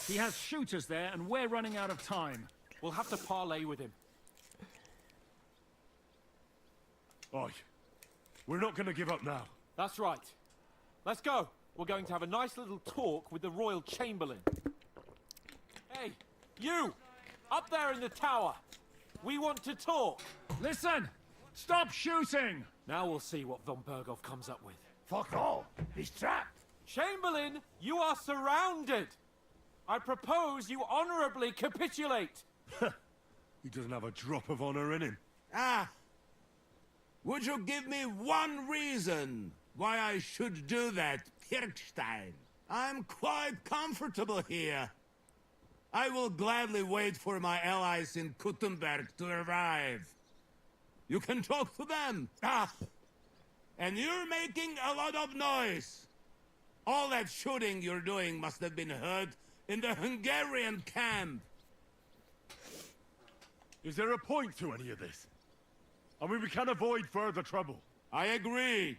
He has shooters there, and we're running out of time.
We'll have to parley with him.
Oi, we're not going to give up now.
That's right. Let's go. We're going to have a nice little talk with the Royal Chamberlain. Hey, you! Up there in the tower! We want to talk!
Listen! Stop shooting!
Now we'll see what von Berghoff comes up with.
Fuck all. He's trapped.
Chamberlain, you are surrounded! I propose you honorably capitulate!
He doesn't have a drop of honor in him.
Ah! Would you give me one reason why I should do that, Pirkstein? I'm quite comfortable here. I will gladly wait for my allies in Kuttenberg to arrive. You can talk to them. Ah! And you're making a lot of noise. All that shooting you're doing must have been heard in the Hungarian camp.
Is there a point to any of this? I mean, we can avoid further trouble.
I agree.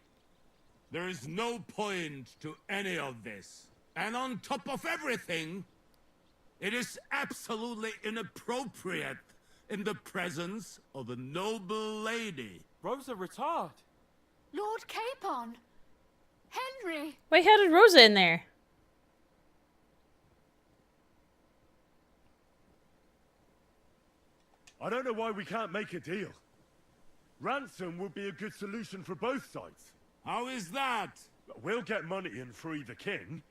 There is no point to any of this. And on top of everything, it is absolutely inappropriate in the presence of a noble lady.
Rosa Retard.
Lord Capon. Henry.
Wait, how did Rosa in there?
I don't know why we can't make a deal. Ransom would be a good solution for both sides.
How is that?
We'll get money and free the king,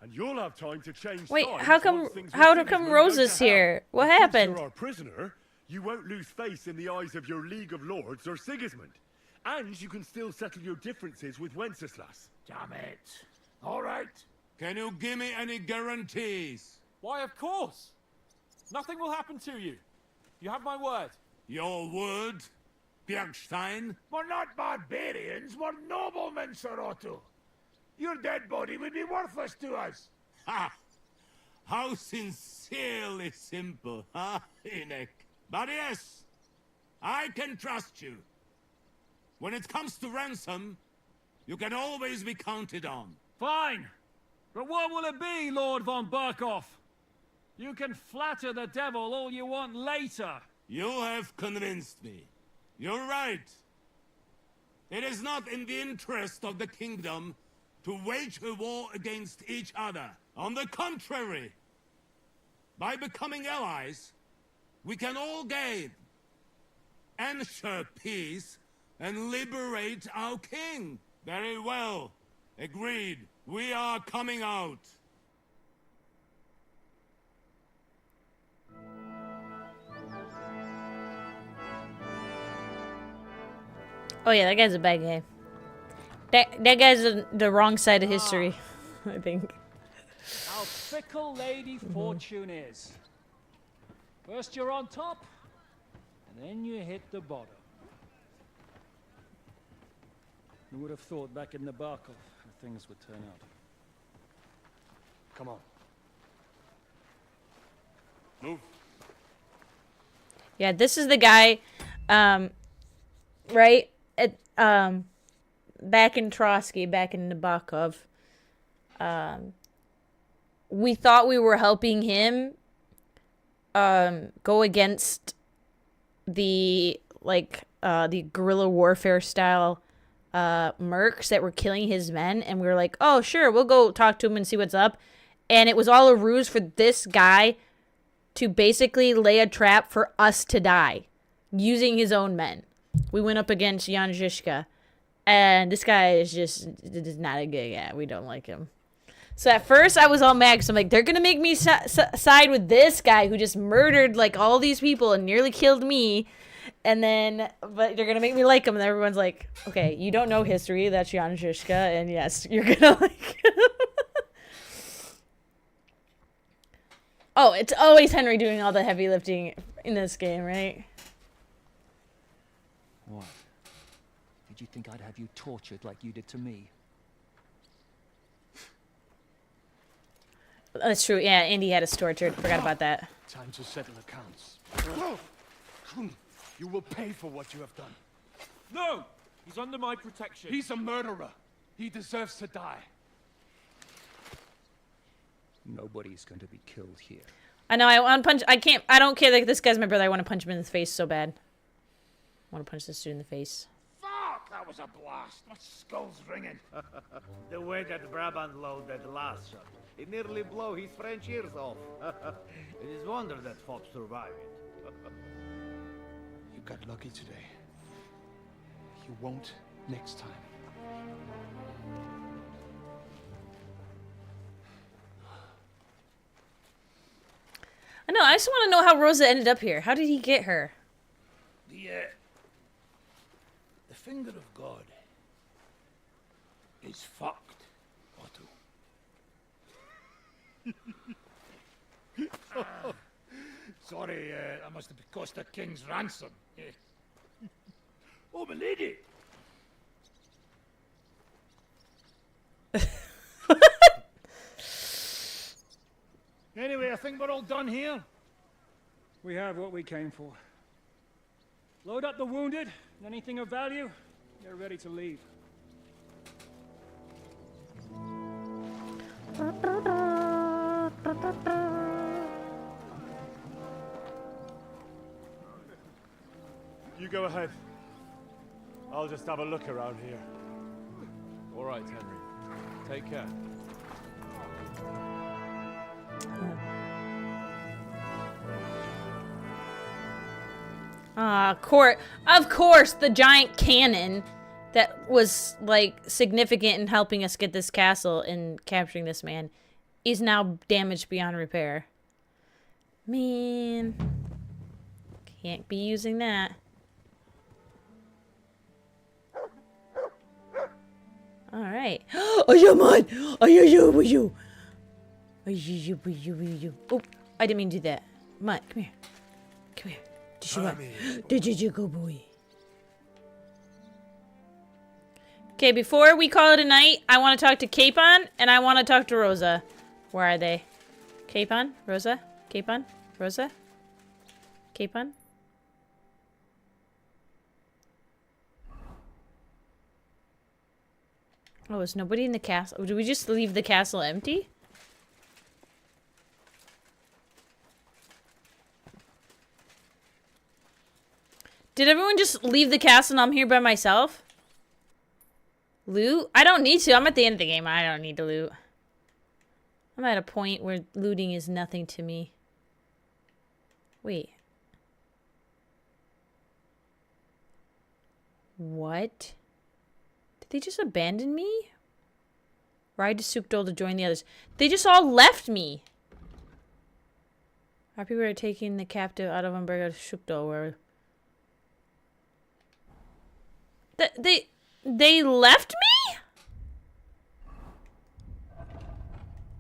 and you'll have time to change
Wait,
sides
how come
once things with
how
Sigismund
come
go
Rosa's
to hell.
here? What
And since
happened?
You're our prisoner, you won't lose face in the eyes of your League of Lords or Sigismund. And you can still settle your differences with Wenceslas.
Damn it. All right.
Can you give me any guarantees?
Why, of course. Nothing will happen to you. You have my word.
Your word, Bjergstein?
We're not barbarians, we're noblemen, Sir Otto. Your dead body would be worthless to us.
Ha! How sincerely simple, huh, Enoch? But yes, I can trust you. When it comes to ransom, you can always be counted on.
Fine. But what will it be, Lord von Berkhoff? You can flatter the devil all you want later.
You have convinced me. You're right. It is not in the interest of the kingdom to wage a war against each other. On the contrary, by becoming allies, we can all gain, ensure peace, and liberate our king. Very well. Agreed. We are coming out.
Oh yeah, that guy's a bad guy. That guy's on the wrong side of history, I think.
How fickle Lady Fortune is. First you're on top, and then you hit the bottom. Who would have thought back in the Barkov how things would turn out?
Come on. Move.
Yeah, this is the guy, right? Back in Trotsky, back in Nabokov. We thought we were helping him go against the guerrilla warfare style mercs that were killing his men, and we were like, oh sure, we'll go talk to him and see what's up. And it was all a ruse for this guy to basically lay a trap for us to die using his own men. We went up against Jan Žižka, and this guy is not a good guy. We don't like him. So at first I was all mad because I'm like, they're gonna make me side with this guy who just murdered like all these people and nearly killed me, And then, but you're gonna make me like him, and everyone's like, okay, you don't know history, that's Jan Žižka, and yes, you're gonna like him. Oh, it's always Henry doing all the heavy lifting in this game, right?
What? Did you think I'd have you tortured like you did to me?
That's true, yeah, Andy had us tortured, forgot about that.
Time to settle accounts. You will pay for what you have done.
No! He's under my protection.
He's a murderer. He deserves to die.
Nobody's going to be killed here.
I know, I want to punch, I don't care that this guy's my brother, I want to punch him in the face so bad. I want to punch this dude in the face.
Fuck! That was a blast. My skull's ringing.
The way that Brabant loaded that last shot, it nearly blew his French ears off. It is wonder that Fox survived it.
You got lucky today. You won't next time.
I know, I just want to know how Rosa ended up here. How did he get her?
The finger of God is fucked, Otto. Sorry, I must have cost a king's ransom. Oh, my lady! Anyway, I think we're all done here.
We have what we came for. Load up the wounded, and anything of value, they're ready to leave.
You go ahead. I'll just have a look around here.
All right, Henry. Take care.
Of course, the giant cannon that was, like, significant in helping us get this castle and capturing this man is now damaged beyond repair. Man. Can't be using that. Alright. Oh, yeah, man! Oh, you! Oh, I didn't mean to do that. Mutt, come here. Come here. Did you go, boy? Okay, before we call it a night, I want to talk to Capon and I want to talk to Rosa. Where are they? Capon? Rosa? Capon? Rosa? Capon? Oh, is nobody in the castle? Did we just leave the castle empty? Did everyone just leave the castle and I'm here by myself? Loot? I don't need to. I'm at the end of the game. I don't need to loot. I'm at a point where looting is nothing to me. Wait. What? Did they just abandon me? Ride to Sukdol to join the others. They just all left me. Our people are taking the captive out of Umberga to Sukdol, where... They left me?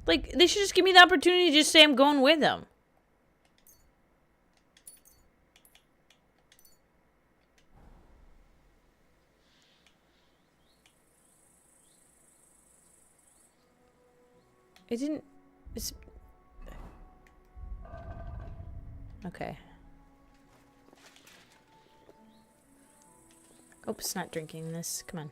Like, they should just give me the opportunity to just say I'm going with them. It didn't... It's... Okay. Oops, not drinking this. Come on.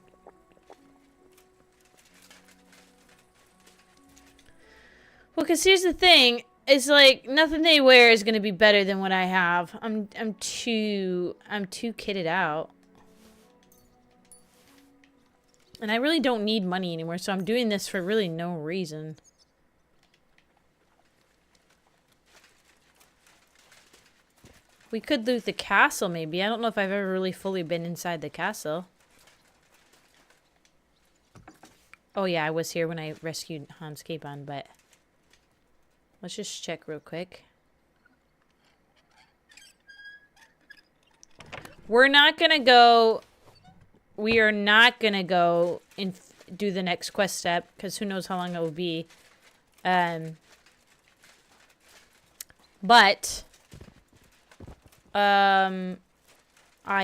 Well, because here's the thing. It's like, nothing they wear is going to be better than what I have. I'm too kitted out. And I really don't need money anymore, so I'm doing this for really no reason. We could loot the castle, maybe. I don't know if I've ever really fully been inside the castle. Oh yeah, I was here when I rescued Hans Capon, but... Let's just check real quick. We're not gonna go... We are not gonna go and do the next quest step, because who knows how long it will be. But... I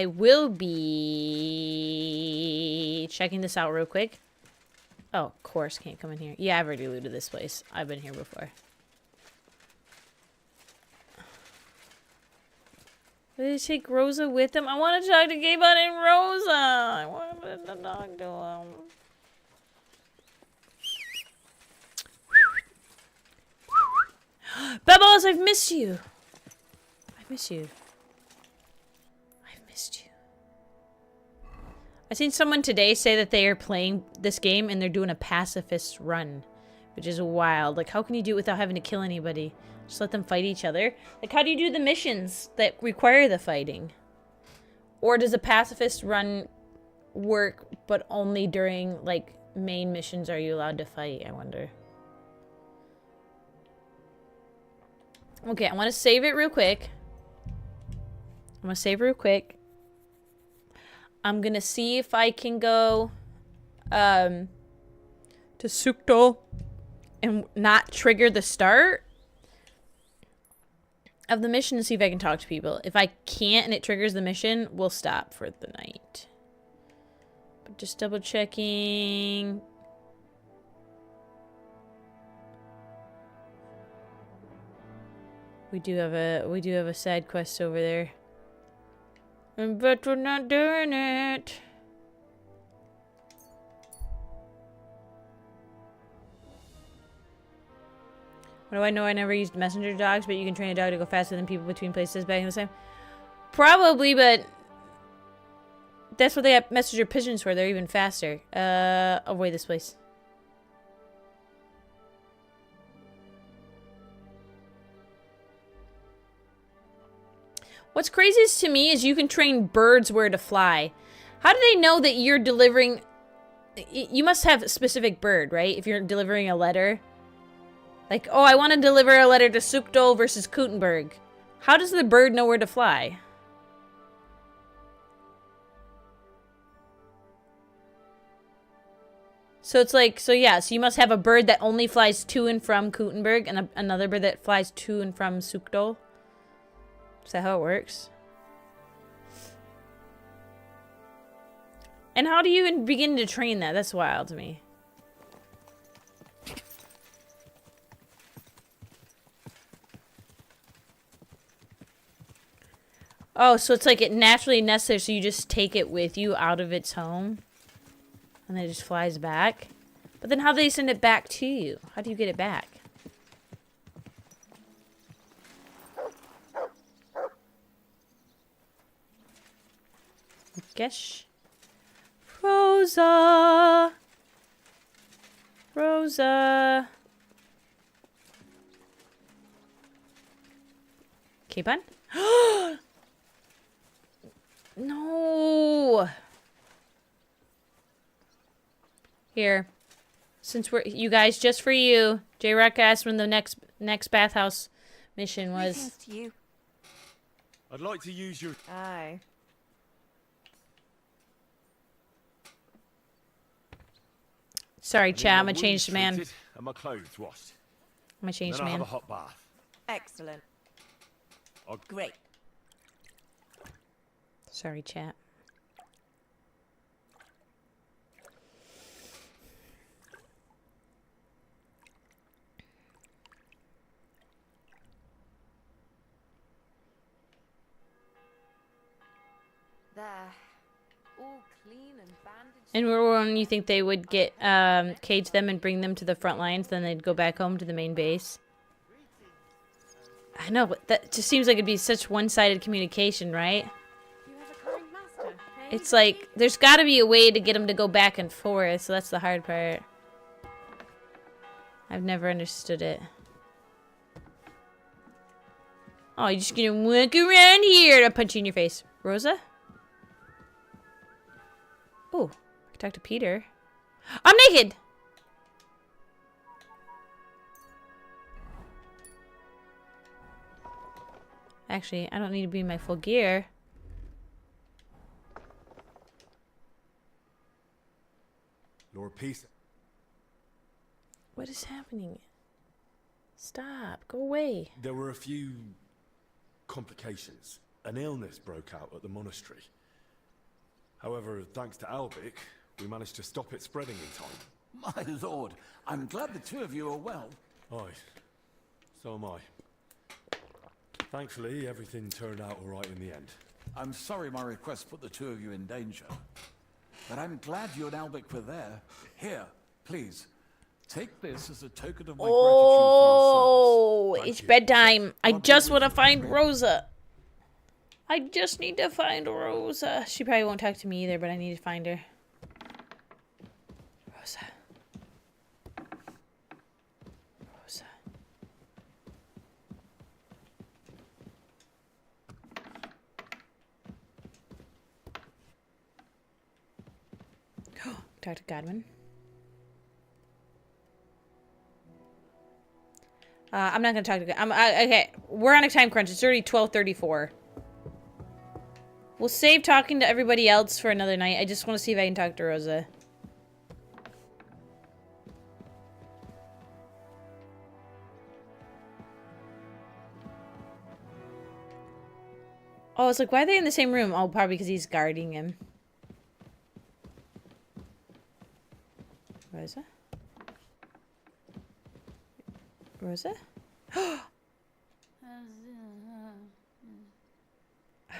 will be checking this out real quick. Oh, of course, can't come in here. Yeah, I've already looted this place. I've been here before. Did they take Rosa with them? I want to talk to Gabon and Rosa. I want to talk to them. Bubbles, I've missed you. I've missed you. I've missed you. I seen someone today say that they are playing this game and they're doing a pacifist run, which is wild. Like, how can you do it without having to kill anybody? Just let them fight each other? Like, how do you do the missions that require the fighting? Or does a pacifist run work, but only during, like, main missions are you allowed to fight? I wonder. Okay, I want to save it real quick. I'm going to see if I can go to Sukto and not trigger the start of the mission to see if I can talk to people. If I can't and it triggers the mission, we'll stop for the night. But just double checking. We do have a side quest over there. But we're not doing it. What do I know? I never used messenger dogs, but you can train a dog to go faster than people between places back in the same. Probably, but that's what they have messenger pigeons for. They're even faster. Avoid this place. What's craziest to me is you can train birds where to fly. How do they know that you're delivering... You must have a specific bird, right? If you're delivering a letter. Like, oh, I want to deliver a letter to Sukdol versus Kutenberg. How does the bird know where to fly? So it's like, so yeah, so you must have a bird that only flies to and from Kutenberg and another bird that flies to and from Sukdol. Is that how it works? And how do you even begin to train that? That's wild to me. Oh, so it's like it naturally nests there, so you just take it with you out of its home? And then it just flies back? But then how do they send it back to you? How do you get it back? Guess. Rosa. Rosa. Keep on. No. Here. Since we're you guys, just for you. J-Rock asked when the next bathhouse mission was.
To you.
I'd like to use your...
Aye.
Sorry, chat. I'm a changed man.
And my clothes washed.
I'm a changed
then
man.
I'll have a hot bath.
Excellent. Great.
Sorry, chat.
There. All clean and bandaged.
And when you think they would get cage them and bring them to the front lines, then they'd go back home to the main base. I know, but that just seems like it'd be such one-sided communication, right?
You have a kind master, eh?
It's like there's got to be a way to get them to go back and forth, so that's the hard part. I've never understood it. Oh, you're just gonna walk around here to punch you in your face, Rosa? Oh, I can talk to Peter. I'm naked! Actually, I don't need to be in my full gear.
piece.
What is happening? Stop. Go away.
There were a few complications. An illness broke out at the monastery. However, thanks to Albic, we managed to stop it spreading in time.
My lord, I'm glad the two of you are well.
Aye, so am I. Thankfully, everything turned out all right in the end.
I'm sorry my request put the two of you in danger. But I'm glad you and Albic were there. Here, please. Take this as a token of my gratitude
Oh,
for your
it's
service.
bedtime. I just want to find Rosa. I just need to find Rosa. She probably won't talk to me either, but I need to find her. Rosa. Rosa. Talk to Godwin. I'm not gonna talk to. Okay, we're on a time crunch. It's already 12:34. We'll save talking to everybody else for another night. I just want to see if I can talk to Rosa. Oh, it's like, why are they in the same room? Oh, probably because he's guarding him. Rosa? Rosa?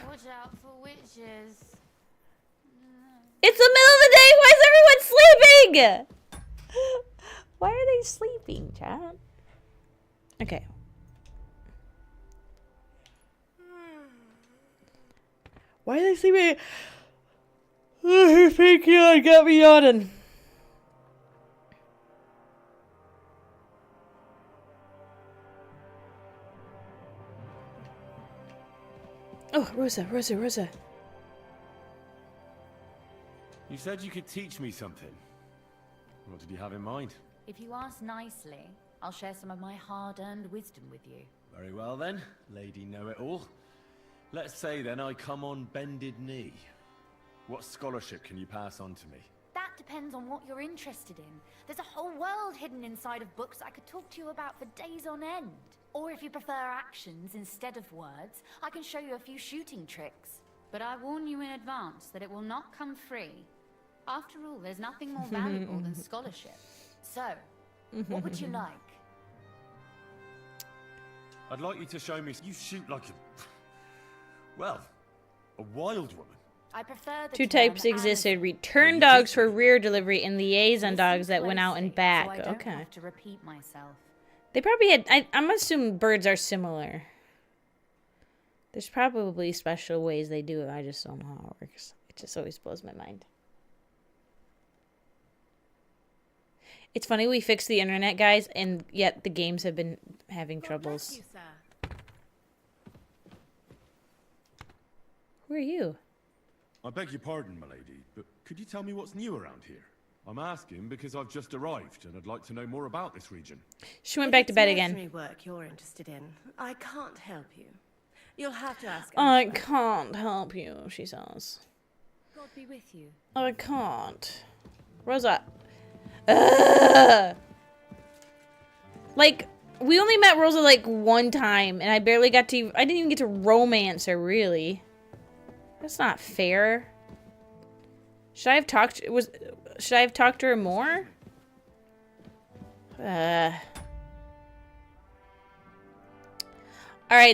Watch out for witches.
It's the middle of the day! Why is everyone sleeping? Why are they sleeping, chat? Okay. Why are they sleeping? Oh, thank you, I got me yawning. Oh, Rosa, Rosa, Rosa.
You said you could teach me something. What did you have in mind?
If you ask nicely, I'll share some of my hard-earned wisdom with you.
Very well then, Lady Know-It-All. Let's say then I come on bended knee. What scholarship can you pass on to me?
That depends on what you're interested in. There's a whole world hidden inside of books I could talk to you about for days on end. Or if you prefer actions instead of words, I can show you a few shooting tricks. But I warn you in advance that it will not come free. After all, there's nothing more valuable than scholarship. So, what would you like?
I'd like you to show me you shoot like a... well, a wild woman.
I prefer the
Two
term
types existed: return dogs for rear delivery and liaison dogs that went out and back.
So I don't
Okay.
have to repeat myself.
They probably had... I'm assuming birds are similar. There's probably special ways they do it. I just don't know how it works. It just always blows my mind. It's funny we fixed the internet, guys, and yet the games have been having troubles. Who are you?
I beg your pardon, my lady, but could you tell me what's new around here? I'm asking because I've just arrived and I'd like to know more about this region.
She went back to bed again.
Mercenary work you're interested in. I can't help you. You'll have to ask.
I can't help you, she says.
God be with you.
I can't. Rosa. Ugh. Like, we only met Rosa like one time, and I barely got to... I didn't even get to romance her, really. That's not fair. Should I have talked... Should I have talked to her more? Alright,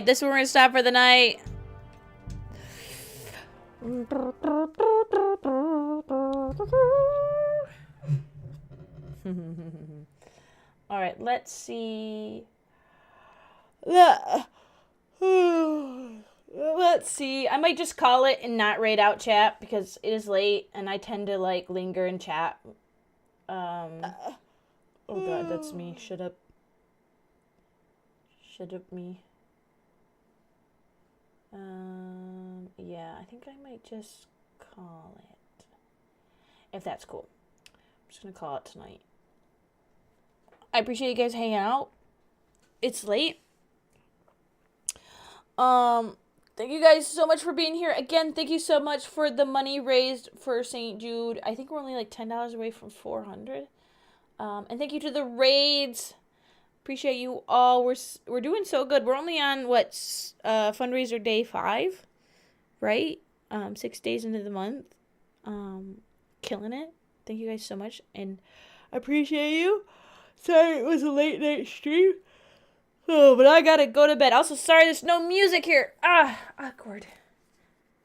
this is where we're gonna stop for the night. Alright, let's see. Let's see. I might just call it and not raid out chat because it is late and I tend to like linger in chat. Oh god, that's me. Shut up. Shut up, me. Yeah, I think I might just call it. If that's cool. I'm just gonna call it tonight. I appreciate you guys hanging out. It's late. Thank you guys so much for being here. Again, thank you so much for the money raised for St. Jude. I think we're only like $10 away from 400. And thank you to the raids. Appreciate you all. We're doing so good. We're only on fundraiser day 5, right? 6 days into the month. Killing it. Thank you guys so much, and I appreciate you. Sorry it was a late night stream. Oh, but I gotta go to bed. Also, sorry there's no music here. Awkward.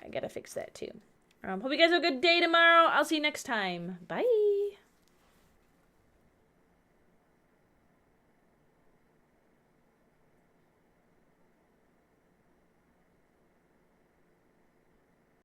I gotta fix that too. Hope you guys have a good day tomorrow. I'll see you next time. Bye.